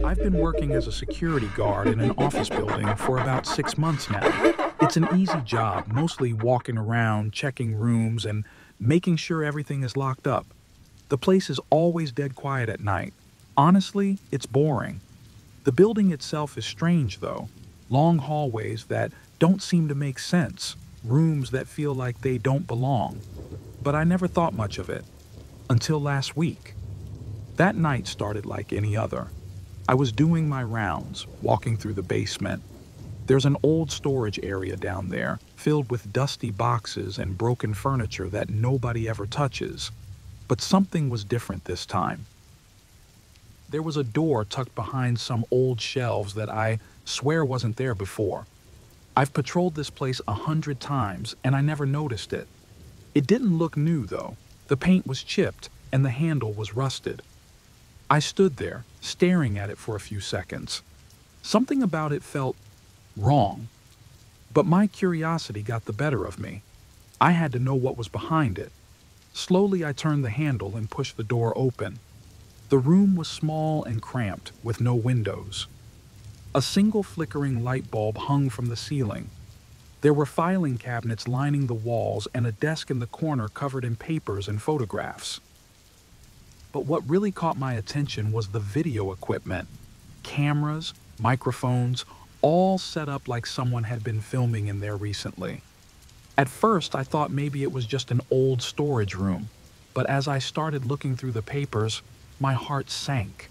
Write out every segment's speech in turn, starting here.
I've been working as a security guard in an office building for about 6 months now. It's an easy job, mostly walking around, checking rooms, and making sure everything is locked up. The place is always dead quiet at night. Honestly, it's boring. The building itself is strange, though. Long hallways that don't seem to make sense, rooms that feel like they don't belong. But I never thought much of it until last week. That night started like any other. I was doing my rounds, walking through the basement. There's an old storage area down there, filled with dusty boxes and broken furniture that nobody ever touches. But something was different this time. There was a door tucked behind some old shelves that I swear wasn't there before. I've patrolled this place 100 times and I never noticed it. It didn't look new, though. The paint was chipped and the handle was rusted. I stood there, staring at it for a few seconds. Something about it felt wrong. But my curiosity got the better of me. I had to know what was behind it. Slowly, I turned the handle and pushed the door open. The room was small and cramped, with no windows. A single flickering light bulb hung from the ceiling. There were filing cabinets lining the walls and a desk in the corner covered in papers and photographs. But what really caught my attention was the video equipment. Cameras, microphones, all set up like someone had been filming in there recently. At first, I thought maybe it was just an old storage room, but as I started looking through the papers, my heart sank.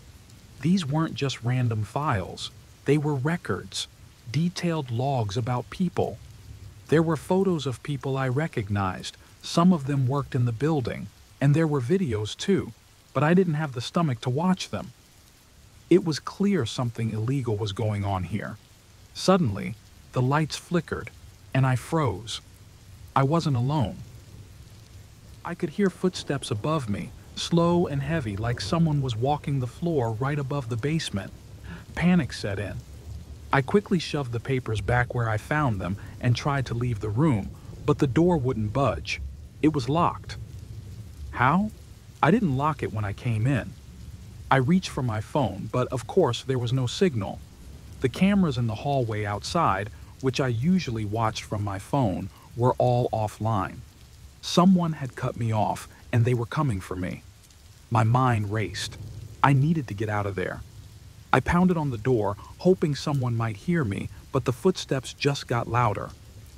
These weren't just random files. They were records, detailed logs about people. There were photos of people I recognized. Some of them worked in the building, and there were videos too, but I didn't have the stomach to watch them. It was clear something illegal was going on here. Suddenly, the lights flickered, and I froze. I wasn't alone. I could hear footsteps above me, slow and heavy, like someone was walking the floor right above the basement. Panic set in. I quickly shoved the papers back where I found them and tried to leave the room, but the door wouldn't budge. It was locked. How? I didn't lock it when I came in. I reached for my phone, but of course there was no signal. The cameras in the hallway outside, which I usually watched from my phone, were all offline. Someone had cut me off, and they were coming for me. My mind raced. I needed to get out of there. I pounded on the door, hoping someone might hear me, but the footsteps just got louder.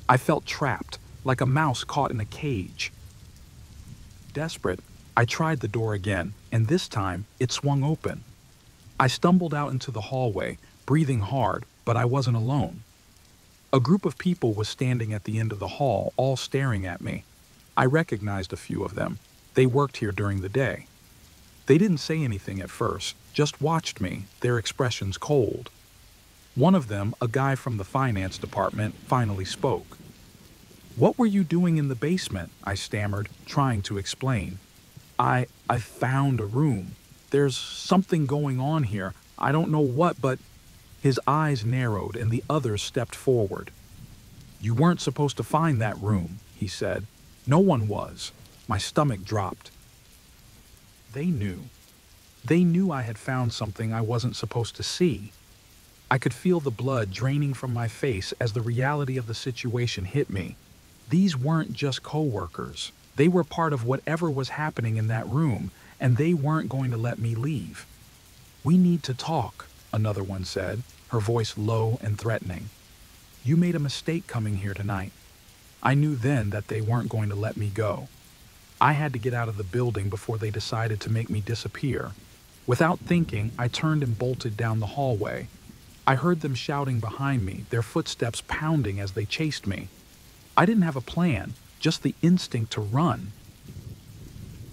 I felt trapped, like a mouse caught in a cage. Desperate, I tried the door again, and this time it swung open. I stumbled out into the hallway, breathing hard, but I wasn't alone. A group of people was standing at the end of the hall, all staring at me. I recognized a few of them. They worked here during the day. They didn't say anything at first, just watched me, their expressions cold. One of them, a guy from the finance department, finally spoke. "What were you doing in the basement?" I stammered, trying to explain. I found a room. There's something going on here. I don't know what, but..." His eyes narrowed and the others stepped forward. "You weren't supposed to find that room," he said. "No one was." My stomach dropped. They knew. They knew I had found something I wasn't supposed to see. I could feel the blood draining from my face as the reality of the situation hit me. These weren't just coworkers. They were part of whatever was happening in that room, and they weren't going to let me leave. "We need to talk," another one said, her voice low and threatening. "You made a mistake coming here tonight." I knew then that they weren't going to let me go. I had to get out of the building before they decided to make me disappear. Without thinking, I turned and bolted down the hallway. I heard them shouting behind me, their footsteps pounding as they chased me. I didn't have a plan, just the instinct to run.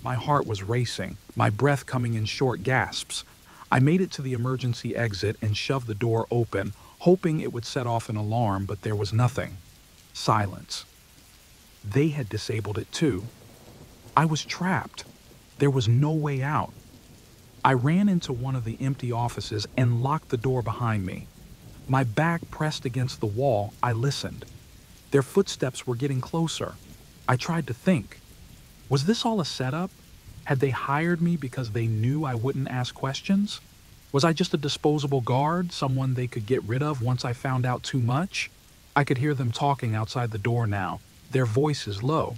My heart was racing, my breath coming in short gasps. I made it to the emergency exit and shoved the door open, hoping it would set off an alarm, but there was nothing. Silence. They had disabled it too. I was trapped. There was no way out. I ran into one of the empty offices and locked the door behind me. My back pressed against the wall, I listened. Their footsteps were getting closer. I tried to think. Was this all a setup? Had they hired me because they knew I wouldn't ask questions? Was I just a disposable guard, someone they could get rid of once I found out too much? I could hear them talking outside the door now, their voices low.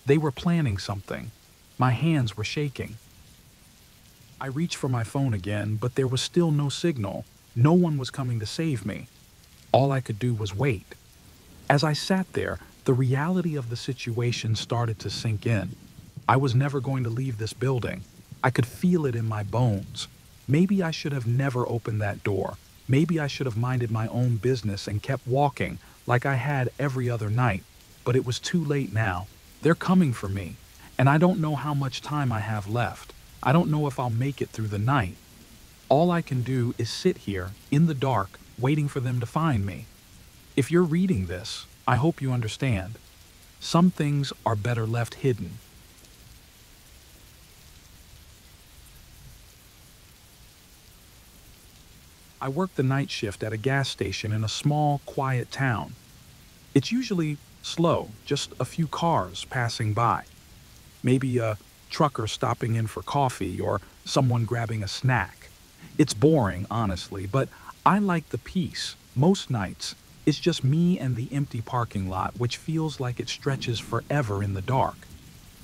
They were planning something. My hands were shaking. I reached for my phone again, but there was still no signal. No one was coming to save me. All I could do was wait. As I sat there, the reality of the situation started to sink in. I was never going to leave this building. I could feel it in my bones. Maybe I should have never opened that door. Maybe I should have minded my own business and kept walking like I had every other night. But it was too late now. They're coming for me, and I don't know how much time I have left. I don't know if I'll make it through the night. All I can do is sit here in the dark, waiting for them to find me. If you're reading this, I hope you understand. Some things are better left hidden. I work the night shift at a gas station in a small, quiet town. It's usually slow, just a few cars passing by. Maybe a trucker stopping in for coffee or someone grabbing a snack. It's boring, honestly, but I like the peace. Most nights, it's just me and the empty parking lot, which feels like it stretches forever in the dark.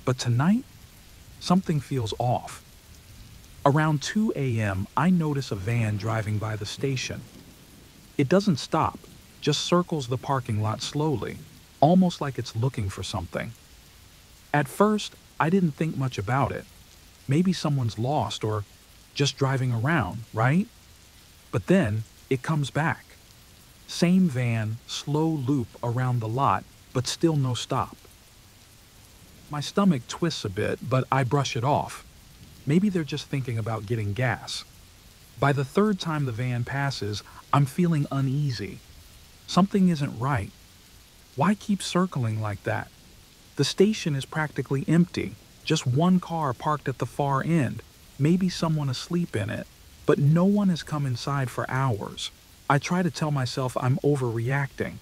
But tonight, something feels off. Around 2 a.m., I notice a van driving by the station. It doesn't stop, just circles the parking lot slowly, almost like it's looking for something. At first, I didn't think much about it. Maybe someone's lost or just driving around, right? But then, it comes back. Same van, slow loop around the lot, but still no stop. My stomach twists a bit, but I brush it off. Maybe they're just thinking about getting gas. By the third time the van passes, I'm feeling uneasy. Something isn't right. Why keep circling like that? The station is practically empty. Just one car parked at the far end. Maybe someone asleep in it. But no one has come inside for hours. I try to tell myself I'm overreacting.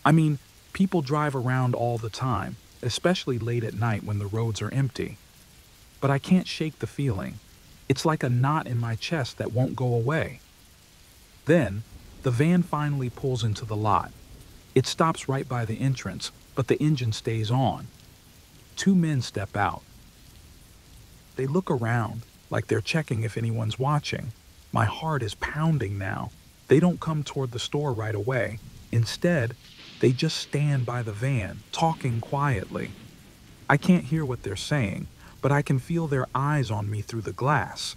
I mean, people drive around all the time, especially late at night when the roads are empty. But I can't shake the feeling. It's like a knot in my chest that won't go away. Then, the van finally pulls into the lot. It stops right by the entrance, but the engine stays on. Two men step out. They look around, like they're checking if anyone's watching. My heart is pounding now. They don't come toward the store right away. Instead, they just stand by the van, talking quietly. I can't hear what they're saying, but I can feel their eyes on me through the glass.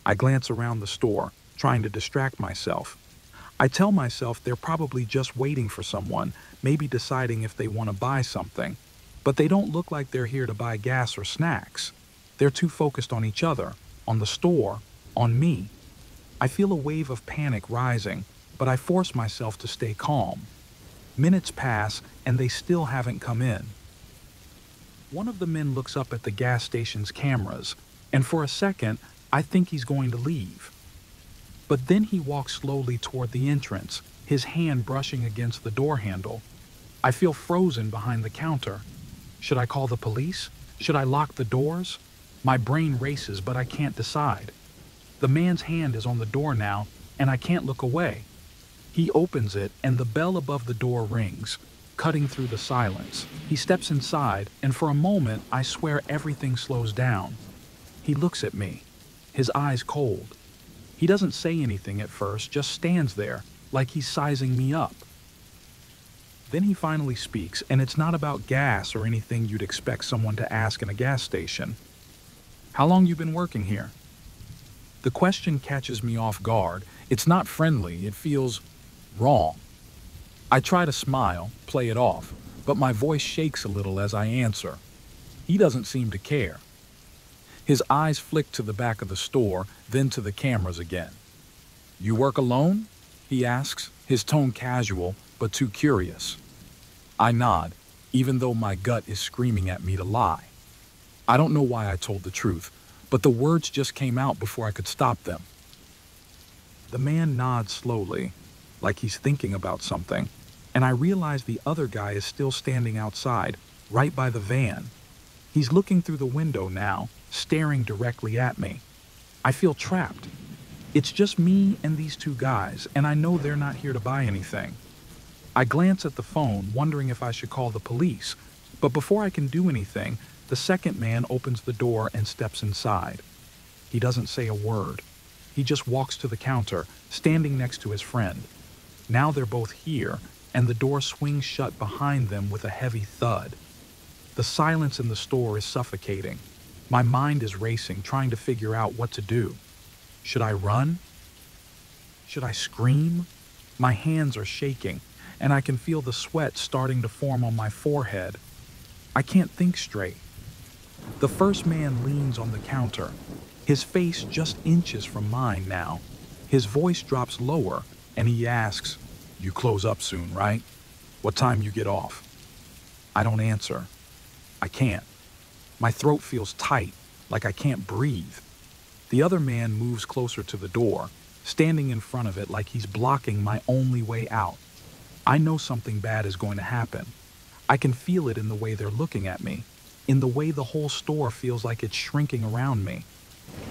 I glance around the store, trying to distract myself. I tell myself they're probably just waiting for someone, maybe deciding if they want to buy something. But they don't look like they're here to buy gas or snacks. They're too focused on each other, on the store, on me. I feel a wave of panic rising, but I force myself to stay calm. Minutes pass, and they still haven't come in. One of the men looks up at the gas station's cameras, and for a second, I think he's going to leave. But then he walks slowly toward the entrance, his hand brushing against the door handle. I feel frozen behind the counter. Should I call the police? Should I lock the doors? My brain races, but I can't decide. The man's hand is on the door now, and I can't look away. He opens it, and the bell above the door rings, cutting through the silence. He steps inside, and for a moment, I swear everything slows down. He looks at me, his eyes cold. He doesn't say anything at first, just stands there, like he's sizing me up. Then he finally speaks, and it's not about gas or anything you'd expect someone to ask in a gas station. How long you been working here? The question catches me off guard. It's not friendly, it feels wrong. I try to smile, play it off, but my voice shakes a little as I answer. He doesn't seem to care. His eyes flick to the back of the store, then to the cameras again. You work alone? He asks, his tone casual, but too curious. I nod, even though my gut is screaming at me to lie. I don't know why I told the truth, but the words just came out before I could stop them. The man nods slowly, like he's thinking about something, and I realize the other guy is still standing outside, right by the van. He's looking through the window now, staring directly at me. I feel trapped. It's just me and these two guys, and I know they're not here to buy anything. I glance at the phone, wondering if I should call the police, but before I can do anything, the second man opens the door and steps inside. He doesn't say a word. He just walks to the counter, standing next to his friend. Now they're both here, and the door swings shut behind them with a heavy thud. The silence in the store is suffocating. My mind is racing, trying to figure out what to do. Should I run? Should I scream? My hands are shaking, and I can feel the sweat starting to form on my forehead. I can't think straight. The first man leans on the counter, his face just inches from mine now. His voice drops lower, and he asks, "You close up soon, right? What time you get off?" I don't answer. I can't. My throat feels tight, like I can't breathe. The other man moves closer to the door, standing in front of it like he's blocking my only way out. I know something bad is going to happen. I can feel it in the way they're looking at me, in the way the whole store feels like it's shrinking around me.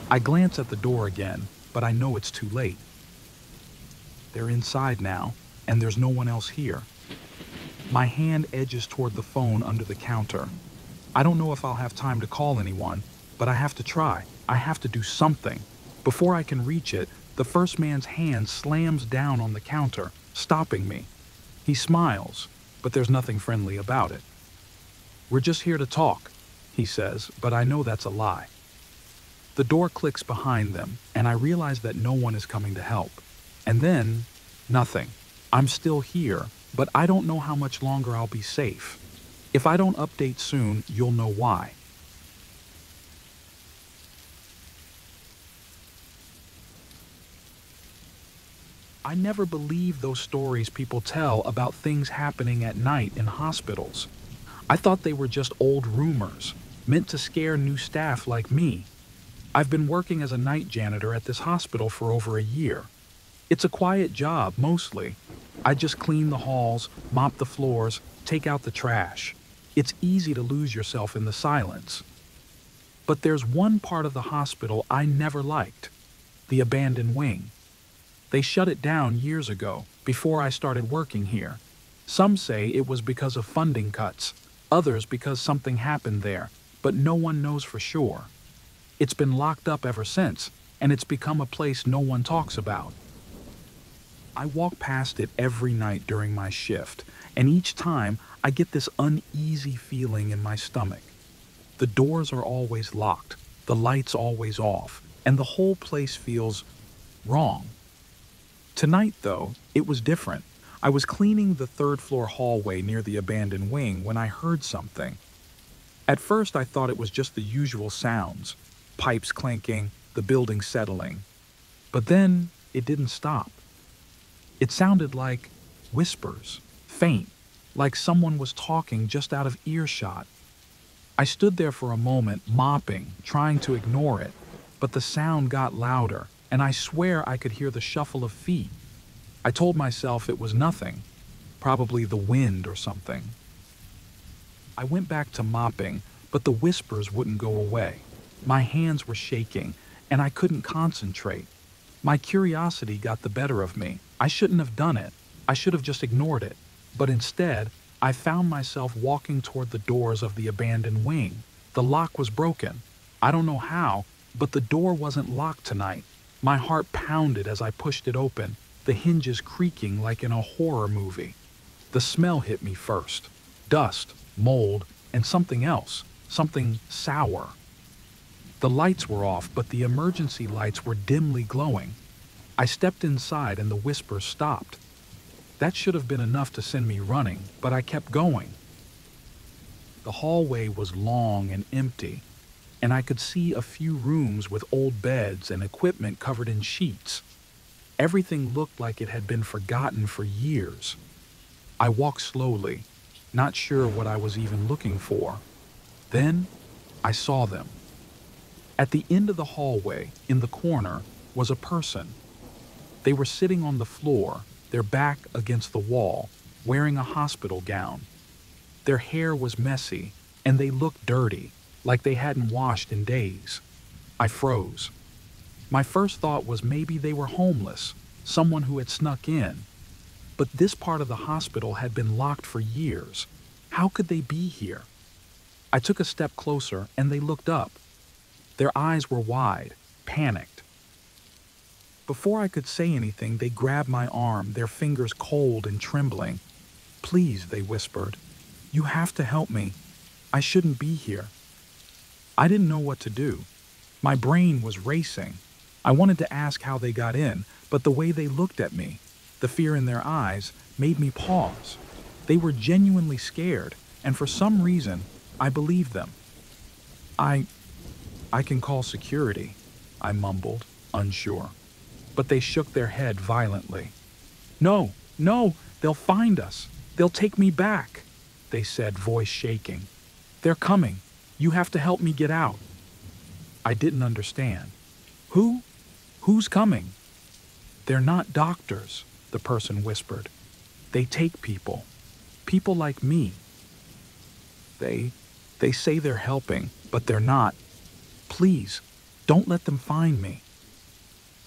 I glance at the door again, but I know it's too late. They're inside now, and there's no one else here. My hand edges toward the phone under the counter. I don't know if I'll have time to call anyone, but I have to try. I have to do something. Before I can reach it, the first man's hand slams down on the counter, stopping me. He smiles, but there's nothing friendly about it. "We're just here to talk," he says, but I know that's a lie. The door clicks behind them, and I realize that no one is coming to help. And then, nothing. I'm still here, but I don't know how much longer I'll be safe. If I don't update soon, you'll know why. I never believed those stories people tell about things happening at night in hospitals. I thought they were just old rumors, meant to scare new staff like me. I've been working as a night janitor at this hospital for over a year. It's a quiet job, mostly. I just clean the halls, mop the floors, take out the trash. It's easy to lose yourself in the silence. But there's one part of the hospital I never liked: the abandoned wing. They shut it down years ago, before I started working here. Some say it was because of funding cuts, others because something happened there, but no one knows for sure. It's been locked up ever since, and it's become a place no one talks about. I walk past it every night during my shift, and each time I get this uneasy feeling in my stomach. The doors are always locked, the lights always off, and the whole place feels wrong. Tonight, though, it was different. I was cleaning the third-floor hallway near the abandoned wing when I heard something. At first, I thought it was just the usual sounds: pipes clanking, the building settling. But then, it didn't stop. It sounded like whispers, faint, like someone was talking just out of earshot. I stood there for a moment, mopping, trying to ignore it, but the sound got louder, and I swear I could hear the shuffle of feet. I told myself it was nothing, probably the wind or something. I went back to mopping, but the whispers wouldn't go away. My hands were shaking, and I couldn't concentrate. My curiosity got the better of me. I shouldn't have done it. I should have just ignored it. But instead, I found myself walking toward the doors of the abandoned wing. The lock was broken. I don't know how, but the door wasn't locked tonight. My heart pounded as I pushed it open, the hinges creaking like in a horror movie. The smell hit me first: dust, mold, and something else, something sour. The lights were off, but the emergency lights were dimly glowing. I stepped inside and the whispers stopped. That should have been enough to send me running, but I kept going. The hallway was long and empty, and I could see a few rooms with old beds and equipment covered in sheets. Everything looked like it had been forgotten for years. I walked slowly, not sure what I was even looking for. Then I saw them. At the end of the hallway, in the corner, was a person. They were sitting on the floor, their back against the wall, wearing a hospital gown. Their hair was messy, and they looked dirty, like they hadn't washed in days. I froze. My first thought was maybe they were homeless, someone who had snuck in. But this part of the hospital had been locked for years. How could they be here? I took a step closer and they looked up. Their eyes were wide, panicked. Before I could say anything, they grabbed my arm, their fingers cold and trembling. "Please," they whispered. "You have to help me. I shouldn't be here." I didn't know what to do. My brain was racing. I wanted to ask how they got in, but the way they looked at me, the fear in their eyes, made me pause. They were genuinely scared, and for some reason, I believed them. I can call security," I mumbled, unsure. But they shook their head violently. "No, no, they'll find us. They'll take me back," they said, voice shaking. "They're coming. You have to help me get out." I didn't understand. "Who? Who's coming?" "They're not doctors," the person whispered. "They take people. People like me. They say they're helping, but they're not. Please, don't let them find me."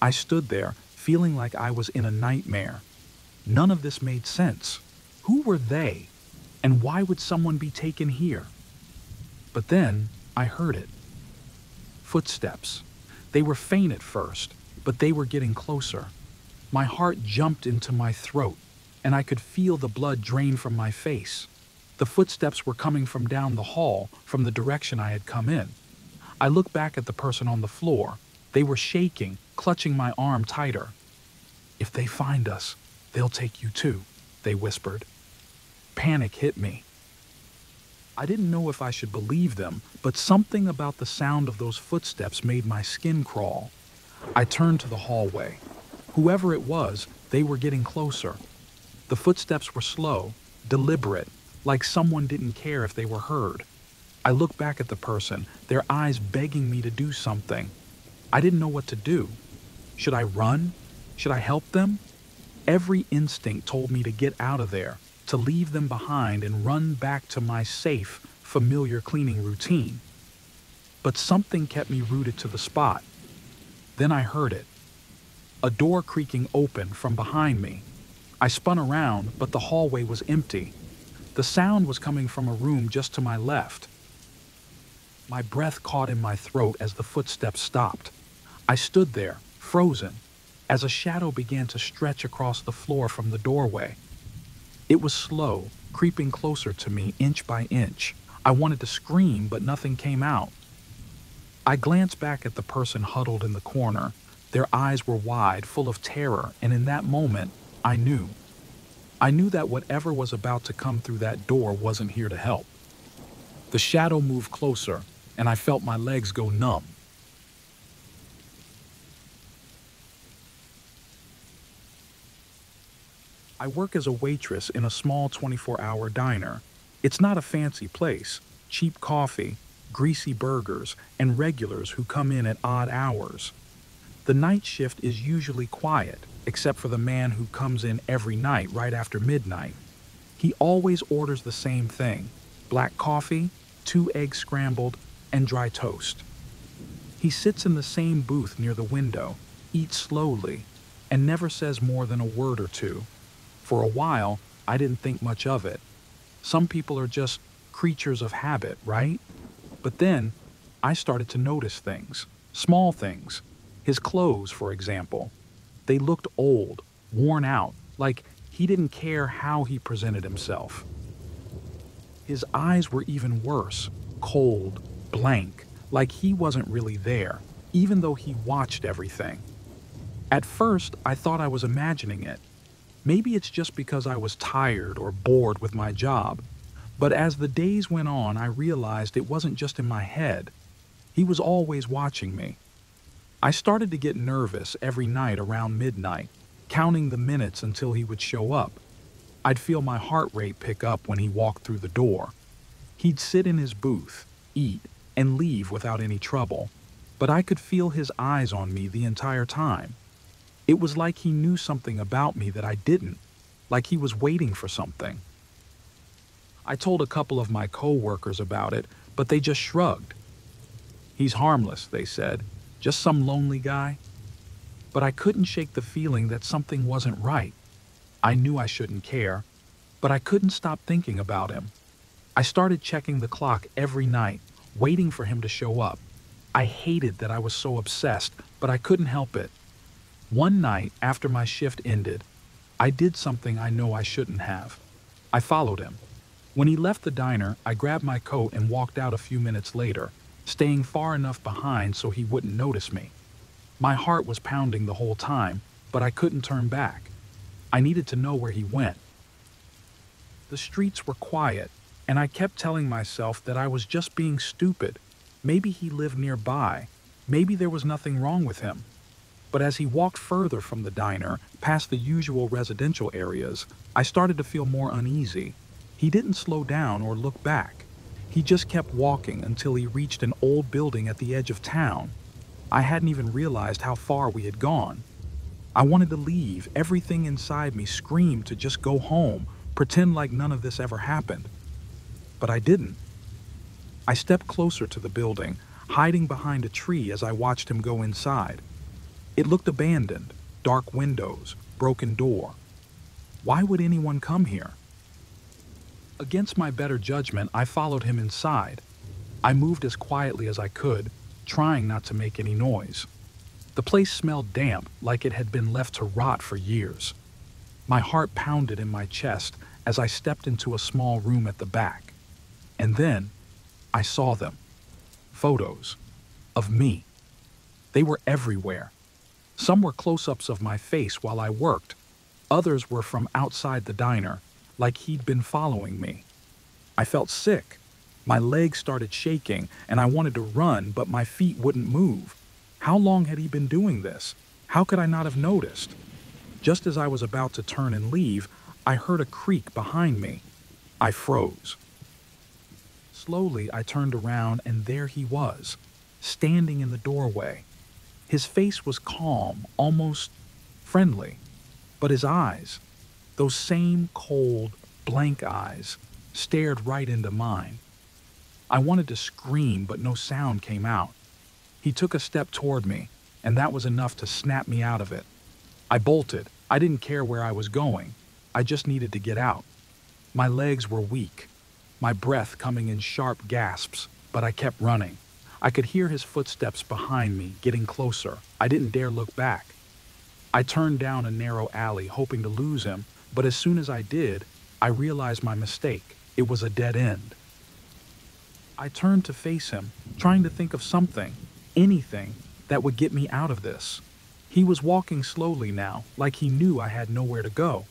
I stood there, feeling like I was in a nightmare. None of this made sense. Who were they? And why would someone be taken here? But then I heard it. Footsteps. They were faint at first, but they were getting closer. My heart jumped into my throat, and I could feel the blood drain from my face. The footsteps were coming from down the hall, from the direction I had come in. I looked back at the person on the floor. They were shaking, clutching my arm tighter. "If they find us, they'll take you too," they whispered. Panic hit me. I didn't know if I should believe them, but something about the sound of those footsteps made my skin crawl. I turned to the hallway. Whoever it was, they were getting closer. The footsteps were slow, deliberate, like someone didn't care if they were heard. I looked back at the person, their eyes begging me to do something. I didn't know what to do. Should I run? Should I help them? Every instinct told me to get out of there, to leave them behind and run back to my safe, familiar cleaning routine. But something kept me rooted to the spot. Then I heard it. A door creaking open from behind me. I spun around, but the hallway was empty. The sound was coming from a room just to my left. My breath caught in my throat as the footsteps stopped. I stood there, frozen, as a shadow began to stretch across the floor from the doorway. It was slow, creeping closer to me inch by inch. I wanted to scream, but nothing came out. I glanced back at the person huddled in the corner. Their eyes were wide, full of terror, and in that moment, I knew. I knew that whatever was about to come through that door wasn't here to help. The shadow moved closer, and I felt my legs go numb. I work as a waitress in a small 24-hour diner. It's not a fancy place. Cheap coffee, greasy burgers, and regulars who come in at odd hours. The night shift is usually quiet, except for the man who comes in every night right after midnight. He always orders the same thing: black coffee, 2 eggs scrambled, and dry toast. He sits in the same booth near the window, eats slowly, and never says more than a word or two. For a while, I didn't think much of it. Some people are just creatures of habit, right? But then, I started to notice things, small things. His clothes, for example. They looked old, worn out, like he didn't care how he presented himself. His eyes were even worse, cold, blank, like he wasn't really there, even though he watched everything. At first, I thought I was imagining it. Maybe it's just because I was tired or bored with my job. But as the days went on, I realized it wasn't just in my head. He was always watching me. I started to get nervous every night around midnight, counting the minutes until he would show up. I'd feel my heart rate pick up when he walked through the door. He'd sit in his booth, eat, and leave without any trouble, but I could feel his eyes on me the entire time. It was like he knew something about me that I didn't, like he was waiting for something. I told a couple of my co-workers about it, but they just shrugged. "He's harmless," they said. "Just some lonely guy." but I couldn't shake the feeling that something wasn't right. I knew I shouldn't care, but I couldn't stop thinking about him. I started checking the clock every night, waiting for him to show up. I hated that I was so obsessed, but I couldn't help it. One night, after my shift ended, I did something I know I shouldn't have. I followed him. When he left the diner, I grabbed my coat and walked out a few minutes later, staying far enough behind so he wouldn't notice me. My heart was pounding the whole time, but I couldn't turn back. I needed to know where he went. The streets were quiet, and I kept telling myself that I was just being stupid. Maybe he lived nearby. Maybe there was nothing wrong with him. But as he walked further from the diner, past the usual residential areas, I started to feel more uneasy. He didn't slow down or look back. He just kept walking until he reached an old building at the edge of town. I hadn't even realized how far we had gone. I wanted to leave. Everything inside me screamed to just go home, pretend like none of this ever happened. But I didn't. I stepped closer to the building, hiding behind a tree as I watched him go inside. It looked abandoned, dark windows, broken door. Why would anyone come here? Against my better judgment, I followed him inside. I moved as quietly as I could, trying not to make any noise. The place smelled damp, like it had been left to rot for years. My heart pounded in my chest as I stepped into a small room at the back. And then, I saw them. Photos. Of me. They were everywhere. Some were close-ups of my face while I worked. Others were from outside the diner, like he'd been following me. I felt sick. My legs started shaking, and I wanted to run, but my feet wouldn't move. How long had he been doing this? How could I not have noticed? Just as I was about to turn and leave, I heard a creak behind me. I froze. Slowly, I turned around, and there he was, standing in the doorway. His face was calm, almost friendly, but his eyes, those same cold, blank eyes, stared right into mine. I wanted to scream, but no sound came out. He took a step toward me, and that was enough to snap me out of it. I bolted. I didn't care where I was going. I just needed to get out. My legs were weak, my breath coming in sharp gasps, but I kept running. I could hear his footsteps behind me, getting closer. I didn't dare look back. I turned down a narrow alley, hoping to lose him, but as soon as I did, I realized my mistake. It was a dead end. I turned to face him, trying to think of something, anything, that would get me out of this. He was walking slowly now, like he knew I had nowhere to go.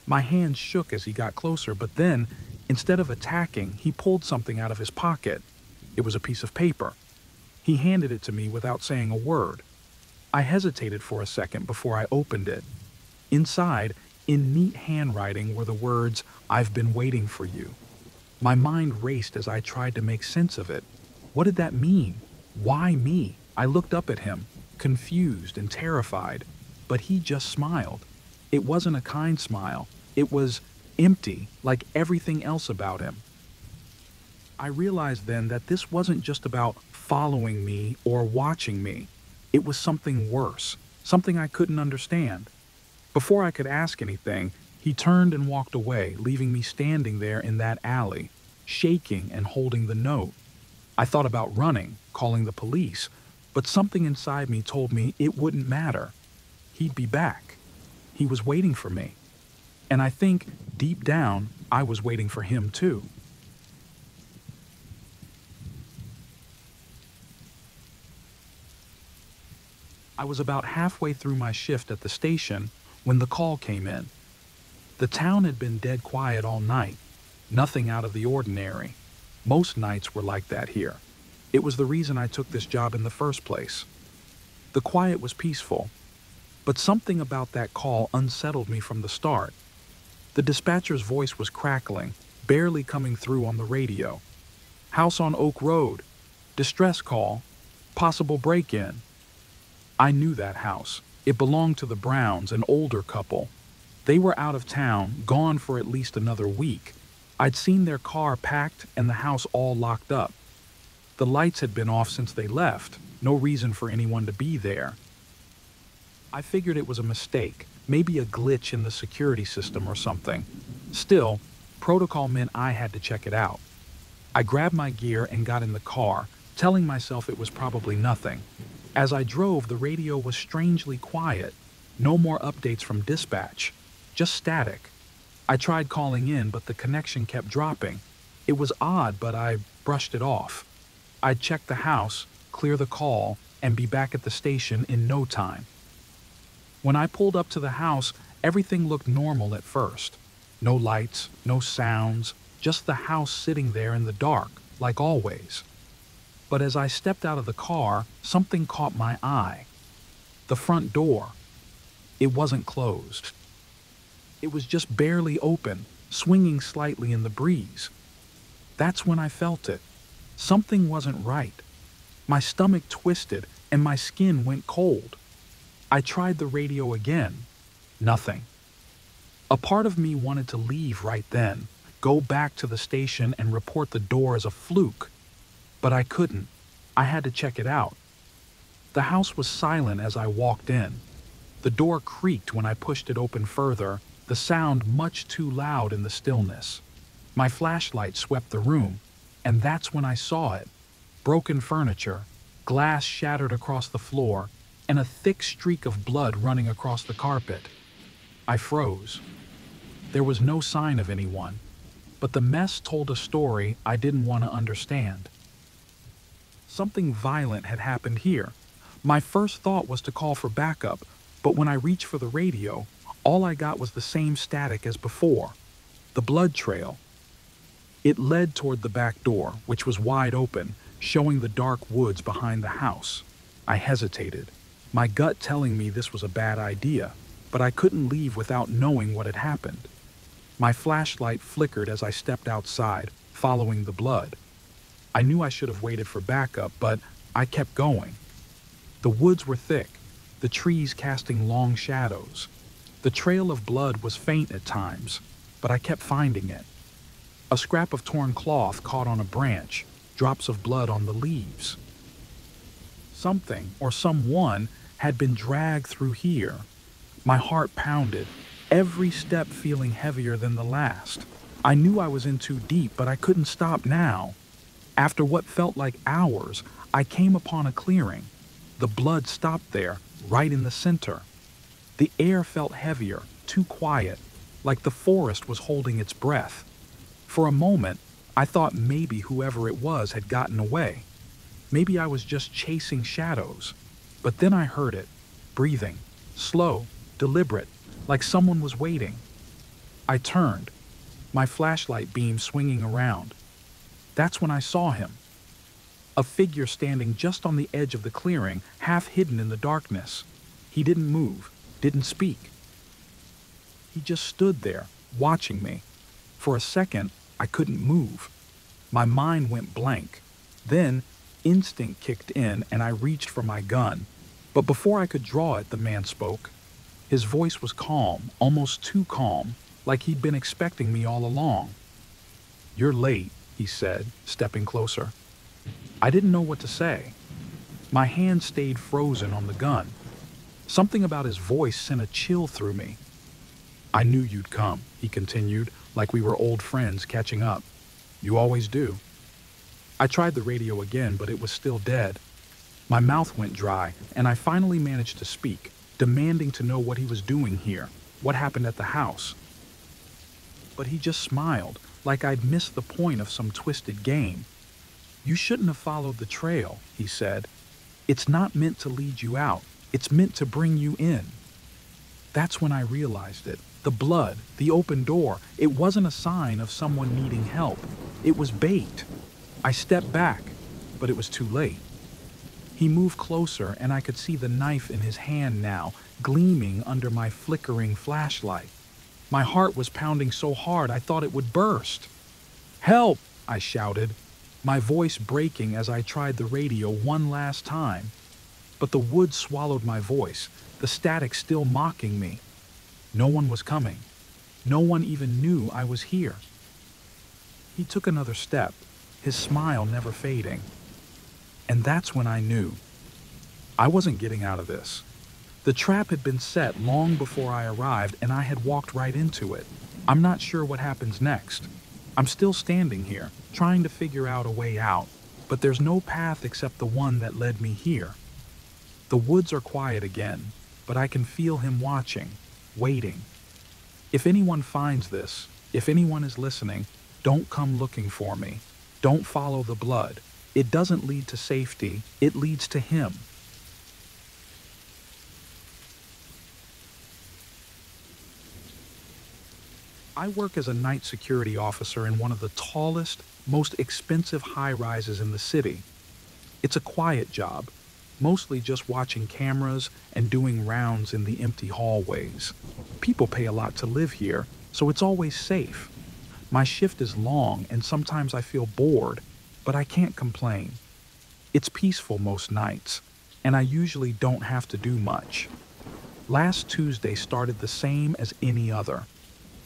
My hands shook as he got closer, but then, instead of attacking, he pulled something out of his pocket. It was a piece of paper. He handed it to me without saying a word. I hesitated for a second before I opened it. Inside, in neat handwriting, were the words, "I've been waiting for you." My mind raced as I tried to make sense of it. What did that mean? Why me? I looked up at him, confused and terrified, but he just smiled. It wasn't a kind smile. It was empty, like everything else about him. I realized then that this wasn't just about following me or watching me. It was something worse, something I couldn't understand. Before I could ask anything, he turned and walked away, leaving me standing there in that alley, shaking and holding the note. I thought about running, calling the police, but something inside me told me it wouldn't matter. He'd be back. He was waiting for me. And I think, deep down, I was waiting for him too. I was about halfway through my shift at the station when the call came in. The town had been dead quiet all night, nothing out of the ordinary. Most nights were like that here. It was the reason I took this job in the first place. The quiet was peaceful, but something about that call unsettled me from the start. The dispatcher's voice was crackling, barely coming through on the radio. "House on Oak Road. Distress call. Possible break-in." I knew that house. It belonged to the Browns, an older couple. They were out of town, gone for at least another week. I'd seen their car packed and the house all locked up. The lights had been off since they left. No reason for anyone to be there. I figured it was a mistake, maybe a glitch in the security system or something. Still, protocol meant I had to check it out. I grabbed my gear and got in the car, telling myself it was probably nothing. As I drove, the radio was strangely quiet. No more updates from dispatch, just static. I tried calling in, but the connection kept dropping. It was odd, but I brushed it off. I'd check the house, clear the call, and be back at the station in no time. When I pulled up to the house, everything looked normal at first. No lights, no sounds, just the house sitting there in the dark, like always. But as I stepped out of the car, something caught my eye. The front door. It wasn't closed. It was just barely open, swinging slightly in the breeze. That's when I felt it. Something wasn't right. My stomach twisted and my skin went cold. I tried the radio again. Nothing. A part of me wanted to leave right then, go back to the station and report the door as a fluke. But I couldn't. I had to check it out. The house was silent as I walked in. The door creaked when I pushed it open further, the sound much too loud in the stillness. My flashlight swept the room, and that's when I saw it. Broken furniture, glass shattered across the floor, and a thick streak of blood running across the carpet. I froze. There was no sign of anyone, but the mess told a story I didn't want to understand. Something violent had happened here. My first thought was to call for backup, but when I reached for the radio, all I got was the same static as before. The blood trail. It led toward the back door, which was wide open, showing the dark woods behind the house. I hesitated, my gut telling me this was a bad idea, but I couldn't leave without knowing what had happened. My flashlight flickered as I stepped outside, following the blood. I knew I should have waited for backup, but I kept going. The woods were thick, the trees casting long shadows. The trail of blood was faint at times, but I kept finding it. A scrap of torn cloth caught on a branch, drops of blood on the leaves. Something or someone had been dragged through here. My heart pounded, every step feeling heavier than the last. I knew I was in too deep, but I couldn't stop now. After what felt like hours, I came upon a clearing. The blood stopped there, right in the center. The air felt heavier, too quiet, like the forest was holding its breath. For a moment, I thought maybe whoever it was had gotten away. Maybe I was just chasing shadows. But then I heard it, breathing, slow, deliberate, like someone was waiting. I turned, my flashlight beam swinging around. That's when I saw him. A figure standing just on the edge of the clearing, half hidden in the darkness. He didn't move, didn't speak. He just stood there, watching me. For a second, I couldn't move. My mind went blank. Then, instinct kicked in and I reached for my gun. But before I could draw it, the man spoke. His voice was calm, almost too calm, like he'd been expecting me all along. "You're late," he said, stepping closer. I didn't know what to say. My hand stayed frozen on the gun. Something about his voice sent a chill through me. "I knew you'd come," he continued, like we were old friends catching up. "You always do." I tried the radio again, but it was still dead. My mouth went dry, and I finally managed to speak, demanding to know what he was doing here, what happened at the house. But he just smiled, like I'd missed the point of some twisted game. "You shouldn't have followed the trail," he said. "It's not meant to lead you out. It's meant to bring you in." That's when I realized it. The blood, the open door, it wasn't a sign of someone needing help. It was bait. I stepped back, but it was too late. He moved closer, and I could see the knife in his hand now, gleaming under my flickering flashlight. My heart was pounding so hard I thought it would burst. "Help!" I shouted, my voice breaking as I tried the radio one last time. But the woods swallowed my voice, the static still mocking me. No one was coming. No one even knew I was here. He took another step, his smile never fading. And that's when I knew. I wasn't getting out of this. The trap had been set long before I arrived, and I had walked right into it. I'm not sure what happens next. I'm still standing here, trying to figure out a way out, but there's no path except the one that led me here. The woods are quiet again, but I can feel him watching, waiting. If anyone finds this, if anyone is listening, don't come looking for me. Don't follow the blood. It doesn't lead to safety, it leads to him. I work as a night security officer in one of the tallest, most expensive high-rises in the city. It's a quiet job, mostly just watching cameras and doing rounds in the empty hallways. People pay a lot to live here, so it's always safe. My shift is long and sometimes I feel bored, but I can't complain. It's peaceful most nights, and I usually don't have to do much. Last Tuesday started the same as any other.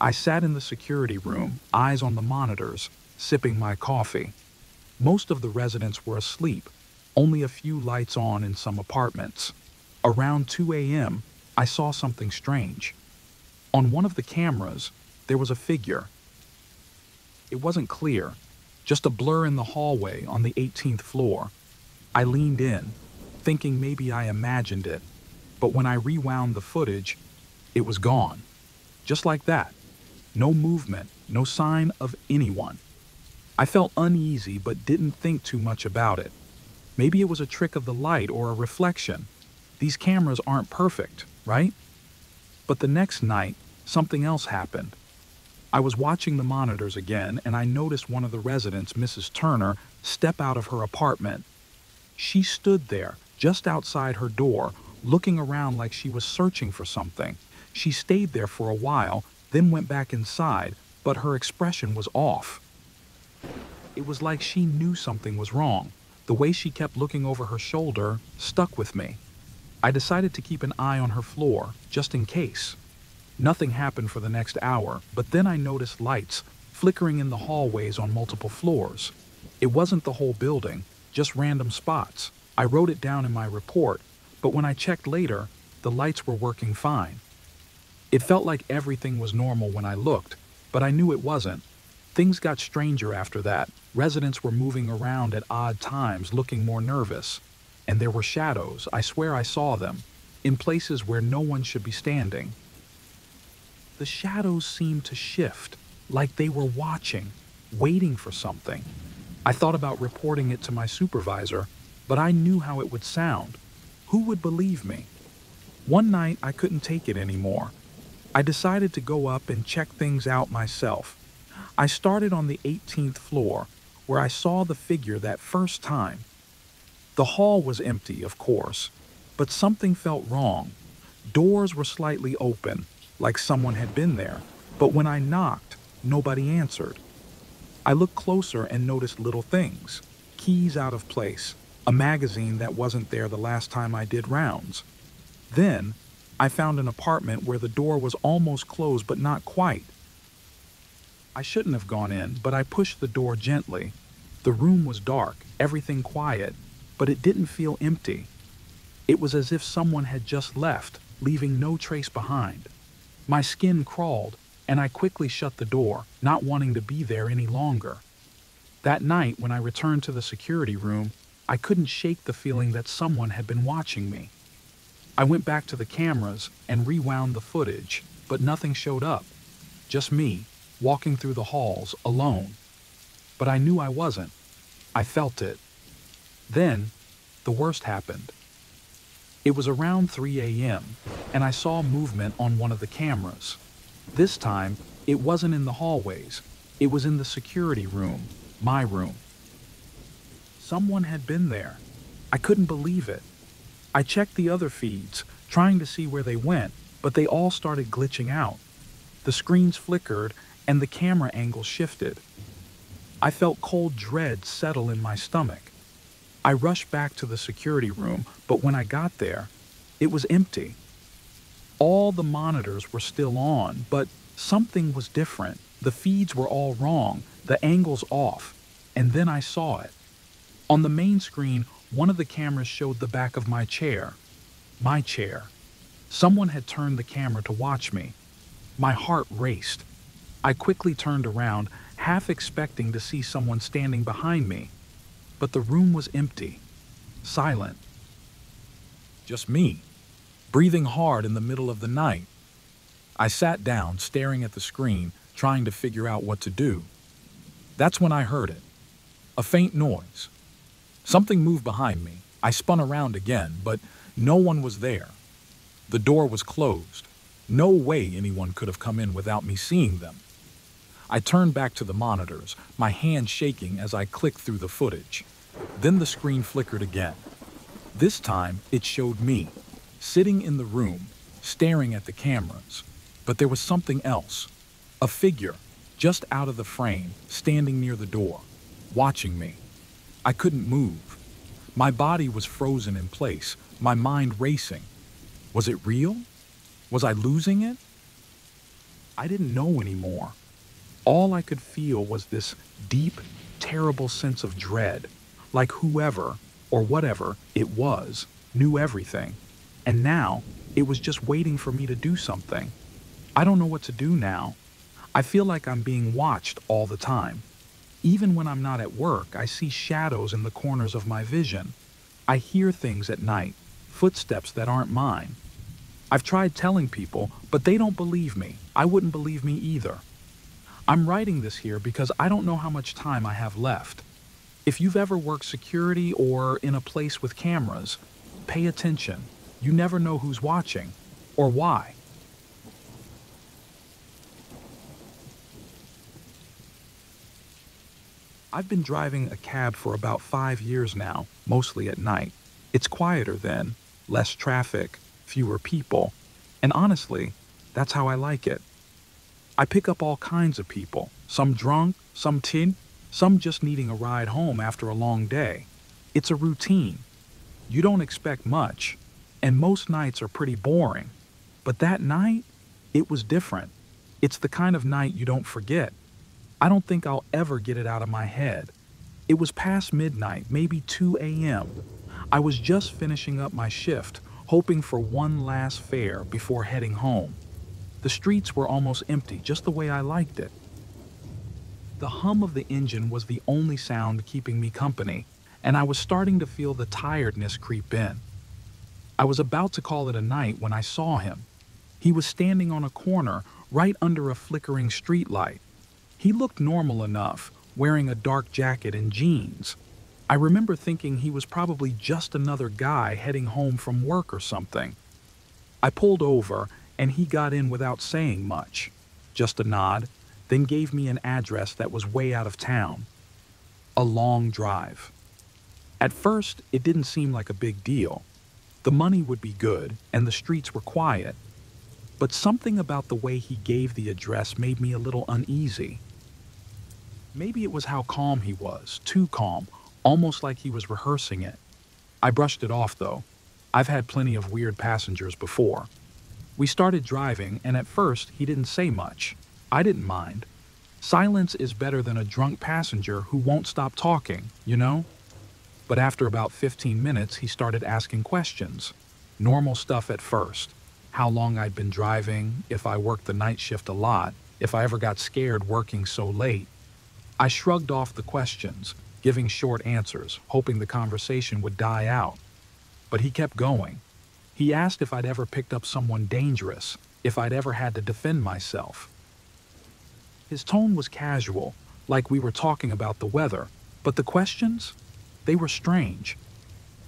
I sat in the security room, eyes on the monitors, sipping my coffee. Most of the residents were asleep, only a few lights on in some apartments. Around 2 a.m., I saw something strange. On one of the cameras, there was a figure. It wasn't clear, just a blur in the hallway on the 18th floor. I leaned in, thinking maybe I imagined it, but when I rewound the footage, it was gone. Just like that. No movement, no sign of anyone. I felt uneasy but didn't think too much about it. Maybe it was a trick of the light or a reflection. These cameras aren't perfect, right? But the next night, something else happened. I was watching the monitors again and I noticed one of the residents, Mrs. Turner, step out of her apartment. She stood there, just outside her door, looking around like she was searching for something. She stayed there for a while, then went back inside, but her expression was off. It was like she knew something was wrong. The way she kept looking over her shoulder stuck with me. I decided to keep an eye on her floor, just in case. Nothing happened for the next hour, but then I noticed lights flickering in the hallways on multiple floors. It wasn't the whole building, just random spots. I wrote it down in my report, but when I checked later, the lights were working fine. It felt like everything was normal when I looked, but I knew it wasn't. Things got stranger after that. Residents were moving around at odd times, looking more nervous. And there were shadows, I swear I saw them, in places where no one should be standing. The shadows seemed to shift, like they were watching, waiting for something. I thought about reporting it to my supervisor, but I knew how it would sound. Who would believe me? One night, I couldn't take it anymore. I decided to go up and check things out myself. I started on the 18th floor, where I saw the figure that first time. The hall was empty, of course, but something felt wrong. Doors were slightly open, like someone had been there, but when I knocked, nobody answered. I looked closer and noticed little things. Keys out of place, a magazine that wasn't there the last time I did rounds. Then, I found an apartment where the door was almost closed but not quite. I shouldn't have gone in, but I pushed the door gently. The room was dark, everything quiet, but it didn't feel empty. It was as if someone had just left, leaving no trace behind. My skin crawled, and I quickly shut the door, not wanting to be there any longer. That night, when I returned to the security room, I couldn't shake the feeling that someone had been watching me. I went back to the cameras and rewound the footage, but nothing showed up. Just me, walking through the halls, alone. But I knew I wasn't. I felt it. Then, the worst happened. It was around 3 a.m., and I saw movement on one of the cameras. This time, it wasn't in the hallways. It was in the security room, my room. Someone had been there. I couldn't believe it. I checked the other feeds, trying to see where they went, but they all started glitching out. The screens flickered, and the camera angle shifted. I felt cold dread settle in my stomach. I rushed back to the security room, but when I got there, it was empty. All the monitors were still on, but something was different. The feeds were all wrong, the angles off, and then I saw it. On the main screen, one of the cameras showed the back of my chair. My chair. Someone had turned the camera to watch me. My heart raced. I quickly turned around, half expecting to see someone standing behind me. But the room was empty, silent. Just me, breathing hard in the middle of the night. I sat down, staring at the screen, trying to figure out what to do. That's when I heard it. A faint noise. Something moved behind me. I spun around again, but no one was there. The door was closed. No way anyone could have come in without me seeing them. I turned back to the monitors, my hand shaking as I clicked through the footage. Then the screen flickered again. This time, it showed me, sitting in the room, staring at the cameras. But there was something else. A figure, just out of the frame, standing near the door, watching me. I couldn't move. My body was frozen in place, my mind racing. Was it real? Was I losing it? I didn't know anymore. All I could feel was this deep, terrible sense of dread, like whoever, or whatever it was, knew everything. And now, it was just waiting for me to do something. I don't know what to do now. I feel like I'm being watched all the time. Even when I'm not at work, I see shadows in the corners of my vision. I hear things at night, footsteps that aren't mine. I've tried telling people, but they don't believe me. I wouldn't believe me either. I'm writing this here because I don't know how much time I have left. If you've ever worked security or in a place with cameras, pay attention. You never know who's watching or why. I've been driving a cab for about 5 years now, mostly at night. It's quieter then, less traffic, fewer people, and honestly, that's how I like it. I pick up all kinds of people, some drunk, some tin, some just needing a ride home after a long day. It's a routine. You don't expect much, and most nights are pretty boring. But that night, it was different. It's the kind of night you don't forget. I don't think I'll ever get it out of my head. It was past midnight, maybe 2 a.m. I was just finishing up my shift, hoping for one last fare before heading home. The streets were almost empty, just the way I liked it. The hum of the engine was the only sound keeping me company, and I was starting to feel the tiredness creep in. I was about to call it a night when I saw him. He was standing on a corner, right under a flickering streetlight. He looked normal enough, wearing a dark jacket and jeans. I remember thinking he was probably just another guy heading home from work or something. I pulled over, and he got in without saying much. Just a nod, then gave me an address that was way out of town. A long drive. At first, it didn't seem like a big deal. The money would be good, and the streets were quiet. But something about the way he gave the address made me a little uneasy. Maybe it was how calm he was, too calm, almost like he was rehearsing it. I brushed it off, though. I've had plenty of weird passengers before. We started driving, and at first, he didn't say much. I didn't mind. Silence is better than a drunk passenger who won't stop talking, you know? But after about 15 minutes, he started asking questions. Normal stuff at first. How long I'd been driving, if I worked the night shift a lot, if I ever got scared working so late. I shrugged off the questions, giving short answers, hoping the conversation would die out. But he kept going. He asked if I'd ever picked up someone dangerous, if I'd ever had to defend myself. His tone was casual, like we were talking about the weather, but the questions? They were strange.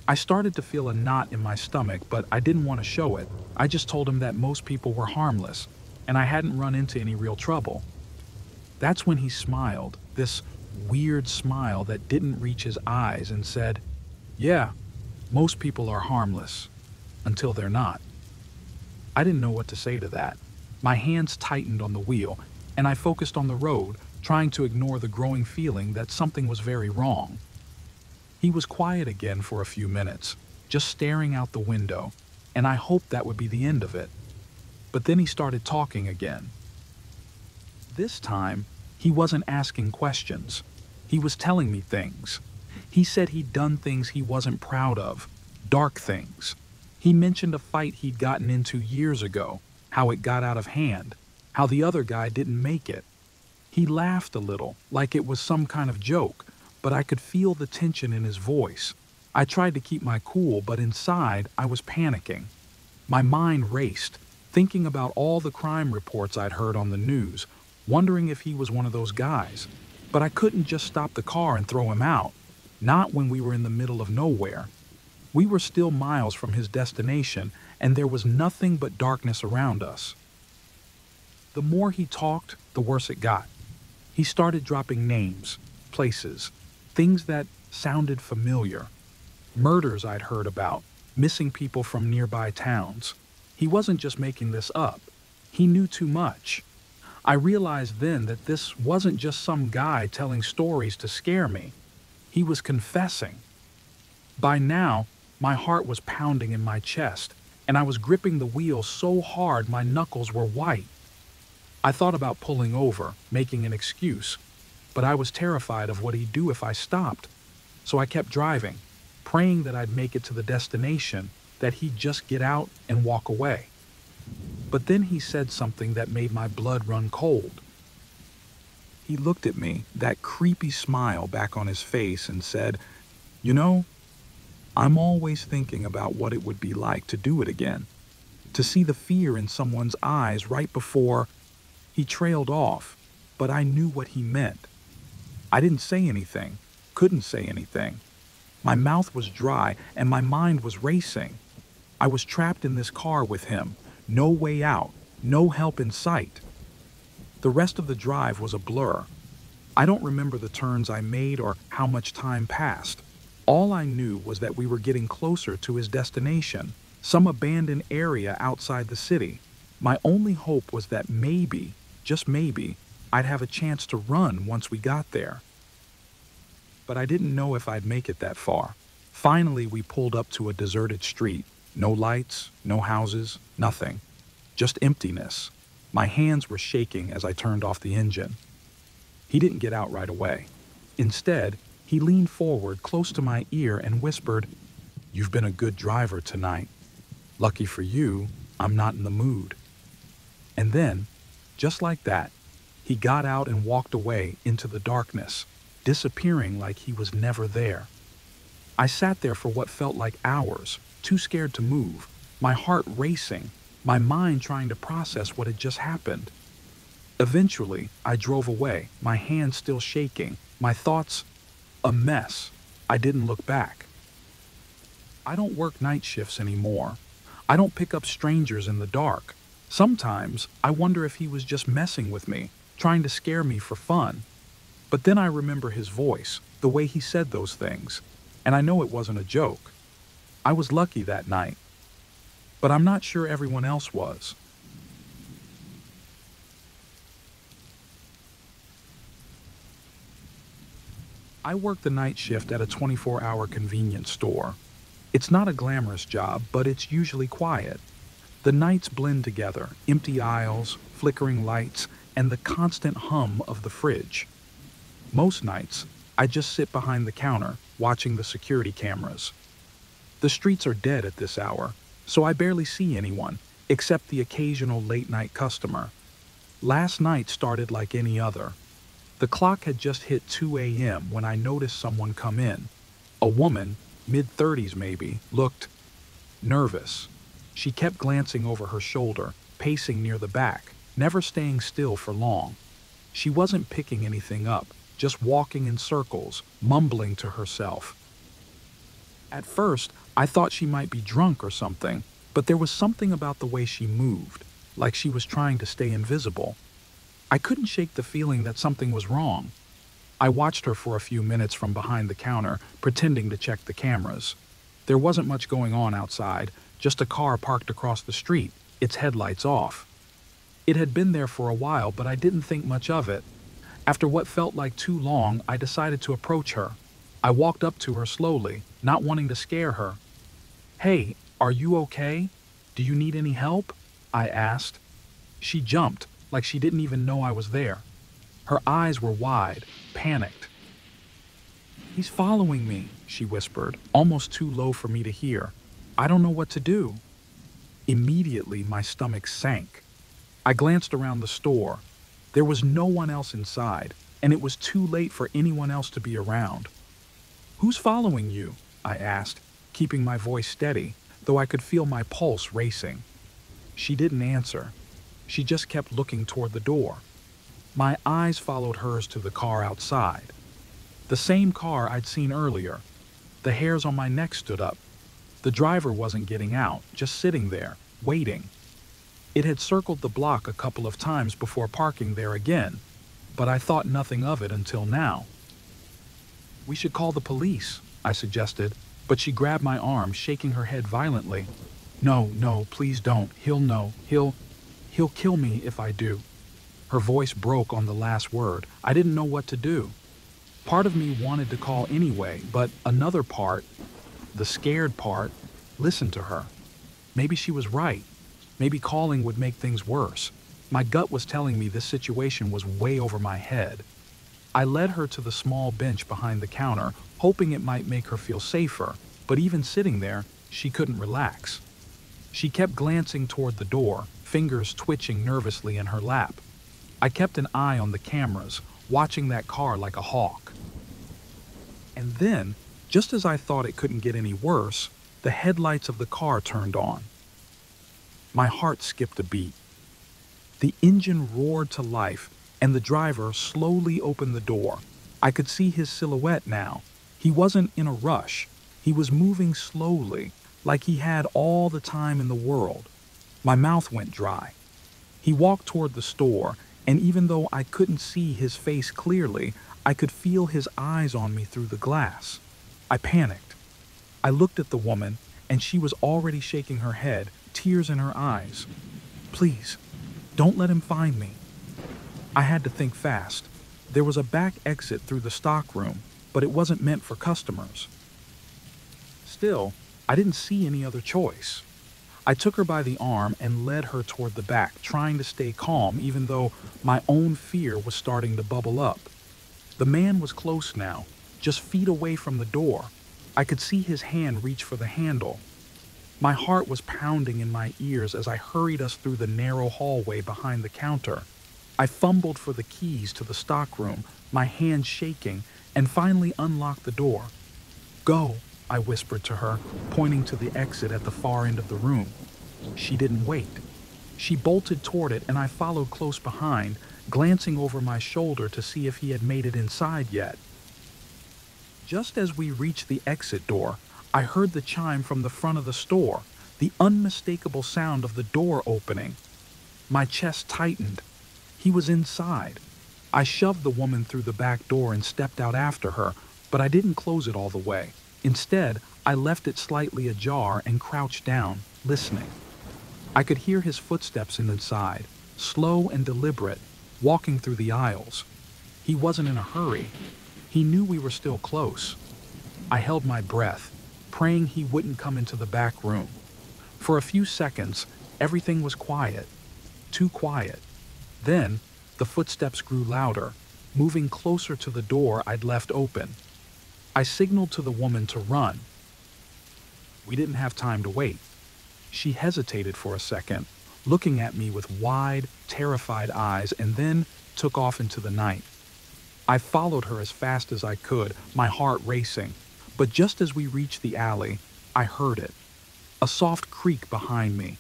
I started to feel a knot in my stomach, but I didn't want to show it. I just told him that most people were harmless, and I hadn't run into any real trouble. That's when he smiled, this weird smile that didn't reach his eyes, and said, "Yeah, most people are harmless, until they're not." I didn't know what to say to that. My hands tightened on the wheel, and I focused on the road, trying to ignore the growing feeling that something was very wrong. He was quiet again for a few minutes, just staring out the window, and I hoped that would be the end of it. But then he started talking again. This time, he wasn't asking questions. He was telling me things. He said he'd done things he wasn't proud of, dark things. He mentioned a fight he'd gotten into years ago, how it got out of hand, how the other guy didn't make it. He laughed a little, like it was some kind of joke, but I could feel the tension in his voice. I tried to keep my cool, but inside I was panicking. My mind raced, thinking about all the crime reports I'd heard on the news, wondering if he was one of those guys. But I couldn't just stop the car and throw him out, not when we were in the middle of nowhere. We were still miles from his destination, and there was nothing but darkness around us. The more he talked, the worse it got. He started dropping names, places, things that sounded familiar. Murders I'd heard about, missing people from nearby towns. He wasn't just making this up. He knew too much. I realized then that this wasn't just some guy telling stories to scare me. He was confessing. By now, my heart was pounding in my chest, and I was gripping the wheel so hard my knuckles were white. I thought about pulling over, making an excuse, but I was terrified of what he'd do if I stopped. So I kept driving, praying that I'd make it to the destination, that he'd just get out and walk away. But then he said something that made my blood run cold. He looked at me, that creepy smile back on his face, and said, "You know, I'm always thinking about what it would be like to do it again, to see the fear in someone's eyes right before." He trailed off, but I knew what he meant. I didn't say anything, couldn't say anything. My mouth was dry and my mind was racing. I was trapped in this car with him, no way out, no help in sight. The rest of the drive was a blur. I don't remember the turns I made or how much time passed. All I knew was that we were getting closer to his destination, some abandoned area outside the city. My only hope was that maybe, just maybe, I'd have a chance to run once we got there. But I didn't know if I'd make it that far. Finally, we pulled up to a deserted street. No lights, no houses, nothing. Just emptiness. My hands were shaking as I turned off the engine. He didn't get out right away. Instead, he leaned forward close to my ear and whispered, "You've been a good driver tonight. Lucky for you, I'm not in the mood." And then, just like that, he got out and walked away into the darkness, disappearing like he was never there. I sat there for what felt like hours, too scared to move, my heart racing, my mind trying to process what had just happened. Eventually, I drove away, my hands still shaking, my thoughts a mess. I didn't look back. I don't work night shifts anymore. I don't pick up strangers in the dark. Sometimes I wonder if he was just messing with me, trying to scare me for fun. But then I remember his voice, the way he said those things, and I know it wasn't a joke. I was lucky that night, but I'm not sure everyone else was. I work the night shift at a 24-hour convenience store. It's not a glamorous job, but it's usually quiet. The nights blend together, empty aisles, flickering lights, and the constant hum of the fridge. Most nights, I just sit behind the counter, watching the security cameras. The streets are dead at this hour, so I barely see anyone, except the occasional late-night customer. Last night started like any other. The clock had just hit 2 a.m. when I noticed someone come in. A woman, mid-30s maybe, looked nervous. She kept glancing over her shoulder, pacing near the back, never staying still for long. She wasn't picking anything up, just walking in circles, mumbling to herself. At first, I thought she might be drunk or something, but there was something about the way she moved, like she was trying to stay invisible. I couldn't shake the feeling that something was wrong. I watched her for a few minutes from behind the counter, pretending to check the cameras. There wasn't much going on outside, just a car parked across the street, its headlights off. It had been there for a while, but I didn't think much of it. After what felt like too long, I decided to approach her. I walked up to her slowly, not wanting to scare her. "Hey, are you okay? Do you need any help?" I asked. She jumped, like she didn't even know I was there. Her eyes were wide, panicked. "He's following me," she whispered, almost too low for me to hear. I don't know what to do. Immediately, my stomach sank. I glanced around the store. There was no one else inside, and it was too late for anyone else to be around. "Who's following you?" I asked, keeping my voice steady, though I could feel my pulse racing. She didn't answer. She just kept looking toward the door. My eyes followed hers to the car outside. The same car I'd seen earlier. The hairs on my neck stood up. The driver wasn't getting out, just sitting there, waiting. It had circled the block a couple of times before parking there again, but I thought nothing of it until now. "We should call the police," I suggested, but she grabbed my arm, shaking her head violently. "No, no, please don't. He'll know. He'll kill me if I do." Her voice broke on the last word. I didn't know what to do. Part of me wanted to call anyway, but another part, the scared part, listened to her. Maybe she was right. Maybe calling would make things worse. My gut was telling me this situation was way over my head. I led her to the small bench behind the counter, hoping it might make her feel safer, but even sitting there, she couldn't relax. She kept glancing toward the door, fingers twitching nervously in her lap. I kept an eye on the cameras, watching that car like a hawk. And then, just as I thought it couldn't get any worse, the headlights of the car turned on. My heart skipped a beat. The engine roared to life, and the driver slowly opened the door. I could see his silhouette now. He wasn't in a rush. He was moving slowly, like he had all the time in the world. My mouth went dry. He walked toward the store, and even though I couldn't see his face clearly, I could feel his eyes on me through the glass. I panicked. I looked at the woman, and she was already shaking her head, tears in her eyes. "Please, don't let him find me." I had to think fast. There was a back exit through the stockroom, but it wasn't meant for customers. Still, I didn't see any other choice. I took her by the arm and led her toward the back, trying to stay calm even though my own fear was starting to bubble up. The man was close now, just feet away from the door. I could see his hand reach for the handle. My heart was pounding in my ears as I hurried us through the narrow hallway behind the counter. I fumbled for the keys to the stockroom, my hand shaking, and finally unlocked the door. "Go," I whispered to her, pointing to the exit at the far end of the room. She didn't wait. She bolted toward it, and I followed close behind, glancing over my shoulder to see if he had made it inside yet. Just as we reached the exit door, I heard the chime from the front of the store, the unmistakable sound of the door opening. My chest tightened. He was inside. I shoved the woman through the back door and stepped out after her, but I didn't close it all the way. Instead, I left it slightly ajar and crouched down, listening. I could hear his footsteps inside, slow and deliberate, walking through the aisles. He wasn't in a hurry. He knew we were still close. I held my breath, praying he wouldn't come into the back room. For a few seconds, everything was quiet. Too quiet. Then, the footsteps grew louder, moving closer to the door I'd left open. I signaled to the woman to run. We didn't have time to wait. She hesitated for a second, looking at me with wide, terrified eyes, and then took off into the night. I followed her as fast as I could, my heart racing. But just as we reached the alley, I heard it. A soft creak behind me.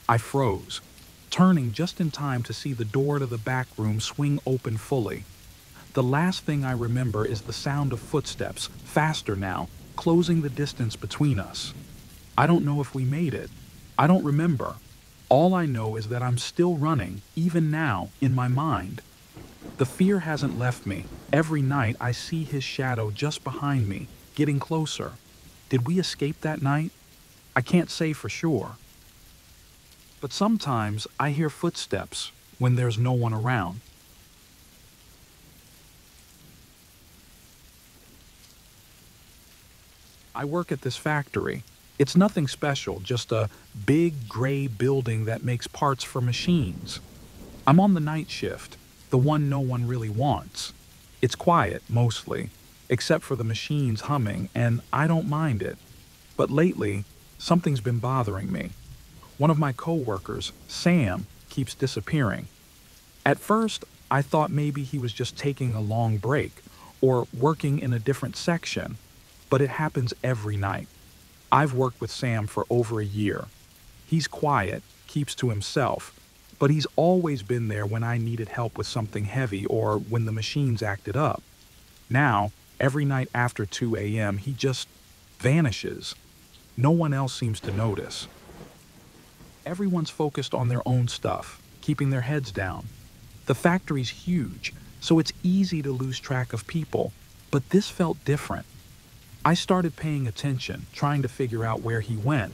I froze, turning just in time to see the door to the back room swing open fully. The last thing I remember is the sound of footsteps, faster now, closing the distance between us. I don't know if we made it. I don't remember. All I know is that I'm still running, even now, in my mind. The fear hasn't left me. Every night I see his shadow just behind me, getting closer. Did we escape that night? I can't say for sure. But sometimes I hear footsteps when there's no one around. I work at this factory. It's nothing special, just a big gray building that makes parts for machines. I'm on the night shift, the one no one really wants. It's quiet, mostly, except for the machines humming, and I don't mind it. But lately, Something's been bothering me. One of my coworkers, Sam, keeps disappearing. At first, I thought maybe he was just taking a long break or working in a different section, but it happens every night. I've worked with Sam for over a year. He's quiet, keeps to himself, but he's always been there when I needed help with something heavy or when the machines acted up. Now, every night after 2 a.m., he just vanishes. No one else seems to notice. Everyone's focused on their own stuff, keeping their heads down. The factory's huge, so it's easy to lose track of people, but this felt different. I started paying attention, trying to figure out where he went.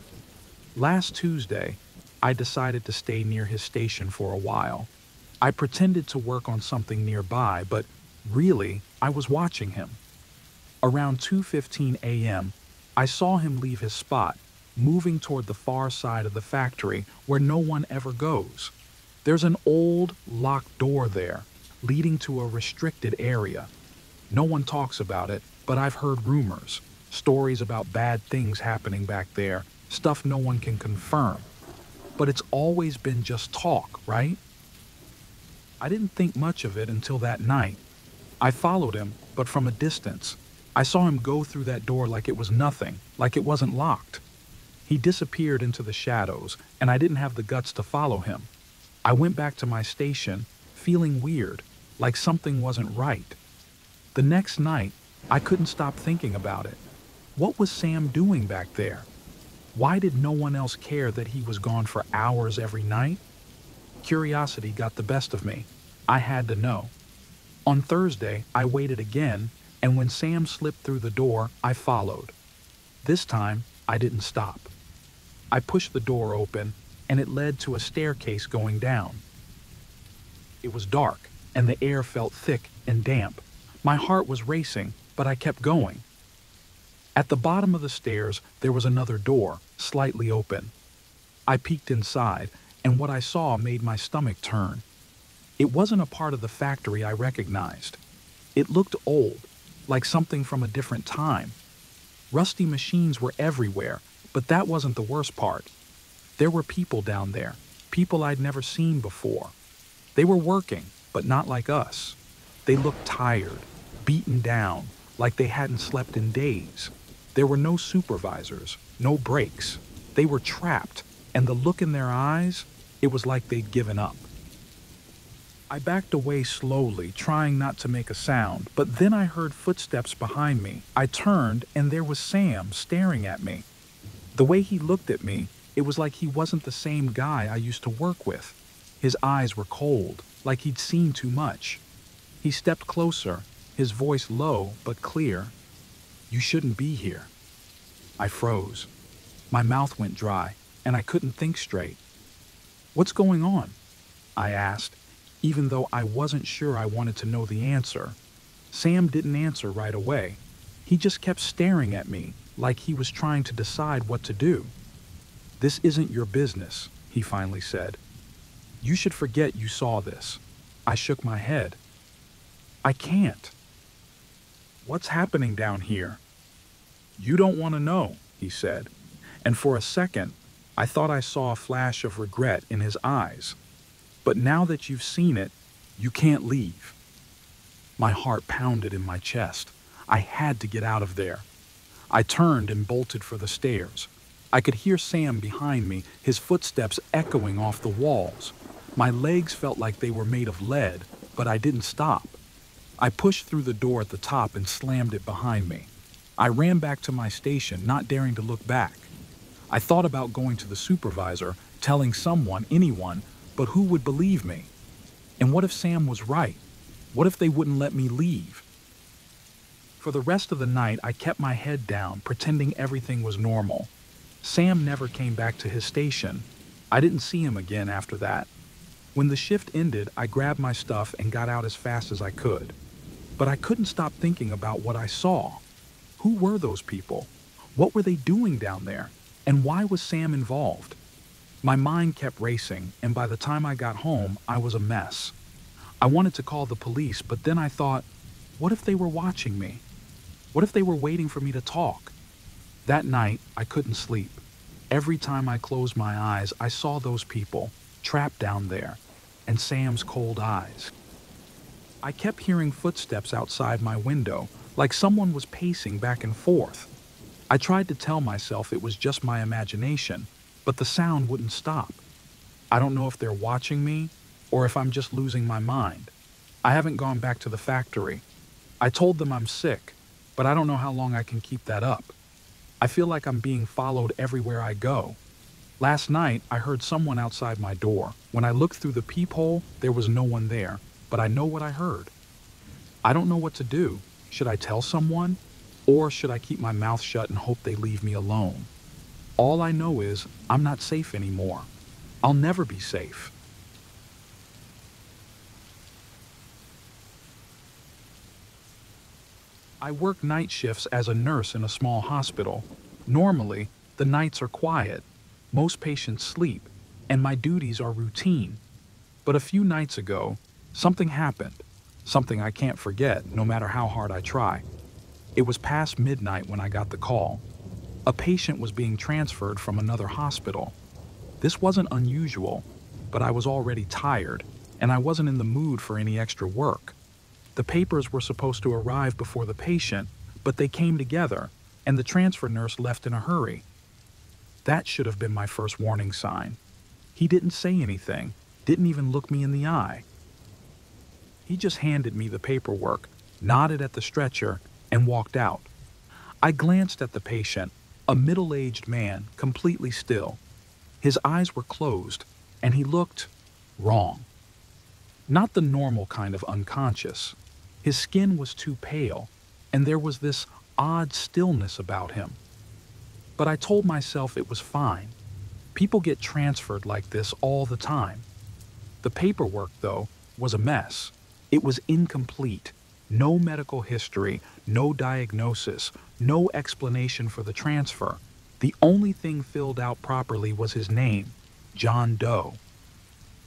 Last Tuesday, I decided to stay near his station for a while. I pretended to work on something nearby, but really, I was watching him. Around 2:15 a.m., I saw him leave his spot, moving toward the far side of the factory where no one ever goes. There's an old, locked door there, leading to a restricted area. No one talks about it, but I've heard rumors, stories about bad things happening back there, stuff no one can confirm. But it's always been just talk, right? I didn't think much of it until that night. I followed him, but from a distance. I saw him go through that door like it was nothing, like it wasn't locked. He disappeared into the shadows, and I didn't have the guts to follow him. I went back to my station, feeling weird, like something wasn't right. The next night, I couldn't stop thinking about it. What was Sam doing back there? Why did no one else care that he was gone for hours every night? Curiosity got the best of me. I had to know. On Thursday, I waited again, and when Sam slipped through the door, I followed. This time, I didn't stop. I pushed the door open, and it led to a staircase going down. It was dark, and the air felt thick and damp. My heart was racing, but I kept going. At the bottom of the stairs, there was another door, slightly open. I peeked inside, and what I saw made my stomach turn. It wasn't a part of the factory I recognized. It looked old, like something from a different time. Rusty machines were everywhere, but that wasn't the worst part. There were people down there, people I'd never seen before. They were working, but not like us. They looked tired, beaten down, like they hadn't slept in days. There were no supervisors, no breaks. They were trapped, and the look in their eyes, it was like they'd given up. I backed away slowly, trying not to make a sound, but then I heard footsteps behind me. I turned, and there was Sam staring at me. The way he looked at me, it was like he wasn't the same guy I used to work with. His eyes were cold, like he'd seen too much. He stepped closer, his voice low but clear. "You shouldn't be here." I froze. My mouth went dry, and I couldn't think straight. "What's going on?" I asked, even though I wasn't sure I wanted to know the answer. Sam didn't answer right away. He just kept staring at me, like he was trying to decide what to do. "This isn't your business," he finally said. "You should forget you saw this." I shook my head. "I can't." "What's happening down here?" "You don't want to know," he said, and for a second, I thought I saw a flash of regret in his eyes. "But now that you've seen it, you can't leave." My heart pounded in my chest. I had to get out of there. I turned and bolted for the stairs. I could hear Sam behind me, his footsteps echoing off the walls. My legs felt like they were made of lead, but I didn't stop. I pushed through the door at the top and slammed it behind me. I ran back to my station, not daring to look back. I thought about going to the supervisor, telling someone, anyone, but who would believe me? And what if Sam was right? What if they wouldn't let me leave? For the rest of the night, I kept my head down, pretending everything was normal. Sam never came back to his station. I didn't see him again after that. When the shift ended, I grabbed my stuff and got out as fast as I could. But I couldn't stop thinking about what I saw. Who were those people? What were they doing down there? And why was Sam involved? My mind kept racing, and by the time I got home, I was a mess. I wanted to call the police, but then I thought, what if they were watching me? What if they were waiting for me to talk? That night, I couldn't sleep. Every time I closed my eyes, I saw those people, trapped down there, and Sam's cold eyes. I kept hearing footsteps outside my window, like someone was pacing back and forth. I tried to tell myself it was just my imagination, but the sound wouldn't stop. I don't know if they're watching me or if I'm just losing my mind. I haven't gone back to the factory. I told them I'm sick, but I don't know how long I can keep that up. I feel like I'm being followed everywhere I go. Last night, I heard someone outside my door. When I looked through the peephole, there was no one there, but I know what I heard. I don't know what to do. Should I tell someone? Or should I keep my mouth shut and hope they leave me alone? All I know is I'm not safe anymore. I'll never be safe. I work night shifts as a nurse in a small hospital. Normally, the nights are quiet. Most patients sleep, and my duties are routine. But a few nights ago, something happened. Something I can't forget, no matter how hard I try. It was past midnight when I got the call. A patient was being transferred from another hospital. This wasn't unusual, but I was already tired, and I wasn't in the mood for any extra work. The papers were supposed to arrive before the patient, but they came together, and the transfer nurse left in a hurry. That should have been my first warning sign. He didn't say anything, didn't even look me in the eye. He just handed me the paperwork, nodded at the stretcher, and walked out. I glanced at the patient, a middle-aged man, completely still. His eyes were closed, and he looked wrong. Not the normal kind of unconscious. His skin was too pale, and there was this odd stillness about him. But I told myself it was fine. People get transferred like this all the time. The paperwork, though, was a mess. It was incomplete. No medical history, no diagnosis, no explanation for the transfer. The only thing filled out properly was his name, John Doe.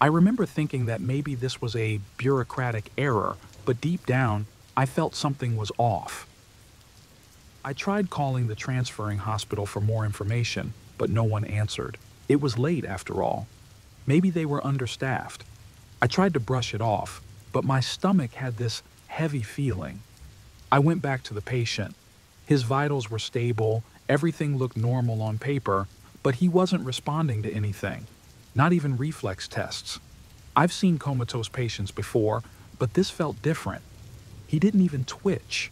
I remember thinking that maybe this was a bureaucratic error, but deep down, I felt something was off. I tried calling the transferring hospital for more information, but no one answered. It was late after all. Maybe they were understaffed. I tried to brush it off, but my stomach had this heavy feeling. I went back to the patient. His vitals were stable, everything looked normal on paper, but he wasn't responding to anything, not even reflex tests. I've seen comatose patients before, but this felt different. He didn't even twitch.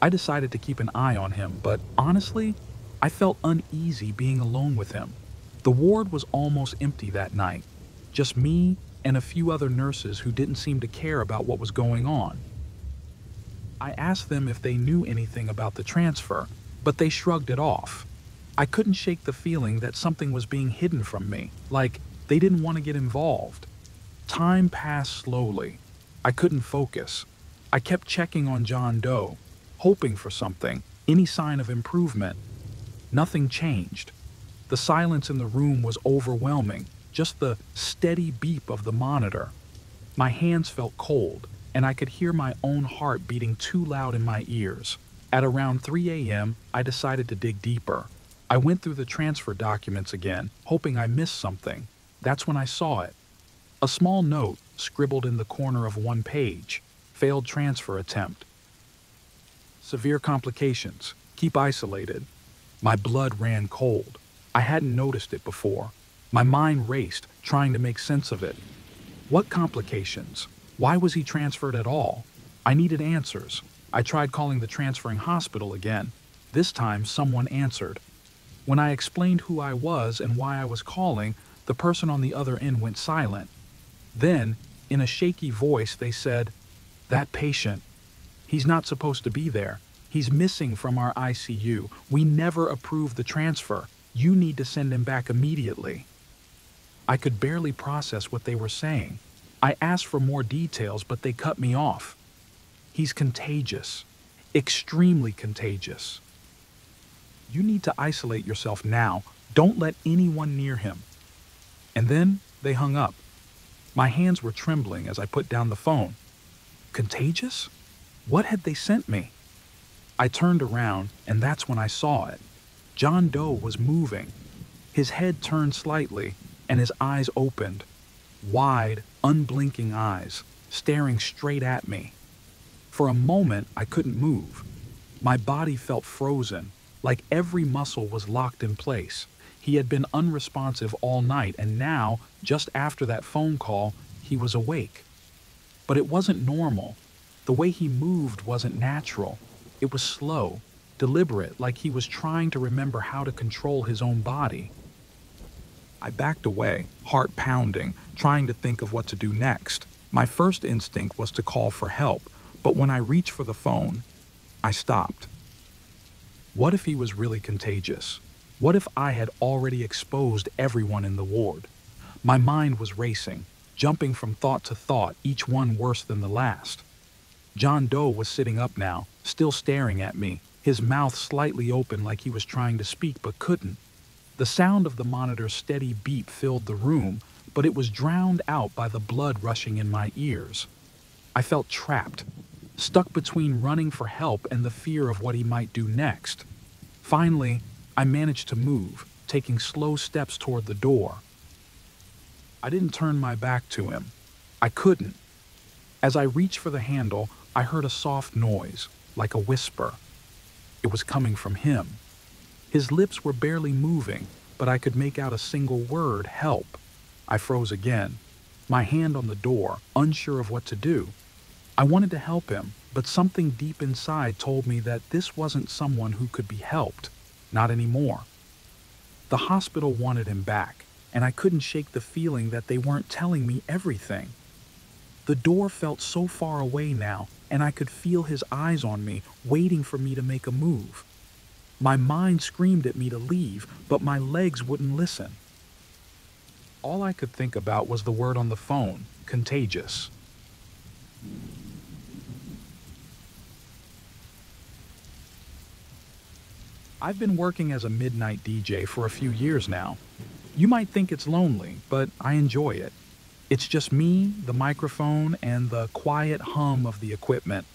I decided to keep an eye on him, but honestly, I felt uneasy being alone with him. The ward was almost empty that night, just me and a few other nurses who didn't seem to care about what was going on. I asked them if they knew anything about the transfer, but they shrugged it off. I couldn't shake the feeling that something was being hidden from me, like they didn't want to get involved. Time passed slowly. I couldn't focus. I kept checking on John Doe, hoping for something, any sign of improvement. Nothing changed. The silence in the room was overwhelming, just the steady beep of the monitor. My hands felt cold, and I could hear my own heart beating too loud in my ears. At around 3 a.m., I decided to dig deeper. I went through the transfer documents again, hoping I missed something. That's when I saw it. A small note scribbled in the corner of one page. Failed transfer attempt. Severe complications. Keep isolated. My blood ran cold. I hadn't noticed it before. My mind raced, trying to make sense of it. What complications? Why was he transferred at all? I needed answers. I tried calling the transferring hospital again. This time, someone answered. When I explained who I was and why I was calling, the person on the other end went silent. Then, in a shaky voice, they said, "That patient, he's not supposed to be there. He's missing from our ICU. We never approved the transfer. You need to send him back immediately." I could barely process what they were saying. I asked for more details, but they cut me off. "He's contagious. Extremely contagious. You need to isolate yourself now. Don't let anyone near him." And then they hung up. My hands were trembling as I put down the phone. Contagious? What had they sent me? I turned around, and that's when I saw it. John Doe was moving. His head turned slightly, and his eyes opened. Wide, unblinking eyes, staring straight at me. For a moment, I couldn't move. My body felt frozen, like every muscle was locked in place. He had been unresponsive all night, and now, just after that phone call, he was awake. But it wasn't normal. The way he moved wasn't natural. It was slow, deliberate, like he was trying to remember how to control his own body. I backed away, heart pounding, trying to think of what to do next. My first instinct was to call for help, but when I reached for the phone, I stopped. What if he was really contagious? What if I had already exposed everyone in the ward? My mind was racing, jumping from thought to thought, each one worse than the last. John Doe was sitting up now, still staring at me, his mouth slightly open like he was trying to speak but couldn't. The sound of the monitor's steady beep filled the room, but it was drowned out by the blood rushing in my ears. I felt trapped, stuck between running for help and the fear of what he might do next. Finally, I managed to move, taking slow steps toward the door. I didn't turn my back to him. I couldn't. As I reached for the handle, I heard a soft noise, like a whisper. It was coming from him. His lips were barely moving, but I could make out a single word, help. I froze again, my hand on the door, unsure of what to do. I wanted to help him, but something deep inside told me that this wasn't someone who could be helped. Not anymore. The hospital wanted him back, and I couldn't shake the feeling that they weren't telling me everything. The door felt so far away now, and I could feel his eyes on me, waiting for me to make a move. My mind screamed at me to leave, but my legs wouldn't listen. All I could think about was the word on the phone, contagious. I've been working as a midnight DJ for a few years now. You might think it's lonely, but I enjoy it. It's just me, the microphone, and the quiet hum of the equipment.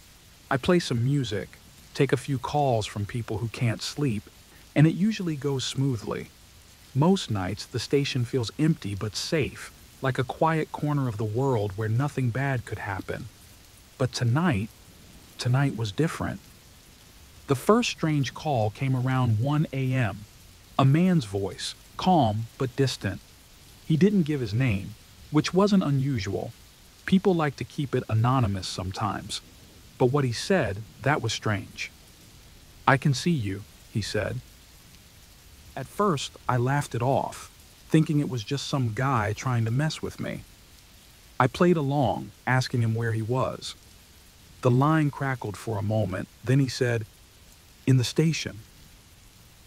I play some music, take a few calls from people who can't sleep, and it usually goes smoothly. Most nights, the station feels empty but safe, like a quiet corner of the world where nothing bad could happen. But tonight was different. The first strange call came around 1 a.m. A man's voice, calm but distant. He didn't give his name, which wasn't unusual. People like to keep it anonymous sometimes. But what he said, that was strange. "I can see you," he said. At first, I laughed it off, thinking it was just some guy trying to mess with me. I played along, asking him where he was. The line crackled for a moment, then he said, "In the station."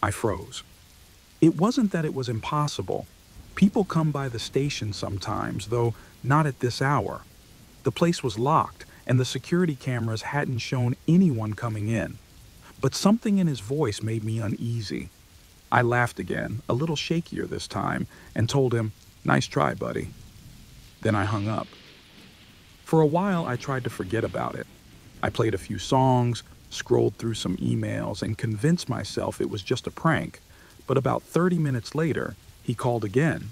I froze. It wasn't that it was impossible. People come by the station sometimes, though not at this hour. The place was locked, and the security cameras hadn't shown anyone coming in. But something in his voice made me uneasy. I laughed again, a little shakier this time, and told him, "Nice try, buddy." Then I hung up. For a while, I tried to forget about it. I played a few songs, scrolled through some emails, and convinced myself it was just a prank. But about 30 minutes later, he called again.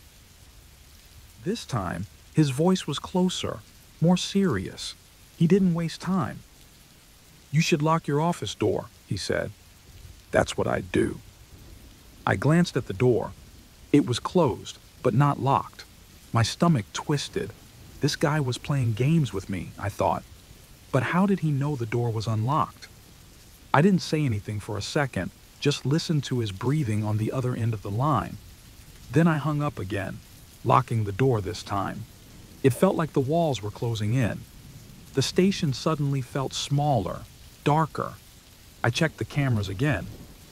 This time, his voice was closer, more serious. He didn't waste time. "You should lock your office door," he said. That's what I'd do. I glanced at the door. It was closed, but not locked. My stomach twisted. This guy was playing games with me, I thought. But how did he know the door was unlocked? I didn't say anything for a second, just listened to his breathing on the other end of the line. Then I hung up again, locking the door this time. It felt like the walls were closing in. The station suddenly felt smaller, darker. I checked the cameras again.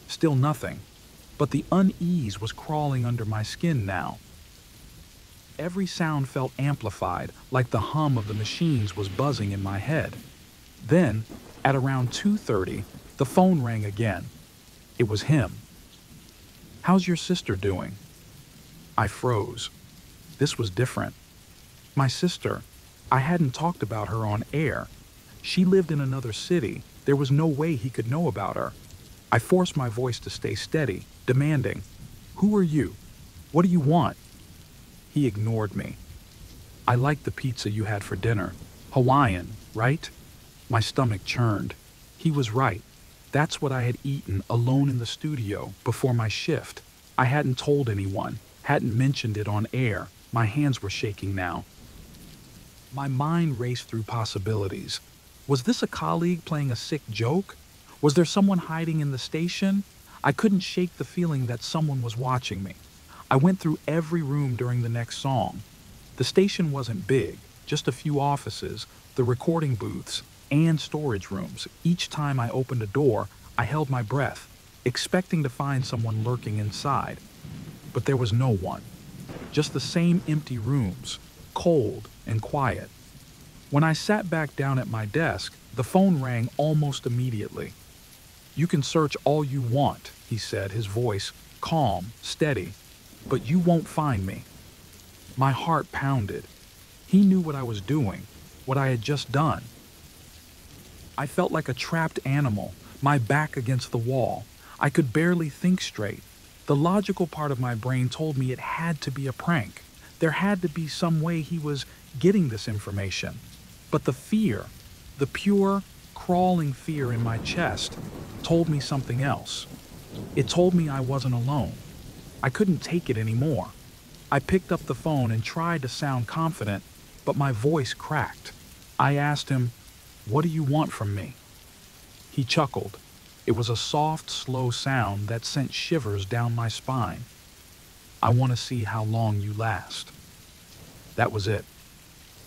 Still nothing. But the unease was crawling under my skin now. Every sound felt amplified, like the hum of the machines was buzzing in my head. Then, at around 2:30, the phone rang again. It was him. "How's your sister doing?" I froze. This was different. My sister, I hadn't talked about her on air. She lived in another city. There was no way he could know about her. I forced my voice to stay steady, demanding, "Who are you?" What do you want? He ignored me. I like the pizza you had for dinner. Hawaiian, right? My stomach churned. He was right. That's what I had eaten alone in the studio before my shift. I hadn't told anyone, hadn't mentioned it on air. My hands were shaking now. My mind raced through possibilities. Was this a colleague playing a sick joke? Was there someone hiding in the station? I couldn't shake the feeling that someone was watching me. I went through every room during the next song. The station wasn't big, just a few offices, the recording booths, and storage rooms. Each time I opened a door, I held my breath, expecting to find someone lurking inside. But there was no one. Just the same empty rooms, cold and quiet. When I sat back down at my desk, the phone rang almost immediately. "You can search all you want," he said, his voice calm, steady, "but you won't find me." My heart pounded. He knew what I was doing, what I had just done. I felt like a trapped animal, my back against the wall. I could barely think straight. The logical part of my brain told me it had to be a prank. There had to be some way he was getting this information. But the fear, the pure, crawling fear in my chest, told me something else. It told me I wasn't alone. I couldn't take it anymore. I picked up the phone and tried to sound confident, but my voice cracked. I asked him, "What do you want from me?" He chuckled. It was a soft, slow sound that sent shivers down my spine. "I want to see how long you last." That was it.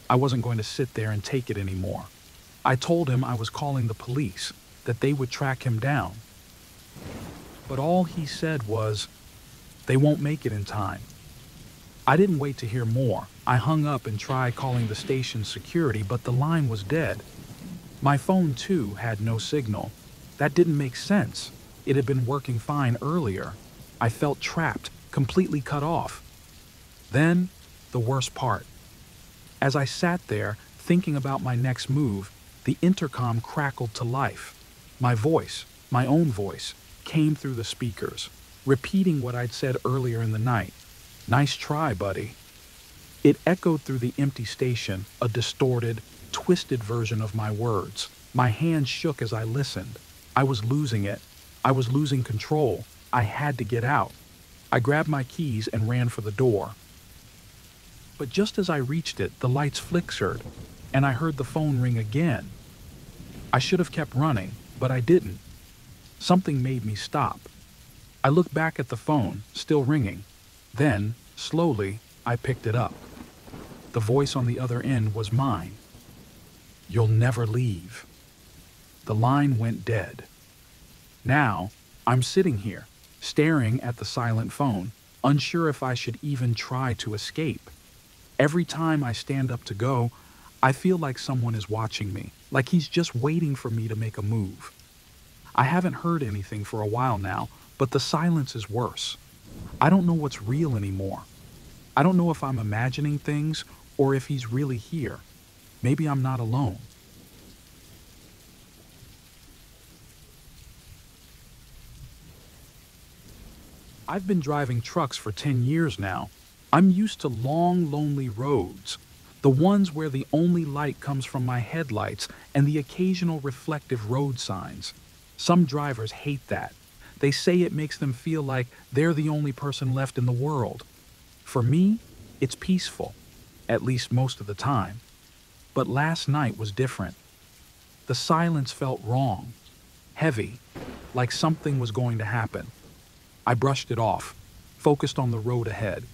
I wasn't going to sit there and take it anymore. I told him I was calling the police, that they would track him down. But all he said was, "They won't make it in time." I didn't wait to hear more. I hung up and tried calling the station's security, but the line was dead. My phone, too, had no signal. That didn't make sense. It had been working fine earlier. I felt trapped, completely cut off. Then, the worst part. As I sat there, thinking about my next move, the intercom crackled to life. My voice, my own voice, came through the speakers, repeating what I'd said earlier in the night. "Nice try, buddy." It echoed through the empty station, a distorted, twisted version of my words. My hands shook as I listened. I was losing it. I was losing control. I had to get out. I grabbed my keys and ran for the door. But just as I reached it, the lights flickered, and I heard the phone ring again. I should have kept running, but I didn't. Something made me stop. I looked back at the phone, still ringing. Then, slowly, I picked it up. The voice on the other end was mine. "You'll never leave." The line went dead. Now, I'm sitting here, staring at the silent phone, unsure if I should even try to escape. Every time I stand up to go, I feel like someone is watching me, like he's just waiting for me to make a move. I haven't heard anything for a while now, but the silence is worse. I don't know what's real anymore. I don't know if I'm imagining things or if he's really here. Maybe I'm not alone. I've been driving trucks for 10 years now. I'm used to long, lonely roads, the ones where the only light comes from my headlights and the occasional reflective road signs. Some drivers hate that. They say it makes them feel like they're the only person left in the world. For me, it's peaceful, at least most of the time. But last night was different. The silence felt wrong, heavy, like something was going to happen. I brushed it off, focused on the road ahead.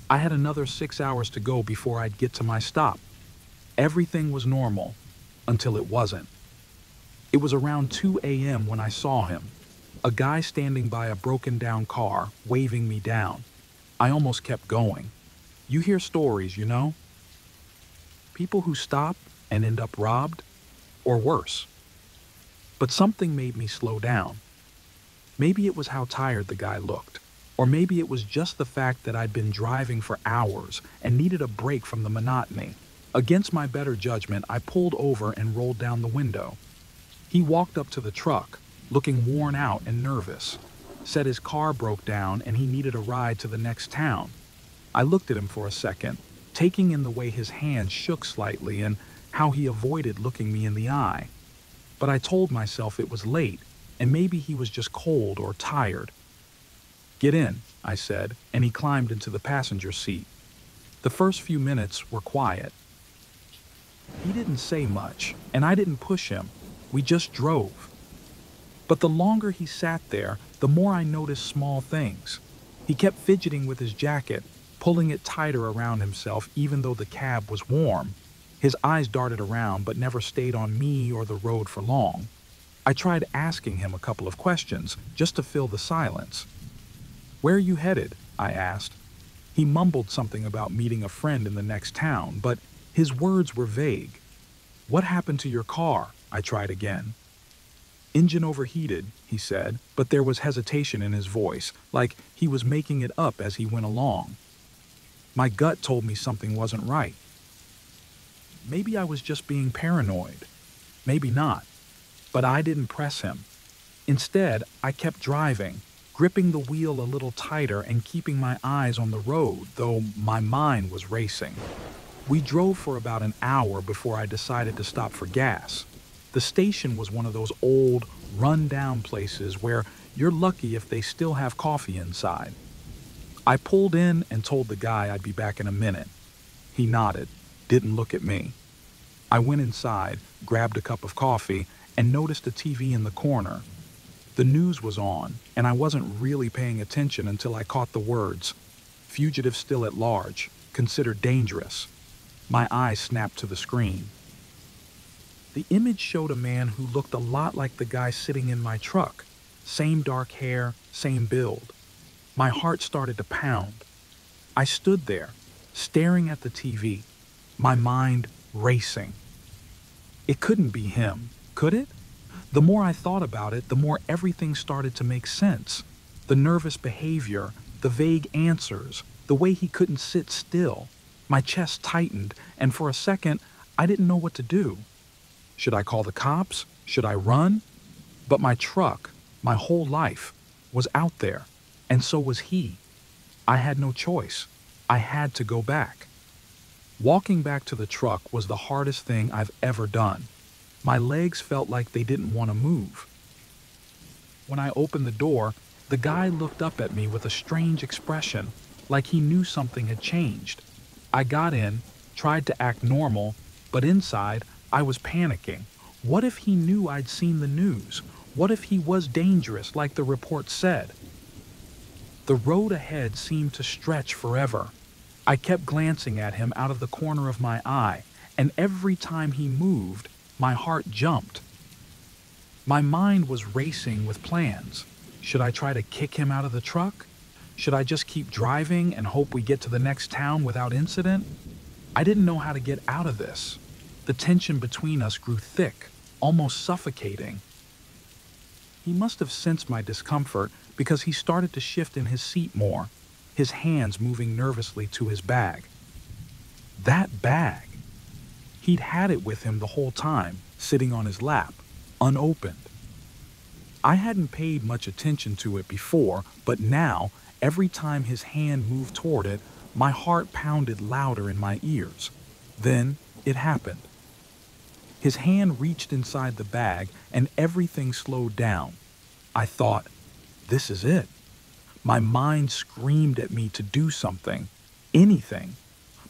I had another 6 hours to go before I'd get to my stop. Everything was normal, until it wasn't. It was around 2 a.m. when I saw him, a guy standing by a broken-down car, waving me down. I almost kept going. You hear stories, you know? People who stop and end up robbed, or worse. But something made me slow down. Maybe it was how tired the guy looked, or maybe it was just the fact that I'd been driving for hours and needed a break from the monotony. Against my better judgment, I pulled over and rolled down the window. He walked up to the truck, looking worn out and nervous. said his car broke down and he needed a ride to the next town. I looked at him for a second, taking in the way his hand shook slightly and how he avoided looking me in the eye. But I told myself it was late, and maybe he was just cold or tired. "Get in," I said, and he climbed into the passenger seat. The first few minutes were quiet. He didn't say much, and I didn't push him. We just drove. But the longer he sat there, the more I noticed small things. He kept fidgeting with his jacket, pulling it tighter around himself even though the cab was warm. His eyes darted around but never stayed on me or the road for long. I tried asking him a couple of questions just to fill the silence. "Where are you headed?" I asked. He mumbled something about meeting a friend in the next town, but his words were vague. "What happened to your car?" I tried again. "Engine overheated," he said, but there was hesitation in his voice, like he was making it up as he went along. My gut told me something wasn't right. Maybe I was just being paranoid. Maybe not. But I didn't press him. Instead, I kept driving, gripping the wheel a little tighter and keeping my eyes on the road, though my mind was racing. We drove for about an hour before I decided to stop for gas. The station was one of those old, run-down places where you're lucky if they still have coffee inside. I pulled in and told the guy I'd be back in a minute. He nodded, didn't look at me. I went inside, grabbed a cup of coffee, and noticed a TV in the corner. The news was on, and I wasn't really paying attention until I caught the words, "Fugitive still at large, considered dangerous." My eyes snapped to the screen. The image showed a man who looked a lot like the guy sitting in my truck. Same dark hair, same build. My heart started to pound. I stood there, staring at the TV, my mind racing. It couldn't be him, could it? The more I thought about it, the more everything started to make sense. The nervous behavior, the vague answers, the way he couldn't sit still. My chest tightened, and for a second, I didn't know what to do. Should I call the cops? Should I run? But my truck, my whole life, was out there, and so was he. I had no choice. I had to go back. Walking back to the truck was the hardest thing I've ever done. My legs felt like they didn't want to move. When I opened the door, the guy looked up at me with a strange expression, like he knew something had changed. I got in, tried to act normal, but inside, I was panicking. What if he knew I'd seen the news? What if he was dangerous like the report said? The road ahead seemed to stretch forever. I kept glancing at him out of the corner of my eye, and every time he moved, my heart jumped. My mind was racing with plans. Should I try to kick him out of the truck? Should I just keep driving and hope we get to the next town without incident? I didn't know how to get out of this. The tension between us grew thick, almost suffocating. He must have sensed my discomfort because he started to shift in his seat more, his hands moving nervously to his bag. That bag! He'd had it with him the whole time, sitting on his lap, unopened. I hadn't paid much attention to it before, but now, every time his hand moved toward it, my heart pounded louder in my ears. Then it happened. His hand reached inside the bag and everything slowed down. I thought, this is it. My mind screamed at me to do something, anything.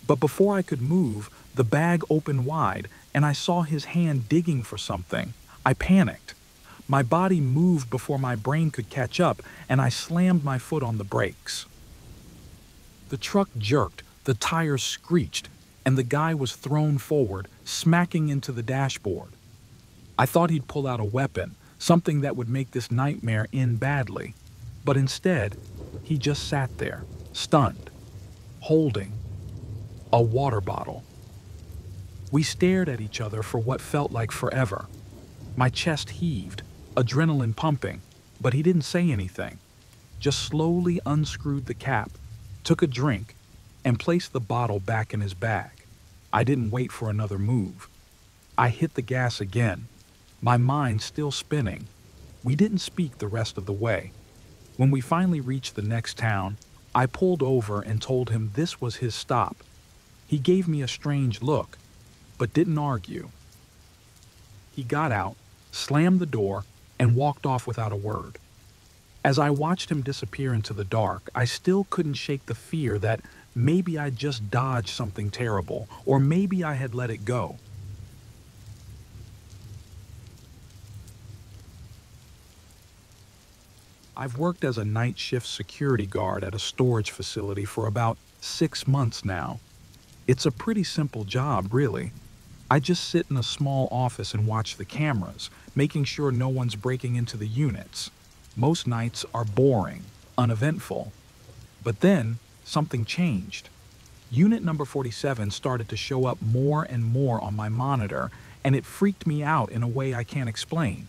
But before I could move, the bag opened wide and I saw his hand digging for something. I panicked. My body moved before my brain could catch up and I slammed my foot on the brakes. The truck jerked, the tires screeched, and the guy was thrown forward, smacking into the dashboard. I thought he'd pull out a weapon, something that would make this nightmare end badly. But instead, he just sat there, stunned, holding a water bottle. We stared at each other for what felt like forever. My chest heaved, adrenaline pumping, but he didn't say anything. Just slowly unscrewed the cap, took a drink, and placed the bottle back in his bag. I didn't wait for another move. I hit the gas again, my mind still spinning. We didn't speak the rest of the way. When we finally reached the next town, I pulled over and told him this was his stop. He gave me a strange look, but didn't argue. He got out, slammed the door, and walked off without a word. As I watched him disappear into the dark, I still couldn't shake the fear that maybe I'd just dodged something terrible, or maybe I had let it go. I've worked as a night shift security guard at a storage facility for about 6 months now. It's a pretty simple job, really. I just sit in a small office and watch the cameras, making sure no one's breaking into the units. Most nights are boring, uneventful. But then, something changed. Unit number 47 started to show up more and more on my monitor, and it freaked me out in a way I can't explain.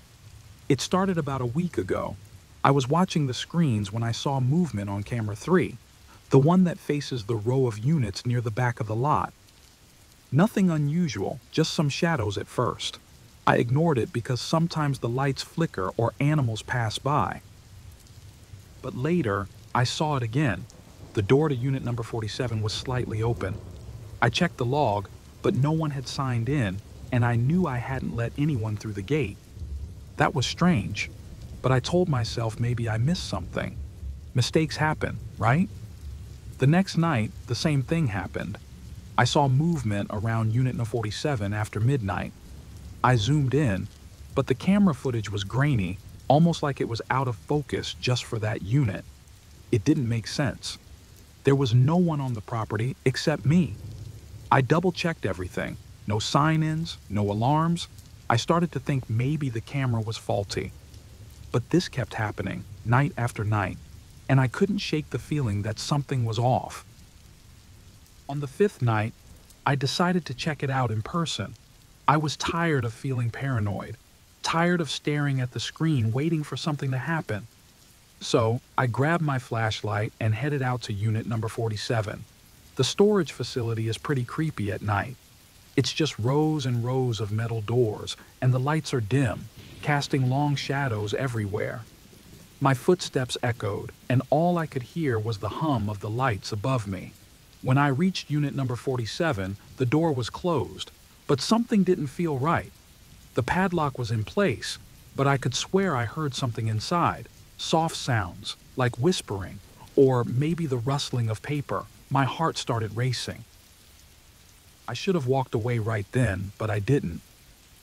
It started about a week ago. I was watching the screens when I saw movement on camera 3, the one that faces the row of units near the back of the lot. Nothing unusual, just some shadows at first. I ignored it because sometimes the lights flicker or animals pass by. But later, I saw it again. The door to unit number 47 was slightly open. I checked the log, but no one had signed in, and I knew I hadn't let anyone through the gate. That was strange, but I told myself maybe I missed something. Mistakes happen, right? The next night, the same thing happened. I saw movement around unit number 47 after midnight. I zoomed in, but the camera footage was grainy, almost like it was out of focus just for that unit. It didn't make sense. There was no one on the property except me. I double-checked everything. No sign-ins, no alarms. I started to think maybe the camera was faulty. But this kept happening, night after night, and I couldn't shake the feeling that something was off. On the 5th night, I decided to check it out in person. I was tired of feeling paranoid, tired of staring at the screen waiting for something to happen. So I grabbed my flashlight and headed out to unit number 47. The storage facility is pretty creepy at night. It's just rows and rows of metal doors, and the lights are dim, casting long shadows everywhere. My footsteps echoed, and all I could hear was the hum of the lights above me. When I reached unit number 47, the door was closed, but something didn't feel right. The padlock was in place, but I could swear I heard something inside. Soft sounds, like whispering, or maybe the rustling of paper. My heart started racing. I should have walked away right then, but I didn't.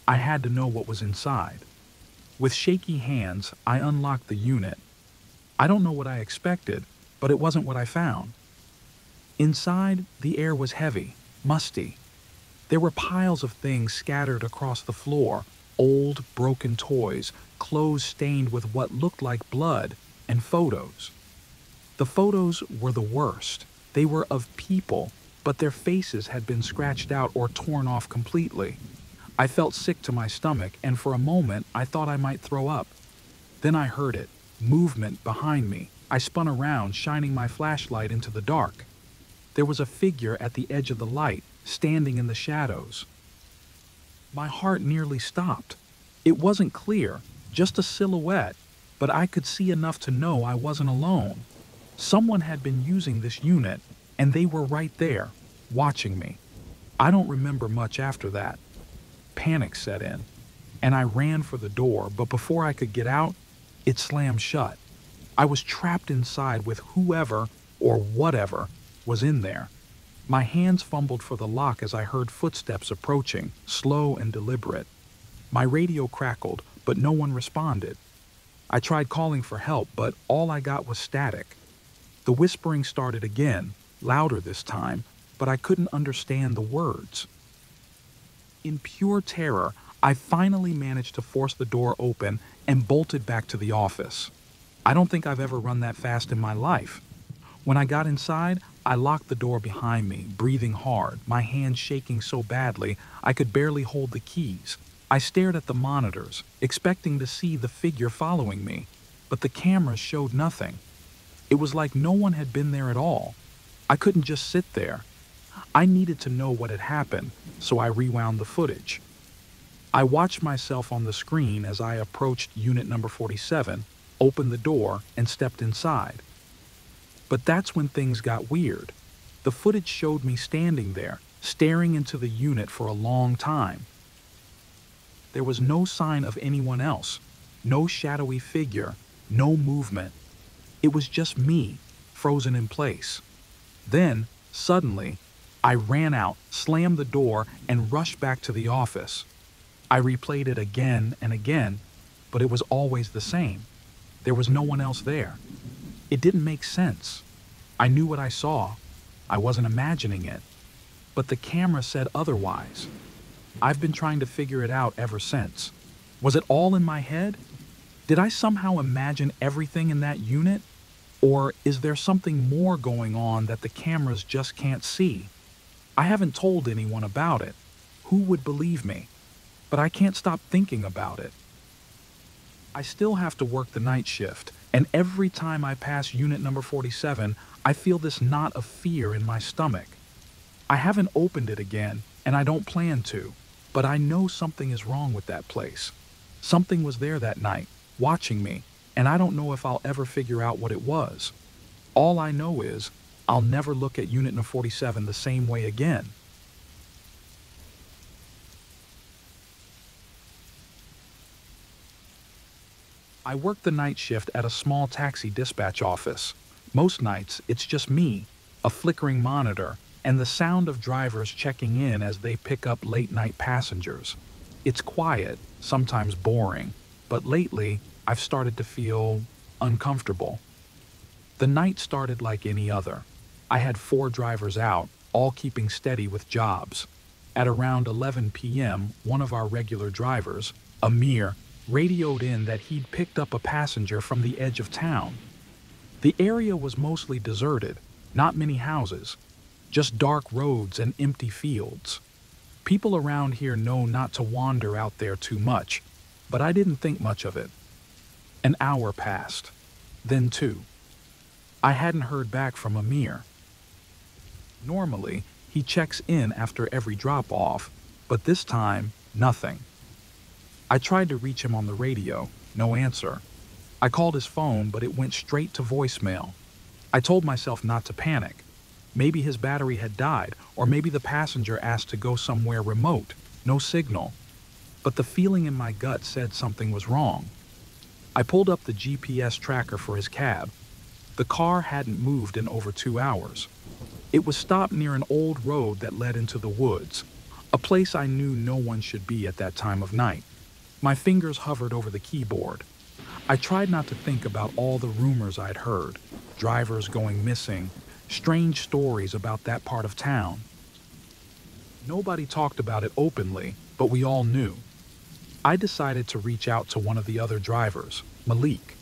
I had to know what was inside. With shaky hands, I unlocked the unit. I don't know what I expected, but it wasn't what I found. Inside, the air was heavy, musty. There were piles of things scattered across the floor, old, broken toys, clothes stained with what looked like blood, and photos. The photos were the worst. They were of people, but their faces had been scratched out or torn off completely. I felt sick to my stomach, and for a moment I thought I might throw up. Then I heard it, movement behind me. I spun around, shining my flashlight into the dark. There was a figure at the edge of the light, standing in the shadows. My heart nearly stopped. It wasn't clear, just a silhouette, but I could see enough to know I wasn't alone. Someone had been using this unit, and they were right there, watching me. I don't remember much after that. Panic set in, and I ran for the door, but before I could get out, it slammed shut. I was trapped inside with whoever or whatever was in there. My hands fumbled for the lock as I heard footsteps approaching, slow and deliberate. My radio crackled, but no one responded. I tried calling for help, but all I got was static. The whispering started again, louder this time, but I couldn't understand the words. In pure terror, I finally managed to force the door open and bolted back to the office. I don't think I've ever run that fast in my life. When I got inside, I locked the door behind me, breathing hard, my hands shaking so badly I could barely hold the keys. I stared at the monitors, expecting to see the figure following me, but the cameras showed nothing. It was like no one had been there at all. I couldn't just sit there. I needed to know what had happened, so I rewound the footage. I watched myself on the screen as I approached unit number 47, opened the door, and stepped inside. But that's when things got weird. The footage showed me standing there, staring into the unit for a long time. There was no sign of anyone else, no shadowy figure, no movement. It was just me, frozen in place. Then, suddenly, I ran out, slammed the door, and rushed back to the office. I replayed it again and again, but it was always the same. There was no one else there. It didn't make sense. I knew what I saw. I wasn't imagining it. But the camera said otherwise. I've been trying to figure it out ever since. Was it all in my head? Did I somehow imagine everything in that unit? Or is there something more going on that the cameras just can't see? I haven't told anyone about it. Who would believe me? But I can't stop thinking about it. I still have to work the night shift, and every time I pass unit number 47, I feel this knot of fear in my stomach. I haven't opened it again, and I don't plan to, but I know something is wrong with that place. Something was there that night, watching me, and I don't know if I'll ever figure out what it was. All I know is I'll never look at unit number 47 the same way again. I work the night shift at a small taxi dispatch office. Most nights, it's just me, a flickering monitor, and the sound of drivers checking in as they pick up late-night passengers. It's quiet, sometimes boring, but lately, I've started to feel uncomfortable. The night started like any other. I had 4 drivers out, all keeping steady with jobs. At around 11 p.m., one of our regular drivers, Amir, radioed in that he'd picked up a passenger from the edge of town. The area was mostly deserted, not many houses, just dark roads and empty fields. People around here know not to wander out there too much, but I didn't think much of it. An hour passed, then 2. I hadn't heard back from Amir. Normally, he checks in after every drop-off, but this time, nothing. I tried to reach him on the radio, no answer. I called his phone, but it went straight to voicemail. I told myself not to panic. Maybe his battery had died, or maybe the passenger asked to go somewhere remote, no signal. But the feeling in my gut said something was wrong. I pulled up the GPS tracker for his cab. The car hadn't moved in over 2 hours. It was stopped near an old road that led into the woods, a place I knew no one should be at that time of night. My fingers hovered over the keyboard. I tried not to think about all the rumors I'd heard, drivers going missing, strange stories about that part of town. Nobody talked about it openly, but we all knew. I decided to reach out to one of the other drivers, Malik.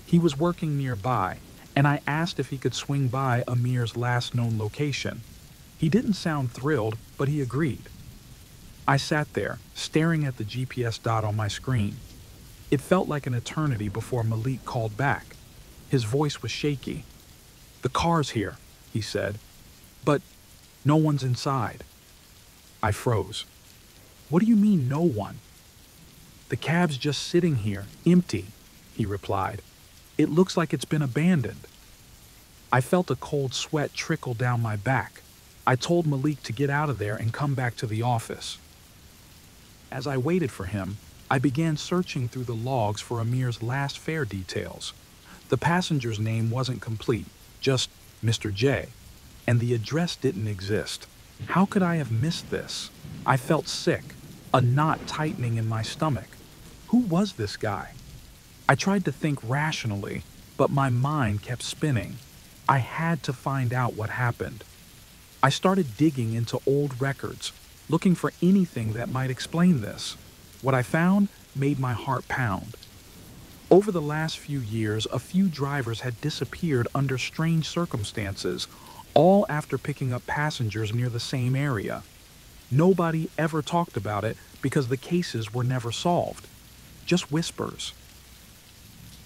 He was working nearby, and I asked if he could swing by Amir's last known location. He didn't sound thrilled, but he agreed. I sat there, staring at the GPS dot on my screen. It felt like an eternity before Malik called back. His voice was shaky. "The car's here," he said, "but no one's inside." I froze. "What do you mean, no one?" "The cab's just sitting here, empty," he replied. "It looks like it's been abandoned." I felt a cold sweat trickle down my back. I told Malik to get out of there and come back to the office. As I waited for him, I began searching through the logs for Amir's last fare details. The passenger's name wasn't complete, just Mr. J, and the address didn't exist. How could I have missed this? I felt sick, a knot tightening in my stomach. Who was this guy? I tried to think rationally, but my mind kept spinning. I had to find out what happened. I started digging into old records, looking for anything that might explain this. What I found made my heart pound. Over the last few years, a few drivers had disappeared under strange circumstances, all after picking up passengers near the same area. Nobody ever talked about it because the cases were never solved. Just whispers.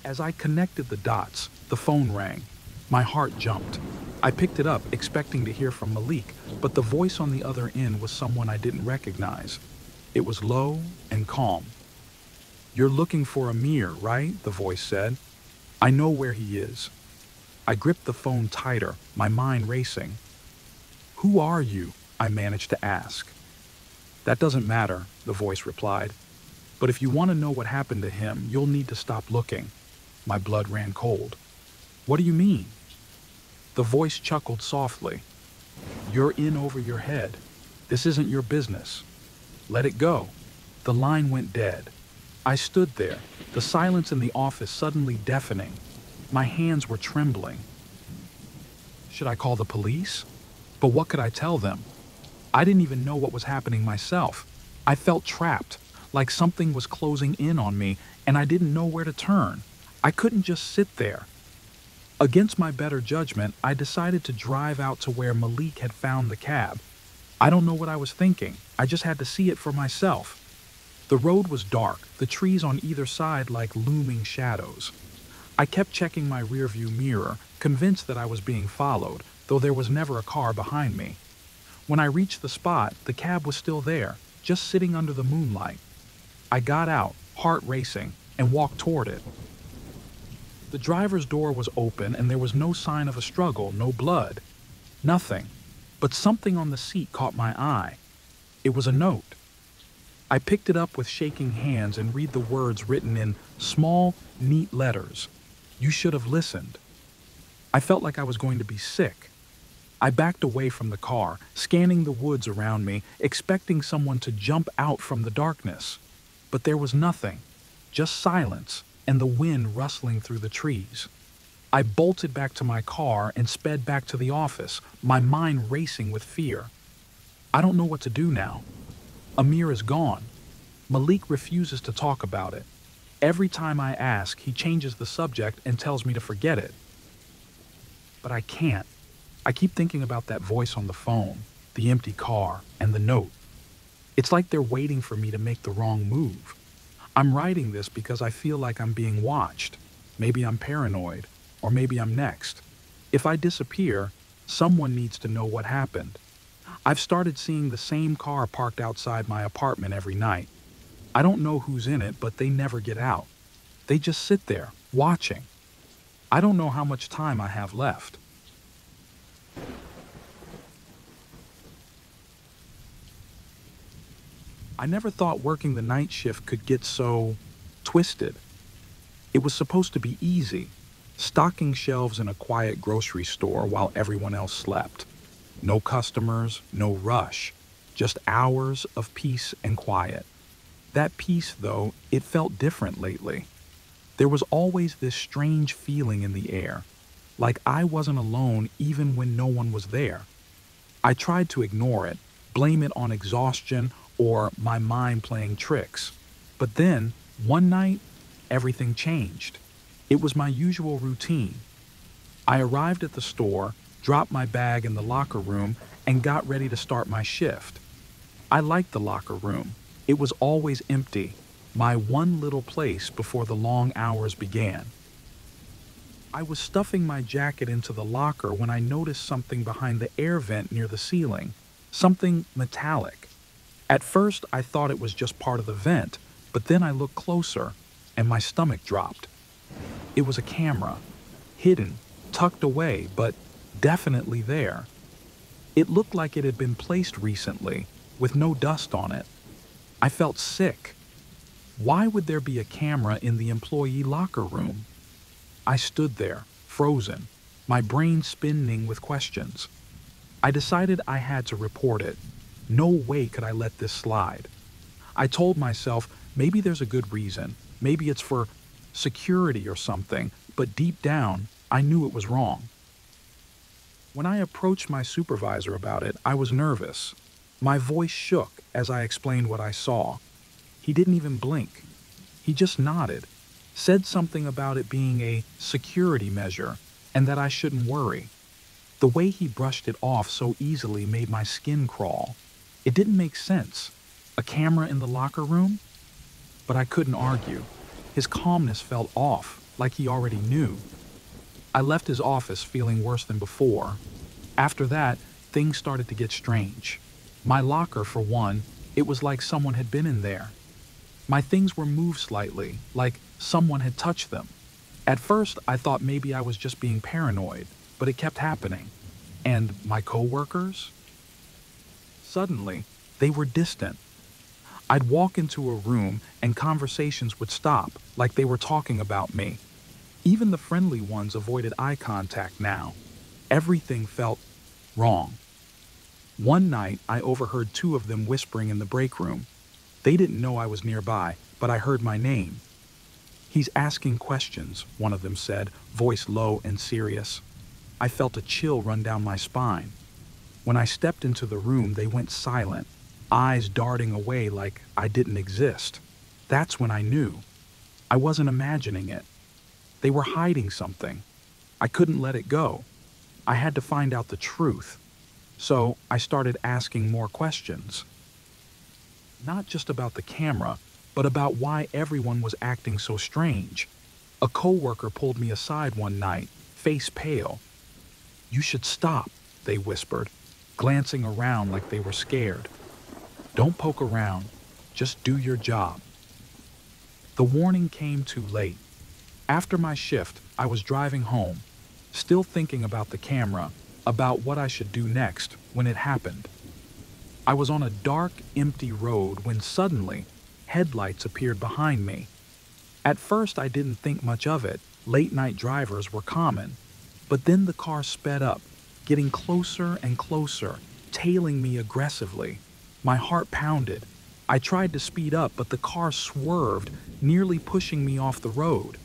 As I connected the dots, the phone rang. My heart jumped. I picked it up, expecting to hear from Malik, but the voice on the other end was someone I didn't recognize. It was low and calm. "You're looking for Amir, right?" the voice said. I know where he is. I gripped the phone tighter, my mind racing. Who are you? I managed to ask. That doesn't matter, the voice replied. But if you want to know what happened to him, you'll need to stop looking. My blood ran cold. What do you mean? The voice chuckled softly. You're in over your head. This isn't your business. Let it go. The line went dead. I stood there, the silence in the office suddenly deafening. My hands were trembling. Should I call the police? But what could I tell them? I didn't even know what was happening myself. I felt trapped, like something was closing in on me, and I didn't know where to turn. I couldn't just sit there. Against my better judgment, I decided to drive out to where Malik had found the cab. I don't know what I was thinking. I just had to see it for myself. The road was dark, the trees on either side like looming shadows. I kept checking my rearview mirror, convinced that I was being followed, though there was never a car behind me. When I reached the spot, the cab was still there, just sitting under the moonlight. I got out, heart racing, and walked toward it. The driver's door was open and there was no sign of a struggle, no blood. Nothing. But something on the seat caught my eye. It was a note. I picked it up with shaking hands and read the words written in small, neat letters. You should have listened. I felt like I was going to be sick. I backed away from the car, scanning the woods around me, expecting someone to jump out from the darkness. But there was nothing, just silence and the wind rustling through the trees. I bolted back to my car and sped back to the office, my mind racing with fear. I don't know what to do now. Amir is gone. Malik refuses to talk about it. Every time I ask, he changes the subject and tells me to forget it. But I can't. I keep thinking about that voice on the phone, the empty car, and the note. It's like they're waiting for me to make the wrong move. I'm writing this because I feel like I'm being watched. Maybe I'm paranoid, or maybe I'm next. If I disappear, someone needs to know what happened. I've started seeing the same car parked outside my apartment every night. I don't know who's in it, but they never get out. They just sit there, watching. I don't know how much time I have left. I never thought working the night shift could get so twisted. It was supposed to be easy, stocking shelves in a quiet grocery store while everyone else slept. No customers, no rush, just hours of peace and quiet. That peace, though, it felt different lately. There was always this strange feeling in the air, like I wasn't alone even when no one was there. I tried to ignore it, blame it on exhaustion or my mind playing tricks. But then, one night, everything changed. It was my usual routine. I arrived at the store, dropped my bag in the locker room, and got ready to start my shift. I liked the locker room. It was always empty, my one little place before the long hours began. I was stuffing my jacket into the locker when I noticed something behind the air vent near the ceiling, something metallic. At first, I thought it was just part of the vent, but then I looked closer, and my stomach dropped. It was a camera, hidden, tucked away, but definitely there. It looked like it had been placed recently, with no dust on it. I felt sick. Why would there be a camera in the employee locker room? I stood there, frozen, my brain spinning with questions. I decided I had to report it. No way could I let this slide. I told myself maybe there's a good reason, maybe it's for security or something, but deep down, I knew it was wrong. When I approached my supervisor about it, I was nervous. My voice shook as I explained what I saw. He didn't even blink. He just nodded, said something about it being a security measure and that I shouldn't worry. The way he brushed it off so easily made my skin crawl. It didn't make sense. A camera in the locker room? But I couldn't argue. His calmness felt off, like he already knew. I left his office feeling worse than before. After that, things started to get strange. My locker, for one, it was like someone had been in there. My things were moved slightly, like someone had touched them. At first, I thought maybe I was just being paranoid, but it kept happening. And my coworkers? Suddenly, they were distant. I'd walk into a room and conversations would stop, like they were talking about me. Even the friendly ones avoided eye contact now. Everything felt wrong. One night, I overheard two of them whispering in the break room. They didn't know I was nearby, but I heard my name. "He's asking questions," one of them said, voice low and serious. I felt a chill run down my spine. When I stepped into the room, they went silent, eyes darting away like I didn't exist. That's when I knew. I wasn't imagining it. They were hiding something. I couldn't let it go. I had to find out the truth. So I started asking more questions. Not just about the camera, but about why everyone was acting so strange. A coworker pulled me aside one night, face pale. "You should stop," they whispered, glancing around like they were scared. "Don't poke around. Just do your job." The warning came too late. After my shift, I was driving home, still thinking about the camera, about what I should do next when it happened. I was on a dark, empty road when suddenly, headlights appeared behind me. At first, I didn't think much of it. Late-night drivers were common. But then the car sped up, getting closer and closer, tailing me aggressively. My heart pounded. I tried to speed up, but the car swerved, nearly pushing me off the road.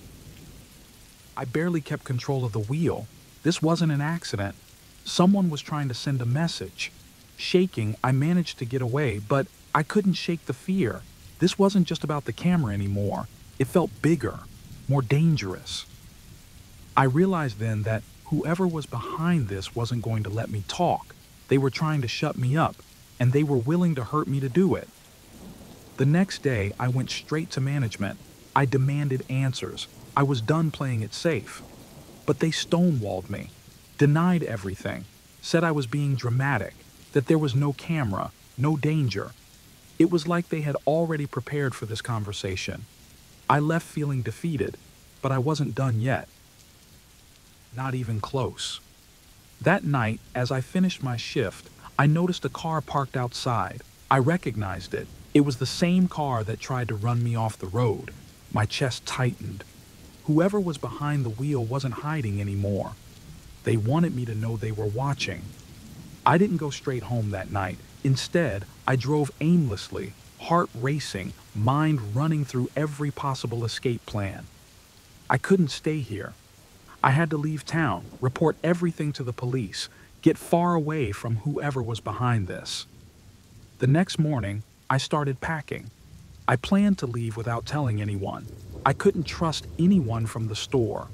I barely kept control of the wheel. This wasn't an accident. Someone was trying to send a message. Shaking, I managed to get away, but I couldn't shake the fear. This wasn't just about the camera anymore. It felt bigger, more dangerous. I realized then that whoever was behind this wasn't going to let me talk. They were trying to shut me up, and they were willing to hurt me to do it. The next day, I went straight to management. I demanded answers. I was done playing it safe. But they stonewalled me, denied everything, said I was being dramatic, that there was no camera, no danger. It was like they had already prepared for this conversation. I left feeling defeated, but I wasn't done yet. Not even close. That night, as I finished my shift, I noticed a car parked outside. I recognized it. It was the same car that tried to run me off the road. My chest tightened. Whoever was behind the wheel wasn't hiding anymore. They wanted me to know they were watching. I didn't go straight home that night. Instead, I drove aimlessly, heart racing, mind running through every possible escape plan. I couldn't stay here. I had to leave town, report everything to the police, get far away from whoever was behind this. The next morning, I started packing. I planned to leave without telling anyone. I couldn't trust anyone from the store.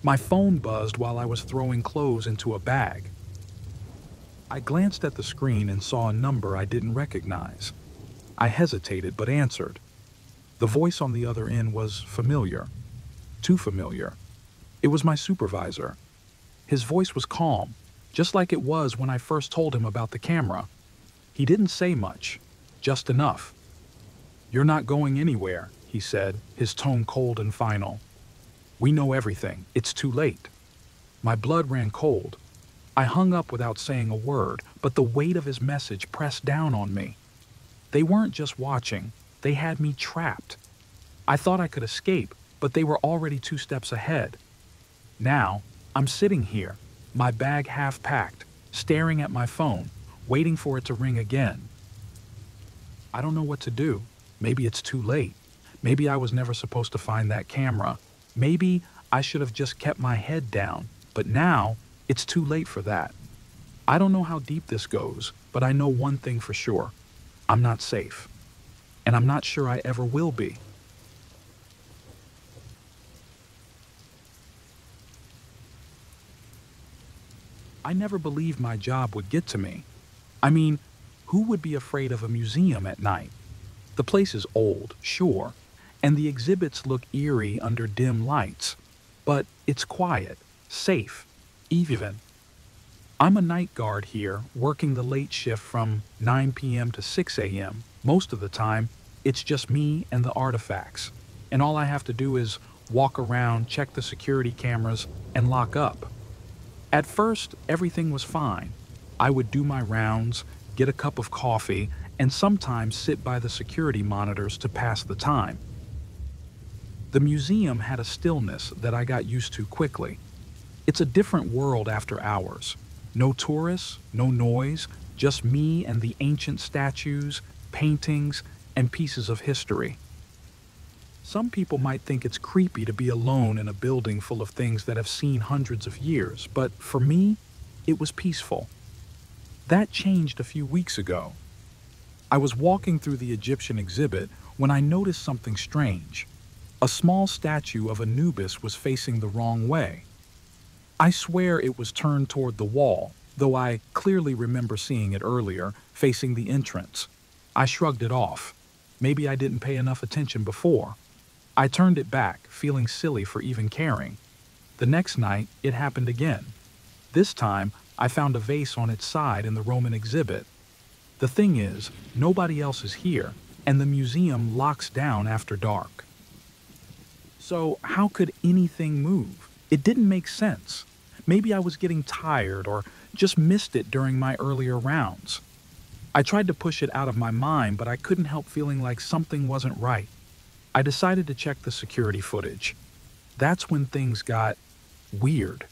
My phone buzzed while I was throwing clothes into a bag. I glanced at the screen and saw a number I didn't recognize. I hesitated but answered. The voice on the other end was familiar. Too familiar. It was my supervisor. His voice was calm, just like it was when I first told him about the camera. He didn't say much, just enough. "You're not going anywhere," he said, his tone cold and final. "We know everything. It's too late." My blood ran cold. I hung up without saying a word, but the weight of his message pressed down on me. They weren't just watching, they had me trapped. I thought I could escape, but they were already 2 steps ahead. Now, I'm sitting here, my bag half packed, staring at my phone, waiting for it to ring again. I don't know what to do. Maybe it's too late. Maybe I was never supposed to find that camera. Maybe I should have just kept my head down, but now it's too late for that. I don't know how deep this goes, but I know one thing for sure. I'm not safe. And I'm not sure I ever will be. I never believed my job would get to me. I mean, who would be afraid of a museum at night? The place is old, sure, and the exhibits look eerie under dim lights, but it's quiet, safe, even. I'm a night guard here, working the late shift from 9 p.m. to 6 a.m. Most of the time, it's just me and the artifacts, and all I have to do is walk around, check the security cameras, and lock up. At first, everything was fine. I would do my rounds, get a cup of coffee, and sometimes sit by the security monitors to pass the time. The museum had a stillness that I got used to quickly. It's a different world after hours. No tourists, no noise, just me and the ancient statues, paintings, and pieces of history. Some people might think it's creepy to be alone in a building full of things that have seen hundreds of years, but for me, it was peaceful. That changed a few weeks ago. I was walking through the Egyptian exhibit when I noticed something strange. A small statue of Anubis was facing the wrong way. I swear it was turned toward the wall, though I clearly remember seeing it earlier, facing the entrance. I shrugged it off. Maybe I didn't pay enough attention before. I turned it back, feeling silly for even caring. The next night, it happened again. This time, I found a vase on its side in the Roman exhibit. The thing is, nobody else is here, and the museum locks down after dark. So how could anything move? It didn't make sense. Maybe I was getting tired or just missed it during my earlier rounds. I tried to push it out of my mind, but I couldn't help feeling like something wasn't right. I decided to check the security footage. That's when things got weird.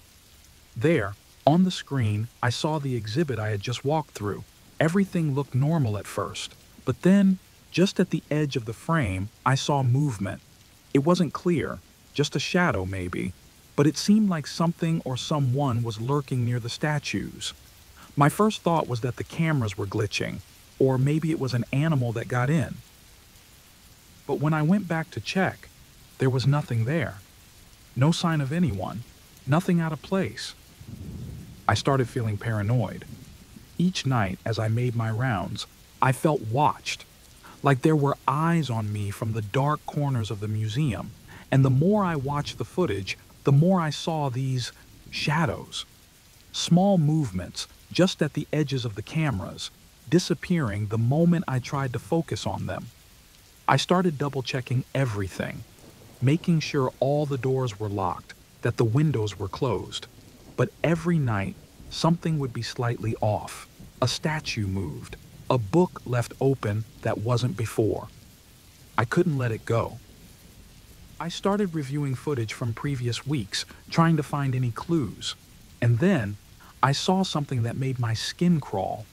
There, on the screen, I saw the exhibit I had just walked through. Everything looked normal at first, but then, just at the edge of the frame, I saw movement. It wasn't clear, just a shadow maybe, but it seemed like something or someone was lurking near the statues. My first thought was that the cameras were glitching, or maybe it was an animal that got in. But when I went back to check, there was nothing there. No sign of anyone, nothing out of place. I started feeling paranoid. Each night as I made my rounds, I felt watched, like there were eyes on me from the dark corners of the museum, and the more I watched the footage, the more I saw these shadows. Small movements just at the edges of the cameras, disappearing the moment I tried to focus on them. I started double-checking everything, making sure all the doors were locked, that the windows were closed. But every night, something would be slightly off. A statue moved, a book left open that wasn't before. I couldn't let it go. I started reviewing footage from previous weeks, trying to find any clues. And then, I saw something that made my skin crawl.